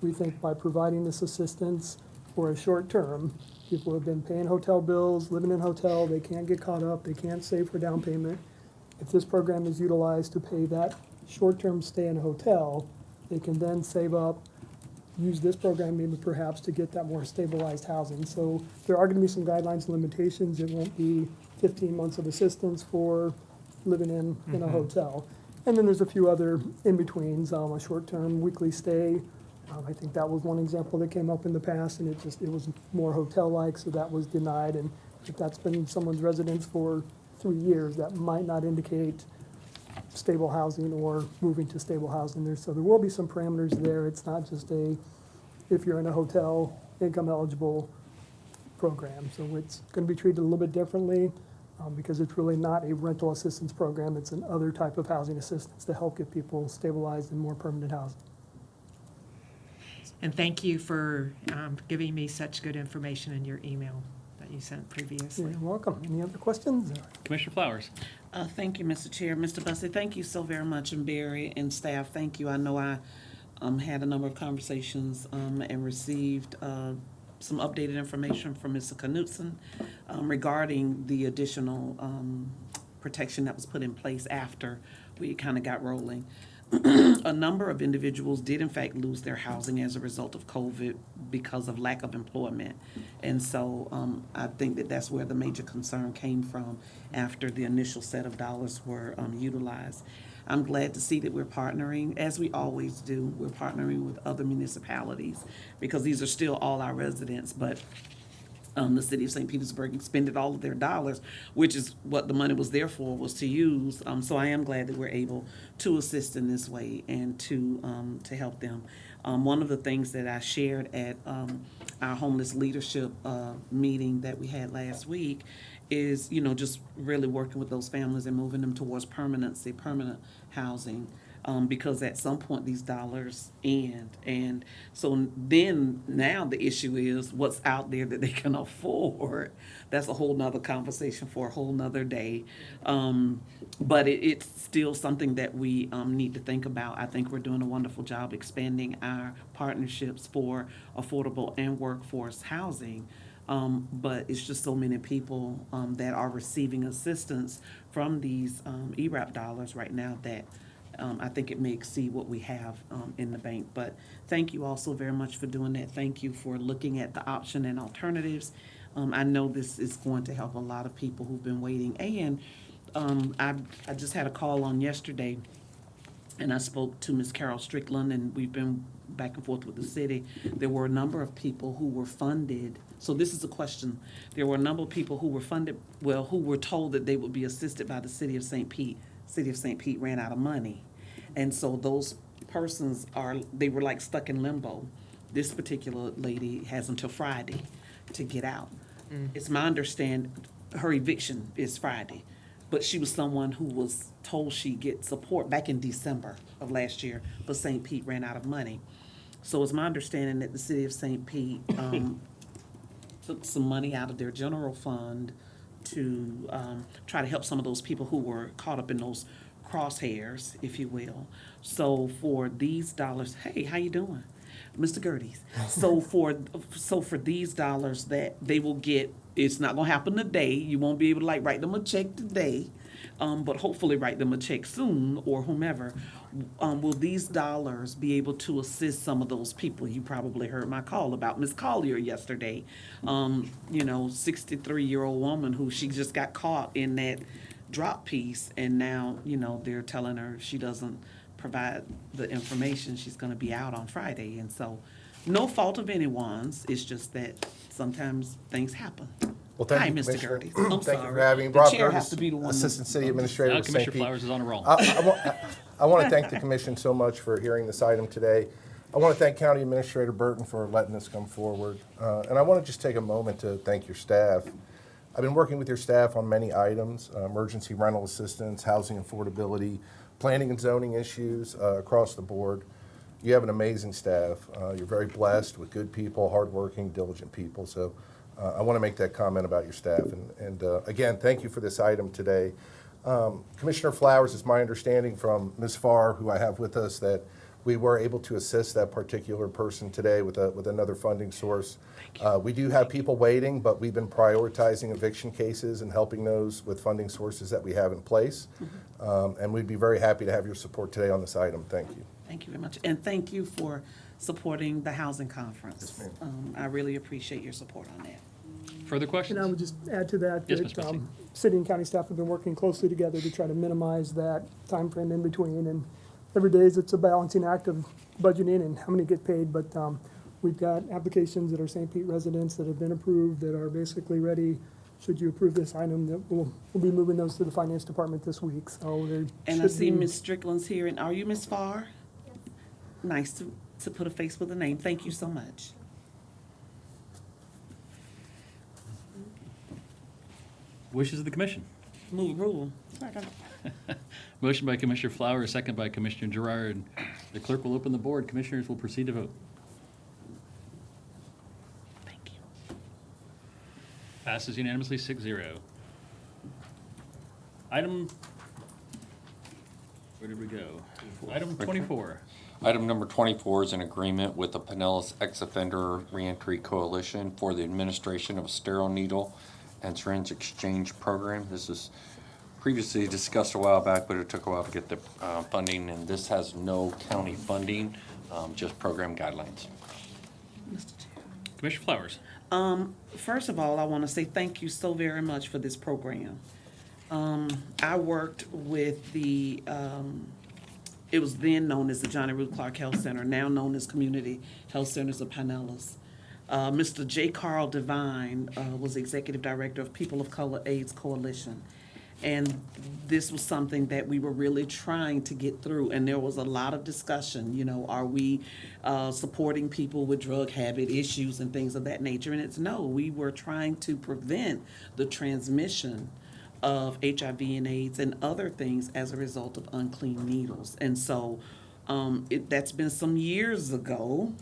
We think by providing this assistance for a short term, people have been paying hotel bills, living in a hotel, they can't get caught up, they can't save for down payment. If this program is utilized to pay that short-term stay in a hotel, they can then save up, use this program maybe perhaps to get that more stabilized housing. So there are going to be some guidelines and limitations. It won't be 15 months of assistance for living in a hotel. And then there's a few other in-betweens, a short-term weekly stay. I think that was one example that came up in the past, and it was more hotel-like, so that was denied. And if that's been someone's residence for 3 years, that might not indicate stable housing or moving to stable housing there. So there will be some parameters there. It's not just if you're in a hotel, income eligible program. So it's going to be treated a little bit differently because it's really not a rental assistance program. It's another type of housing assistance to help get people stabilized in more permanent housing. And thank you for giving me such good information in your email that you sent previously. You're welcome. Any other questions? Commissioner Flowers. Thank you, Mr. Chair. Mr. Bussey, thank you so very much, and Barry and staff, thank you. I know I had a number of conversations and received some updated information from Mr. Knutson regarding the additional protection that was put in place after we kind of got rolling. A number of individuals did in fact lose their housing as a result of COVID because of lack of employment. And so I think that that's where the major concern came from after the initial set of dollars were utilized. I'm glad to see that we're partnering, as we always do, we're partnering with other municipalities because these are still all our residents, but the city of St. Petersburg expended all of their dollars, which is what the money was there for, was to use. So I am glad that we're able to assist in this way and to help them. One of the things that I shared at our homeless leadership meeting that we had last week is, you know, just really working with those families and moving them towards permanent housing. because at some point these dollars end. And so then now the issue is what's out there that they can afford. That's a whole nother conversation for a whole nother day. But it's still something that we need to think about. I think we're doing a wonderful job expanding our partnerships for affordable and workforce housing. But it's just so many people that are receiving assistance from these ERAP dollars right now that I think it may exceed what we have in the bank. But thank you also very much for doing that. Thank you for looking at the option and alternatives. I know this is going to help a lot of people who've been waiting. And I just had a call on yesterday, and I spoke to Ms. Carol Strickland, and we've been back and forth with the city. There were a number of people who were funded. So this is a question. There were a number of people who were funded, well, who were told that they would be assisted by the city of St. Pete. City of St. Pete ran out of money. And so those persons they were like stuck in limbo. This particular lady has until Friday to get out. It's my understanding her eviction is Friday. But she was someone who was told she'd get support back in December of last year, but St. Pete ran out of money. So it's my understanding that the city of St. Pete took some money out of their general fund to try to help some of those people who were caught up in those crosshairs, if you will. So for these dollars, hey, how you doing? Mr. Gerties. So for these dollars that they will get, it's not gonna happen today. You won't be able to like write them a check today, but hopefully write them a check soon or whomever. Will these dollars be able to assist some of those people? You probably heard my call about Miss Collier yesterday. 63-year-old woman who she just got caught in that drop piece, and now, they're telling her she doesn't provide the information, she's gonna be out on Friday. And so, no fault of anyone's, it's just that sometimes things happen. Well, thank Hi, you, Mr. Commissioner. Gerties. I'm Thank you sorry. for having me. The Rob chair Curtis, has to be the one. Assistant City Administrator Now with St. Commissioner Pete. Flowers is on a roll. I want to thank the Commission so much for hearing this item today. I want to thank County Administrator Burton for letting this come forward. And I want to just take a moment to thank your staff. I've been working with your staff on many items, emergency rental assistance, housing affordability, planning and zoning issues across the board. You have an amazing staff. You're very blessed with good people, hardworking, diligent people. So I want to make that comment about your staff. And again, thank you for this item today. Commissioner Flowers, it's my understanding from Ms. Farr, who I have with us, that we were able to assist that particular person today with another funding source. We do have people waiting, but we've been prioritizing eviction cases and helping those with funding sources that we have in place. And we'd be very happy to have your support today on this item. Thank you. Thank you very much. And thank you for supporting the housing conference. Yes, I really appreciate your support on that. Further questions? And I would just add to that, Yes, Ms. Christie. city and county staff have been working closely together to try to minimize that time frame in between. And every day it's a balancing act of budgeting and how many get paid. But we've got applications that are St. Pete residents that have been approved that are basically ready. Should you approve this item, that we'll be moving those to the finance department this week. So there And I should see be- Ms. Strickland's here. And are you Ms. Farr? Nice to put a face with a name. Thank you so much. Wishes of the commission. Move rule. Motion by Commissioner Flowers, second by Commissioner Gerard. The clerk will open the board. Commissioners will proceed to vote. Thank you. Passes unanimously 6-0. Item, where did we go? Item 24. Item number 24 is an agreement with the Pinellas Ex-Offender Reentry Coalition for the administration of a sterile needle and syringe exchange program. This is previously discussed a while back, but it took a while to get the funding, and this has no county funding, just program guidelines. Commissioner Flowers. First of all, I want to say thank you so very much for this program. I worked with the, it was then known as the Johnny Ruth Clark Health Center, now known as Community Health Centers of Pinellas. Mr. J. Carl Devine was Executive Director of People of Color AIDS Coalition. And this was something that we were really trying to get through, and there was a lot of discussion, are we supporting people with drug habit issues and things of that nature? And it's no, we were trying to prevent the transmission of HIV and AIDS and other things as a result of unclean needles. And so that's been some years ago.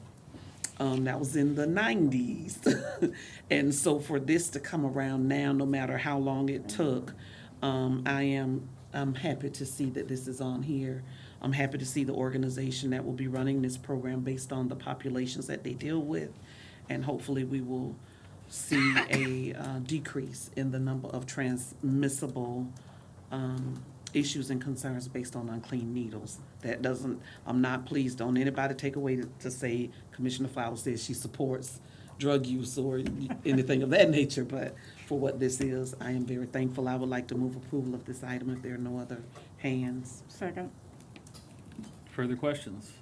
That was in the 90s. And so for this to come around now, no matter how long it took, I'm happy to see that this is on here. I'm happy to see the organization that will be running this program based on the populations that they deal with. And hopefully we will see a decrease in the number of transmissible issues and concerns based on unclean needles. That doesn't, I'm not, pleased, don't anybody take away to say Commissioner Flowers says she supports drug use or anything of that nature, but for what this is, I am very thankful. I would like to move approval of this item if there are no other hands. Second. Further questions?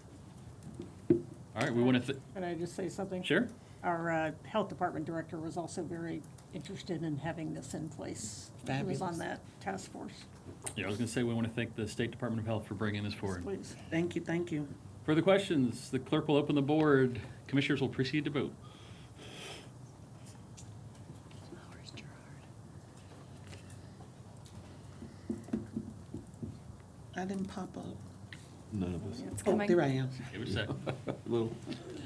All right, we want to. Can I just say something? Sure. Our health department director was also very interested in having this in place. He was on that task force. Yeah, I was going to say we want to thank the State Department of Health for bringing this forward. Please. Thank you, thank you. Further questions? The clerk will open the board. Commissioners will proceed to vote. I didn't pop up. None of us. Oh, there I am. Give it a sec. Little.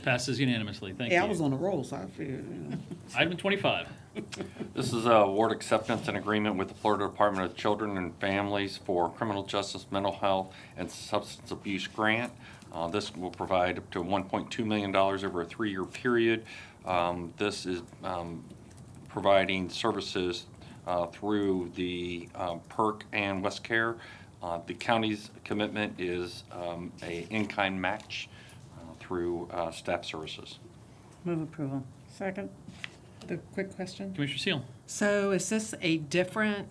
Passes unanimously. Thank Hey, you. I was on a roll, so I figured, Item 25. This is a award acceptance and agreement with the Florida Department of Children and Families for Criminal Justice, Mental Health, and Substance Abuse Grant. This will provide up to $1.2 million over a 3-year period. This is providing services through the PERC and WestCare. The county's commitment is a in-kind match through staff services. Move approval. Second. The quick question. Commissioner Seal. So is this a different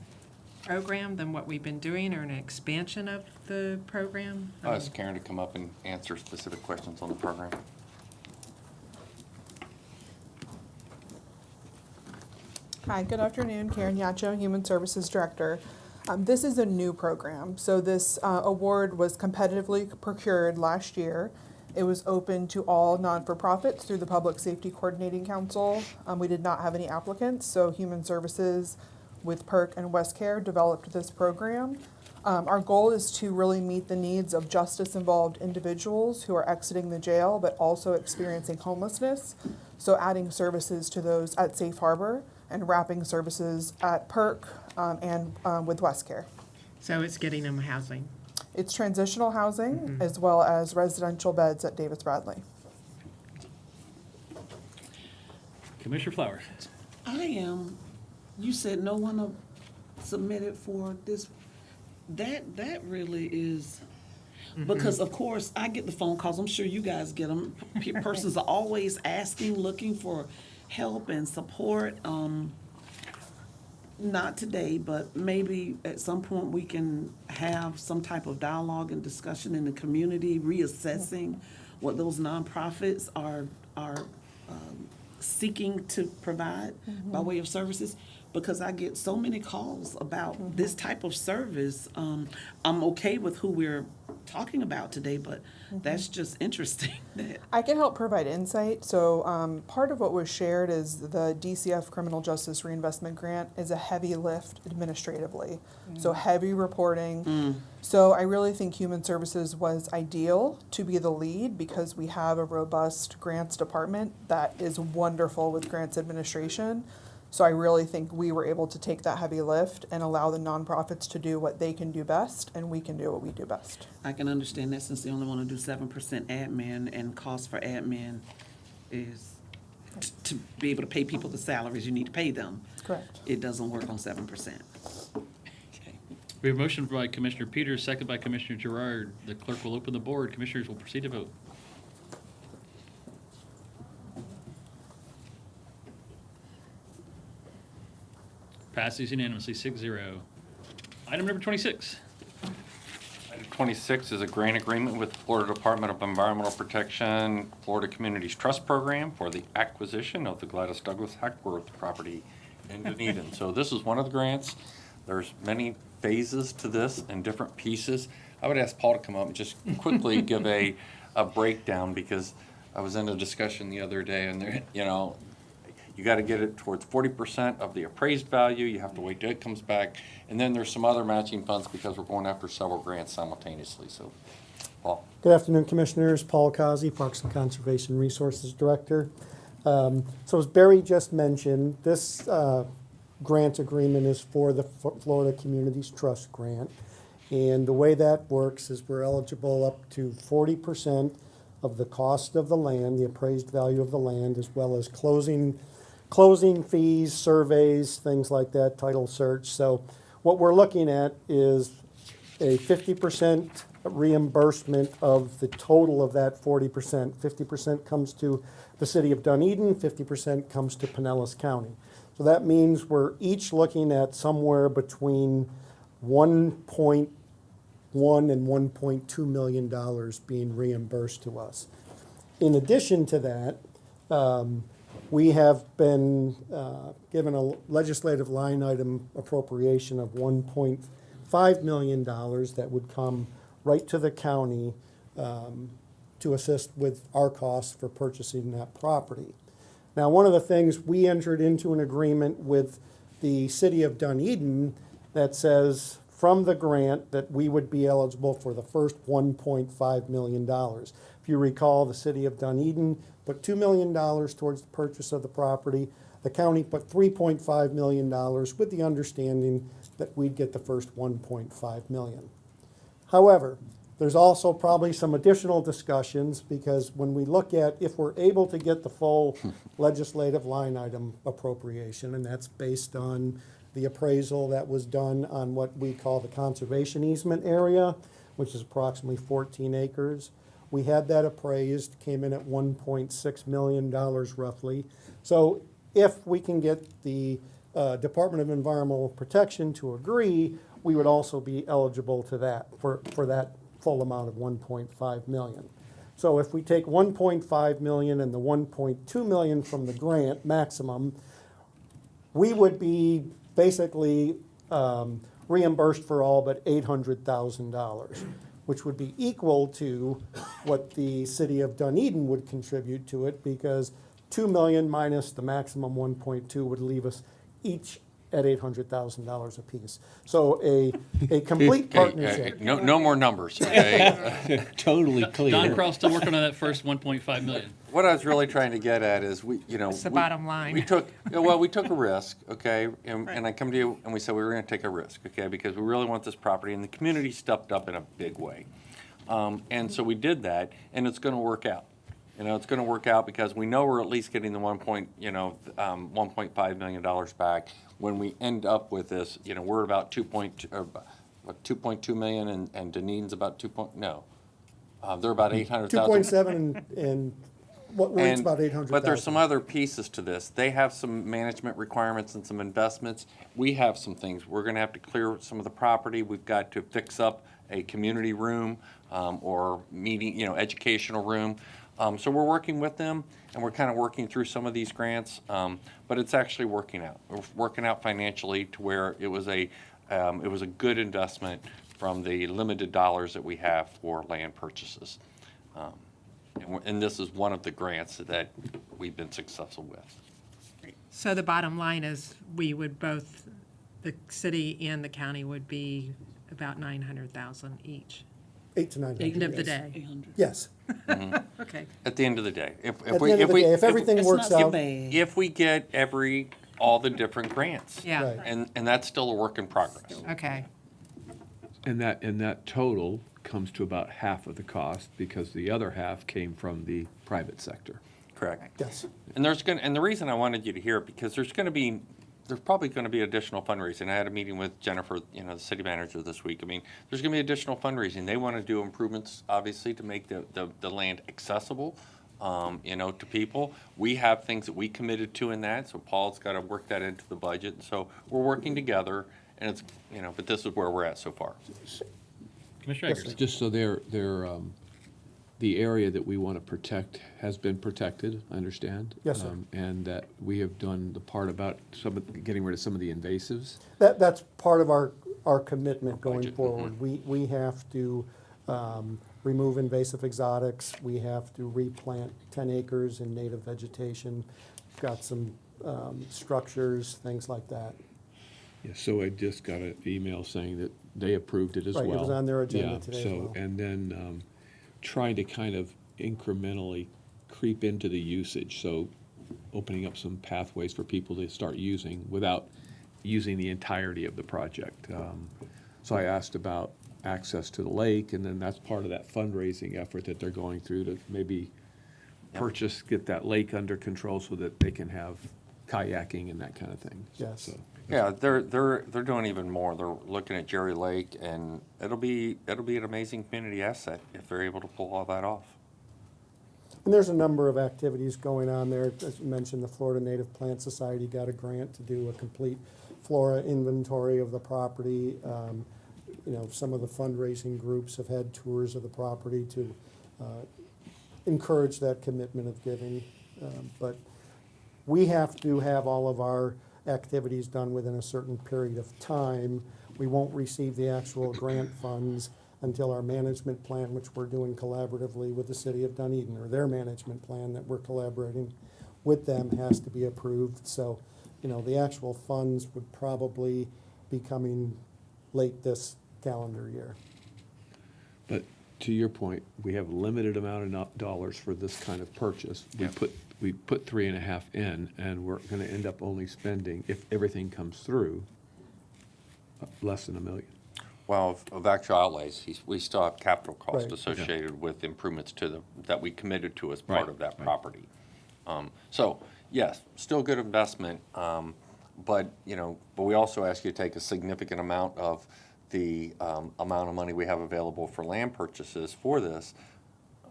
program than what we've been doing or an expansion of the program? Ask Karen to come up and answer specific questions on the program. Hi, good afternoon. Karen Yacho, Human Services Director. This is a new program. So this award was competitively procured last year. It was open to all non-for-profits through the Public Safety Coordinating Council. We did not have any applicants, so Human Services with PERC and WestCare developed this program. Our goal is to really meet the needs of justice-involved individuals who are exiting the jail but also experiencing homelessness. So adding services to those at Safe Harbor and wrapping services at PERC and with WestCare. So it's getting them housing. It's transitional housing as well as residential beds at Davis Bradley. Commissioner Flowers. You said no one submitted for this. That really is, because of course I get the phone calls, I'm sure you guys get them. Persons are always asking, looking for help and support. Not today, but maybe at some point we can have some type of dialogue and discussion in the community, reassessing what those nonprofits are seeking to provide by way of services. Because I get so many calls about this type of service. I'm okay with who we're talking about today, but that's just interesting. I can help provide insight. So part of what was shared is the DCF Criminal Justice Reinvestment Grant is a heavy lift administratively. So heavy reporting. So I really think Human Services was ideal to be the lead because we have a robust grants department that is wonderful with grants administration. So I really think we were able to take that heavy lift and allow the nonprofits to do what they can do best, and we can do what we do best. I can understand that since they only want to do 7% admin, and cost for admin is to be able to pay people the salaries you need to pay them. Correct. It doesn't work on 7%. We have a motion by Commissioner Peters, second by Commissioner Gerard. The clerk will open the board. Commissioners will proceed to vote. Passes unanimously, 6-0. Item number 26. Item 26 is a grant agreement with the Florida Department of Environmental Protection, Florida Communities Trust Program for the acquisition of the Gladys Douglas Hackworth property in Dunedin. So this is one of the grants. There's many phases to this and different pieces. I would ask Paul to come up and just quickly give a breakdown, because I was in a discussion the other day and there, you You got to get it towards 40% of the appraised value. You have to wait till it comes back. And then there's some other matching funds because we're going after several grants simultaneously. So, Paul. Good afternoon, Commissioners. Paul Kazi, Parks and Conservation Resources Director. So as Barry just mentioned, this grant agreement is for the Florida Communities Trust Grant. And the way that works is we're eligible up to 40% of the cost of the land, the appraised value of the land, as well as closing fees, surveys, things like that, title search. So what we're looking at is a 50% reimbursement of the total of that 40%. 50% comes to the city of Dunedin, 50% comes to Pinellas County. So that means we're each looking at somewhere between 1.1 and $1.2 million being reimbursed to us. In addition to that, we have been given a legislative line item appropriation of $1.5 million that would come right to the county to assist with our costs for purchasing that property. Now, one of the things, we entered into an agreement with the city of Dunedin that says from the grant that we would be eligible for the first $1.5 million. If you recall, the city of Dunedin put $2 million towards the purchase of the property. The county put $3.5 million with the understanding that we'd get the first $1.5 million. However, there's also probably some additional discussions because when we look at if we're able to get the full legislative line item appropriation, and that's based on the appraisal that was done on what we call the conservation easement area, which is approximately 14 acres. We had that appraised, came in at $1.6 million roughly. So if we can get the Department of Environmental Protection to agree, we would also be eligible to that for that full amount of $1.5 million. So if we take $1.5 million and the $1.2 million from the grant maximum, we would be basically reimbursed for all but $800,000, which would be equal to what the city of Dunedin would contribute to it, because $2 million minus the maximum 1.2 would leave us each at $800,000 apiece. So a complete partnership. No more numbers, okay? Totally clear. Don Crowell's still working on that first 1.5 million. What I was really trying to get at is That's the bottom line. We took a risk, okay, and I come to you and we said we were going to take a risk, okay, because we really want this property, and the community stepped up in a big way, and so we did that, and it's going to work out. It's going to work out because we know we're at least getting the $1.5 million back. When we end up with this, we're about 2.2 million, and Dunedin's about they're about 800,000. 2.7 and what rate's about 800,000. But there's some other pieces to this. They have some management requirements and some investments. We have some things. We're going to have to clear some of the property. We've got to fix up a community room or meeting, educational room. So we're working with them, and we're kind of working through some of these grants, but it's actually working out. We're working out financially to where it was a good investment from the limited dollars that we have for land purchases. And this is one of the grants that we've been successful with. So the bottom line is we would both, the city and the county would be about 900,000 each. 8 to 900. End of the day. 800. Yes. Mm-hmm. Okay. At the end of the day, If everything works out, if we get all the different grants, Yeah. Right. and that's still a work in progress. Okay. And that total comes to about half of the cost because the other half came from the private sector. Correct. yes. And the reason I wanted you to hear it because there's probably going to be additional fundraising. I had a meeting with Jennifer, the city manager this week. I mean, there's going to be additional fundraising. They want to do improvements, obviously, to make the land accessible, to people. We have things that we committed to in that, so Paul's got to work that into the budget. So we're working together, and it's, but this is where we're at so far. Commissioner Eggers. Just so the area that we want to protect has been protected, I understand. Yes, sir. And that we have done the part about getting rid of some of the invasives. That's part of our commitment going Budget. forward. We have to remove invasive exotics. We have to replant 10 acres in native vegetation. Got some structures, things like that. Yeah, so I just got an email saying that they approved it as Right, well. it was on their agenda Yeah, today as so, well. and then trying to kind of incrementally creep into the usage, so opening up some pathways for people to start using without using the entirety of the project. So I asked about access to the lake, and then that's part of that fundraising effort that they're going through to maybe purchase, get that lake under control so that they can have kayaking and that kind of thing. Yes. So, Yeah, they're doing even more. They're looking at Jerry Lake, and it'll be an amazing community asset if they're able to pull all that off. And there's a number of activities going on there. As you mentioned, the Florida Native Plant Society got a grant to do a complete flora inventory of the property. You know, some of the fundraising groups have had tours of the property to encourage that commitment of giving. But we have to have all of our activities done within a certain period of time. We won't receive the actual grant funds until our management plan, which we're doing collaboratively with the city of Dunedin, or their management plan that we're collaborating with them, has to be approved. So, you know, the actual funds would probably be coming late this calendar year. but to your point, we have a limited amount of dollars for this kind of purchase. We put 3.5 in, and we're gonna end up only spending, if everything comes through, less than $1 million. Well, of actual outlays, we still have capital costs Right. associated with improvements that we committed to as part Right, of that right. property. So, yes, still good investment, but we also ask you to take a significant amount of the amount of money we have available for land purchases for this,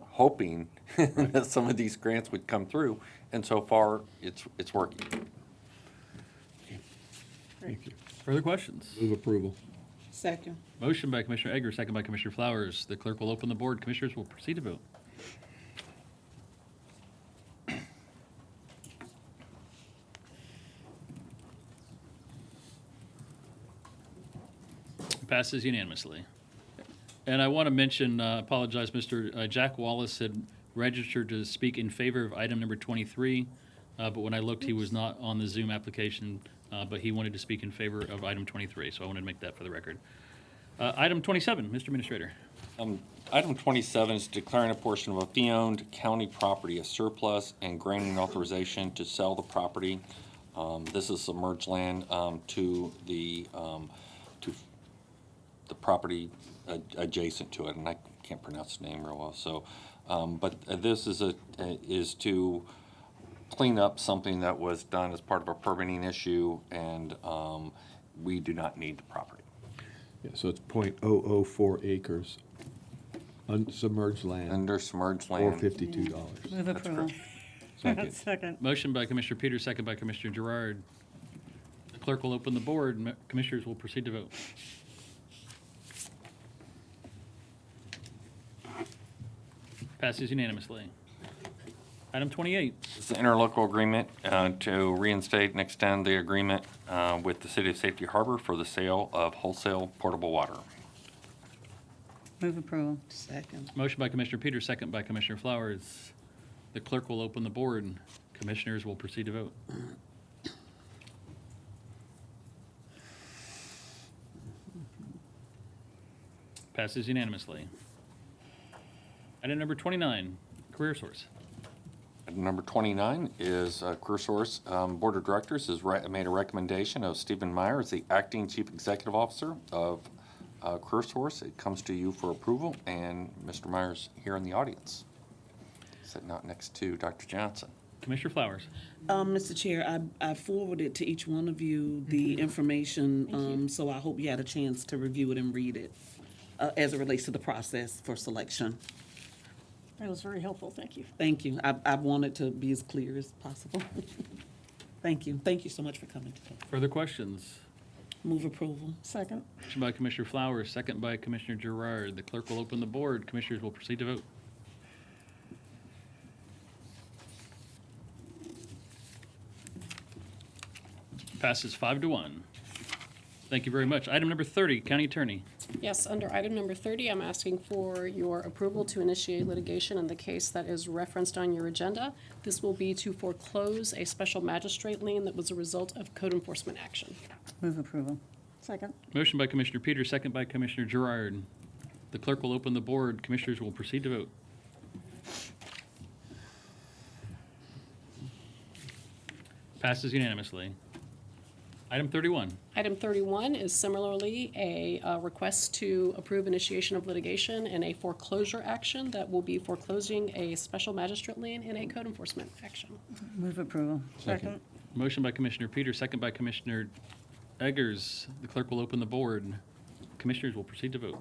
hoping that some of these grants would come through, and so far, it's working. Thank you. Further questions? Move approval. Second. Motion by Commissioner Egger, second by Commissioner Flowers. The clerk will open the board. Commissioners will proceed to vote. Passes unanimously. And I want to mention, apologize, Mr. Jack Wallace had registered to speak in favor of item number 23, but when I looked, he was not on the Zoom application, but he wanted to speak in favor of item 23, so I wanted to make that for the record. Item 27, Mr. Administrator. Item 27 is declaring a portion of a fee-owned county property as surplus and granting authorization to sell the property. This is submerged land to the property adjacent to it, and I can't pronounce the name real well. So, but this is to clean up something that was done as part of a permitting issue, and we do not need the property. Yeah, so it's .004 acres, unsubmerged land. Under submerged land. $452. Move approval. Second. Second. Motion by Commissioner Peters, second by Commissioner Gerard. The clerk will open the board, and commissioners will proceed to vote. Passes unanimously. Item 28. It's an interlocal agreement to reinstate and extend the agreement with the City of Safety Harbor for the sale of wholesale portable water. Move approval. Second. Motion by Commissioner Peters, second by Commissioner Flowers. The clerk will open the board, and commissioners will proceed to vote. Passes unanimously. Item number 29, Career Source. Item number 29 is Career Source. Board of Directors has made a recommendation of Stephen Meyer as the acting Chief Executive Officer of Career Source. It comes to you for approval, and Mr. Meyer's here in the audience, sitting out next to Dr. Johnson. Commissioner Flowers. Mr. Chair, I forwarded to each one of you the information, so I hope you had a chance to review it and read it as it relates to the process for selection. That was very helpful, thank you. Thank you. I wanted to be as clear as possible. Thank you. Thank you so much for coming today. Further questions? Move approval. Second. Motion by Commissioner Flowers, second by Commissioner Gerard. The clerk will open the board. Commissioners will proceed to vote. Passes 5-1. Thank you very much. Item number 30, County Attorney. Yes, under item number 30, I'm asking for your approval to initiate litigation in the case that is referenced on your agenda. This will be to foreclose a special magistrate lien that was a result of code enforcement action. Move approval. Second. Motion by Commissioner Peters, second by Commissioner Gerard. The clerk will open the board. Commissioners will proceed to vote. Passes unanimously. Item 31. Item 31 is similarly a request to approve initiation of litigation in a foreclosure action that will be foreclosing a special magistrate lien in a code enforcement action. Move approval. Second. Motion by Commissioner Peters, second by Commissioner Eggers. The clerk will open the board. Commissioners will proceed to vote.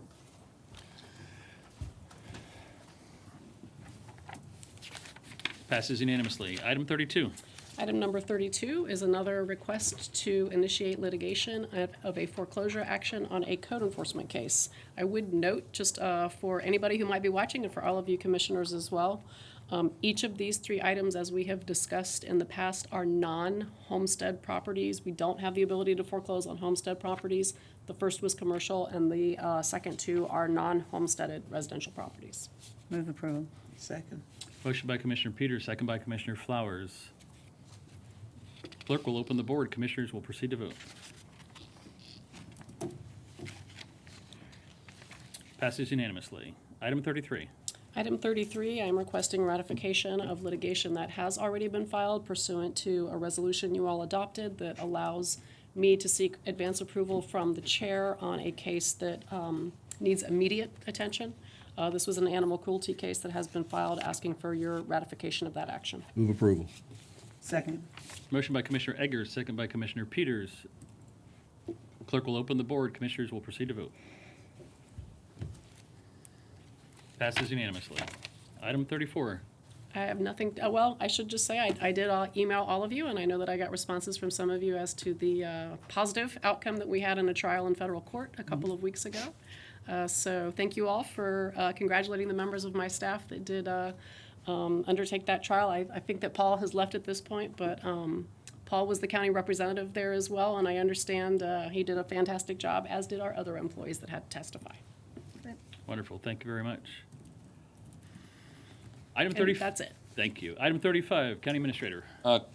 Passes unanimously. Item 32. Item number 32 is another request to initiate litigation of a foreclosure action on a code enforcement case. I would note, just for anybody who might be watching and for all of you commissioners as well, each of these three items, as we have discussed in the past, are non-homestead properties. We don't have the ability to foreclose on homestead properties. The first was commercial, and the second two are non-homesteaded residential properties. Move approval. Second. Motion by Commissioner Peters, second by Commissioner Flowers. Clerk will open the board. Commissioners will proceed to vote. Passes unanimously. Item 33. Item 33, I am requesting ratification of litigation that has already been filed pursuant to a resolution you all adopted that allows me to seek advance approval from the chair on a case that needs immediate attention. This was an animal cruelty case that has been filed, asking for your ratification of that action. Move approval. Second. Motion by Commissioner Eggers, second by Commissioner Peters. Clerk will open the board. Commissioners will proceed to vote. Passes unanimously. Item 34. I have nothing, well, I should just say, I did email all of you, and I know that I got responses from some of you as to the positive outcome that we had in a trial in federal court a couple of weeks ago. So thank you all for congratulating the members of my staff that did undertake that trial. I think that Paul has left at this point, but Paul was the county representative there as well, and I understand he did a fantastic job, as did our other employees that had to testify. Wonderful. Thank you very much. Item 30. That's it. Thank you. Item 35, County Administrator.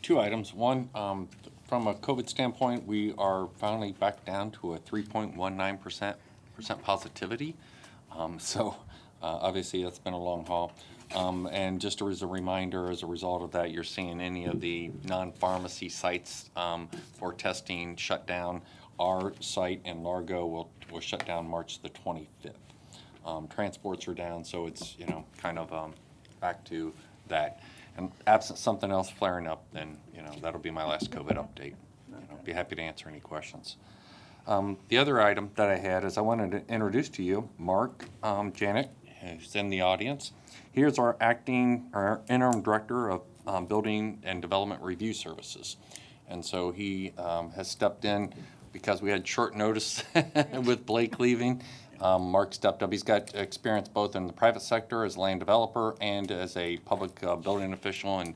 Two items. One, from a COVID standpoint, we are finally back down to a 3.19% positivity. So obviously that's been a long haul. And just as a reminder, as a result of that, you're seeing any of the non-pharmacy sites for testing shut down. Our site in Largo will shut down March the 25th. Transports are down, so it's, kind of back to that. And absent something else flaring up, then, that'll be my last COVID update. Be happy to answer any questions. The other item that I had is I wanted to introduce to you Mark Janik, who's in the audience. Here's our interim director of Building and Development Review Services. And so he has stepped in because we had short notice with Blake leaving. Mark stepped up. He's got experience both in the private sector as a land developer and as a public building official and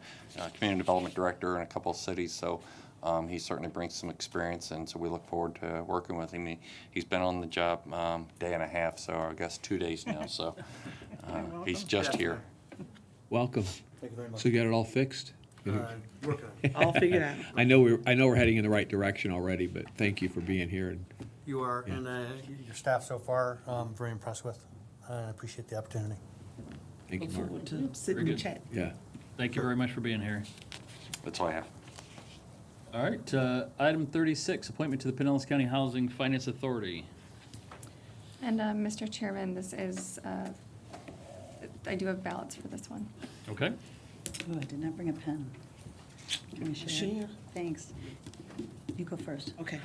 community development director in a couple of cities. So he certainly brings some experience, and so we look forward to working with him. He's been on the job day and a half, so I guess 2 days now. So he's just here. Welcome. Thank you very much. So you got it all fixed? All figured out. I know we're heading in the right direction already, but thank you for being here. You are, and your staff so far, I'm very impressed with. I appreciate the opportunity. Thank you, Mark. To sit Very and good. chat. Yeah. Thank you very much for being here. That's all I have. All right, item 36, appointment to the Pinellas County Housing Finance Authority. And Mr. Chairman, this is, I do have ballots for this one. Okay. Oh, I did not bring a pen. Can we share? Share. Thanks. You go first. Okay.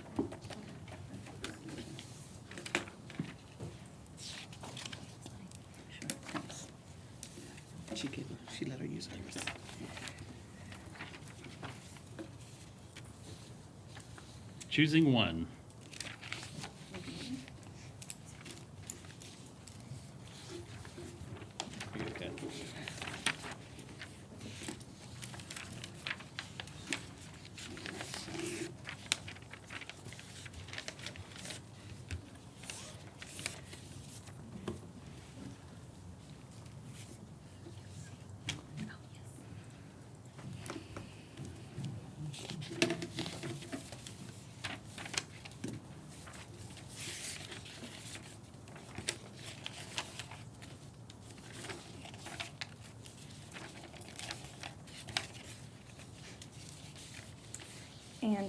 Sure, thanks. She let her use hers. Choosing one. Okay.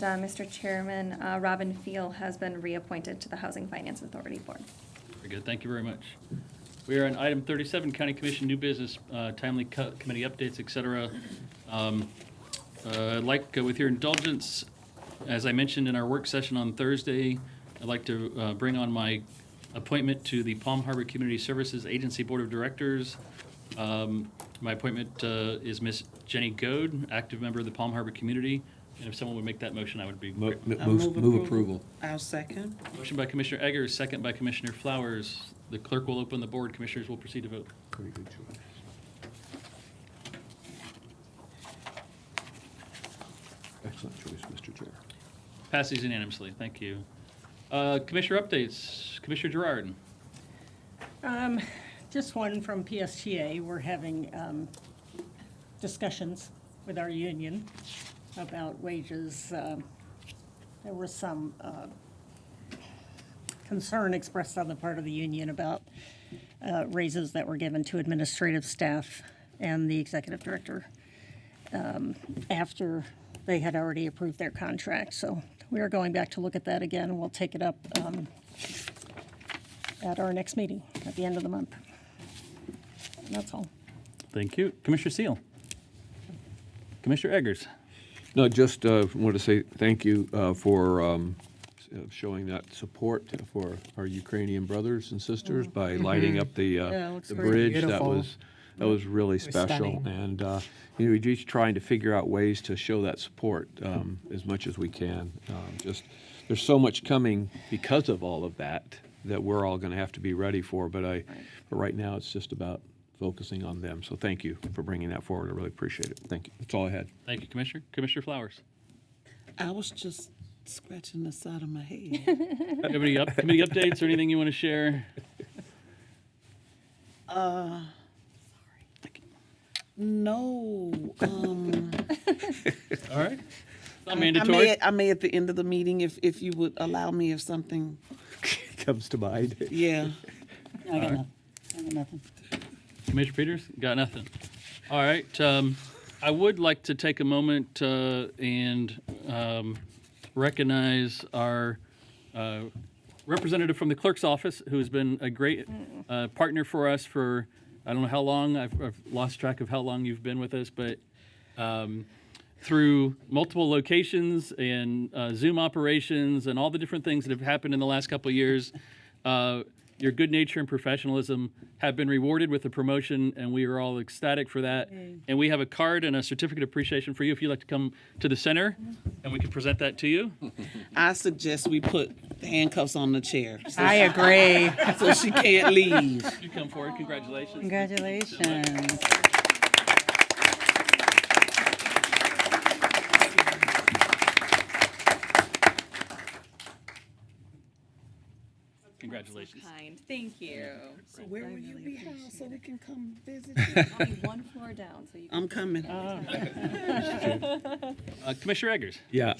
And Mr. Chairman, Robin Feel has been reappointed to the Housing Finance Authority Board. Very good. Thank you very much. We are on item 37, County Commission new business, timely committee updates, et cetera. I'd like, with your indulgence, as I mentioned in our work session on Thursday, I'd like to bring on my appointment to the Palm Harbor Community Services Agency Board of Directors. My appointment is Miss Jenny Goad, active member of the Palm Harbor community. And if someone would make that motion, I would be Move approval. I'll second. Motion by Commissioner Eggers, second by Commissioner Flowers. The clerk will open the board. Commissioners will proceed to vote. Very good choice. Excellent choice, Mr. Chair. Passes unanimously. Thank you. Commissioner updates. Commissioner Gerard. Just one from PSTA. We're having discussions with our union about wages. There was some concern expressed on the part of the union about raises that were given to administrative staff and the executive director after they had already approved their contract. So we are going back to look at that again, and we'll take it up at our next meeting at the end of the month. And that's all. Thank you. Commissioner Seal. Commissioner Eggers. No, just want to say thank you for showing that support for our Ukrainian brothers and sisters by lighting up the bridge. Beautiful. That was really It was special. stunning. And we're just trying to figure out ways to show that support as much as we can. There's so much coming because of all of that we're all going to have to be ready for. But right now it's just about focusing on them. So thank you for bringing that forward. I really appreciate it. Thank you. That's all I had. Thank you, Commissioner. Commissioner Flowers. I was just scratching the side of my head. Do you have any committee updates or anything you want to share? No. All right. Not mandatory. I may at the end of the meeting, if you would allow me, if something comes to mind. Yeah. I got nothing. I got nothing. Commissioner Peters? Got nothing. All right. I would like to take a moment and recognize our representative from the clerk's office, who has been a great partner for us for, I don't know how long, I've lost track of how long you've been with us, but through multiple locations and Zoom operations and all the different things that have happened in the last couple of years, your good nature and professionalism have been rewarded with a promotion, and we are all ecstatic for that. And we have a card and a certificate of appreciation for you if you'd like to come to the center, and we can present that to you. I suggest we put handcuffs on the chair. I agree. So she can't leave. You come forward. Congratulations. Congratulations. Congratulations. So kind. Thank you. So where will you be housed so we can come visit I'll be one floor down, so you can. I'm coming. Commissioner Eggers. Yeah.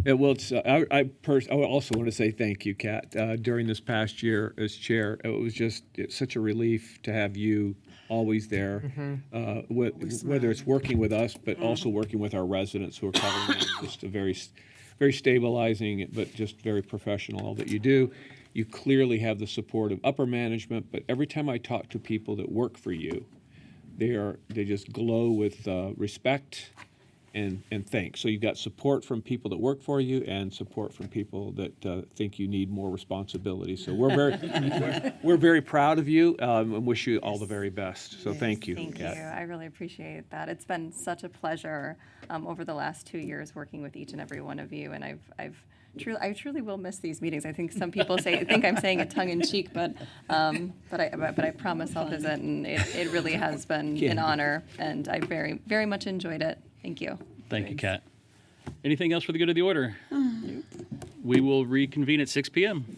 Well, it's, I also want to say thank you, Kat. During this past year as chair, it's such a relief to have you always there, whether it's working with us, but also working with our residents who are covering it. Just a very stabilizing, but just very professional, all that you do. You clearly have the support of upper management, but every time I talk to people that work for you, they just glow with respect and thanks. So you've got support from people that work for you and support from people that think you need more responsibility. So we're very proud of you and wish you all the very best. So thank you, Thank Kat. you. I really appreciate that. It's been such a pleasure over the last 2 years working with each and every one of you, and I truly will miss these meetings. I think some people think I'm saying it tongue in cheek, but I promise I'll visit, and it really has been an honor, and I very, very much enjoyed it. Thank you. Thank you, Kat. Anything else for the good of the order? We will reconvene at 6 p.m.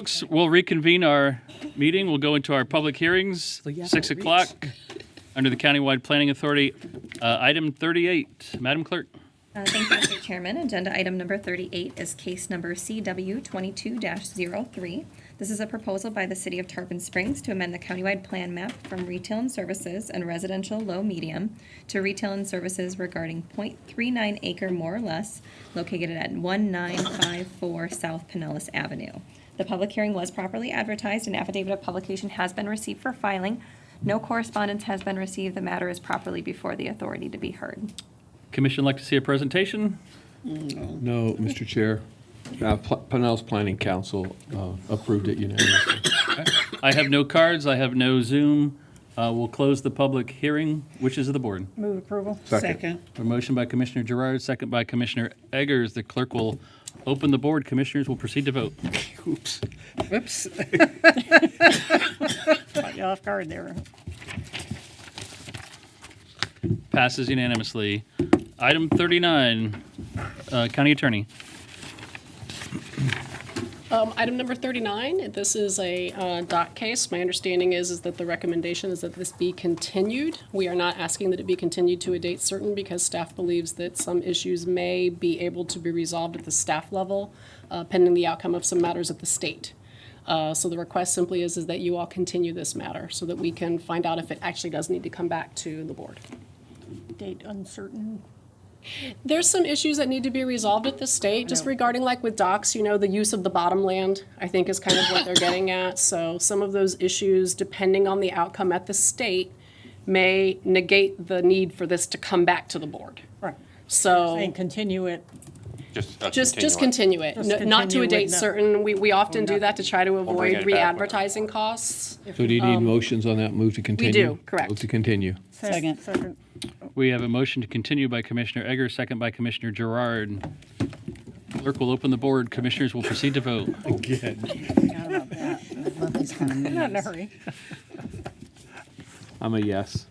folks, we'll reconvene our meeting. We'll go into our public hearings, 6 o'clock, under the Countywide Planning Authority. Item 38, Madam Clerk. Thank you, Mr. Chairman. Agenda item number 38 is case number CW 22-03. This is a proposal by the City of Tarpon Springs to amend the countywide plan map from retail and services and residential low-medium to retail and services regarding 0.39 acre more or less located at 1954 South Pinellas Avenue. The public hearing was properly advertised. An affidavit of publication has been received for filing. No correspondence has been received. The matter is properly before the authority to be heard. Commission like to see a presentation? No, Mr. Chair. Pinellas Planning Council approved it unanimously. I have no cards. I have no Zoom. We'll close the public hearing. Wishes of the board. Move approval. Second. A motion by Commissioner Gerard, second by Commissioner Eggers. The clerk will open the board. Commissioners will proceed to vote. Oops. Whoops. Caught you off guard there. Passes unanimously. Item 39, County Attorney. Item number 39, this is a dock case. My understanding is that the recommendation is that this be continued. We are not asking that it be continued to a date certain because staff believes that some issues may be able to be resolved at the staff level pending the outcome of some matters at the state. So the request simply is that you all continue this matter so that we can find out if it actually does need to come back to the board. Date uncertain. There's some issues that need to be resolved at the state, just regarding like with docks, you know, the use of the bottom land, I think is kind of what they're getting at. So some of those issues, depending on the outcome at the state, may negate the need for this to come back to the board. Right. So Saying continue it. just continue it, Just not to a continue date with no- certain. We often do that to try to bring avoid it back re-advertising costs. So do you need motions on that move to continue? do, correct. Move to continue. Second. Second. We have a motion to continue by Commissioner Eggers, second by Commissioner Gerard. Clerk will open the board. Commissioners will proceed to vote. Again. Forgot about that. I love these kind of meetings. Not in a hurry. I'm a yes.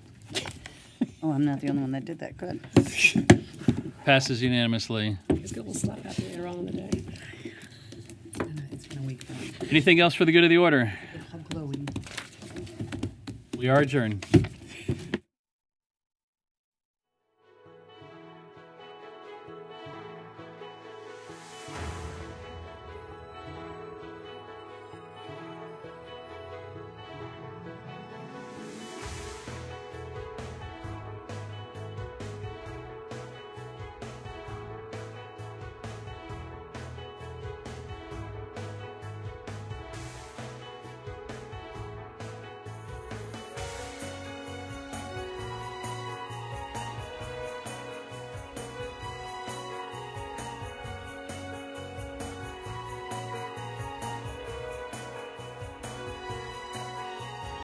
Oh, I'm not the only one that did that. Good. Passes unanimously. Just get a little slap happy later on in the day. It's been a week. Anything else for the good of the order? How glowing. We are adjourned.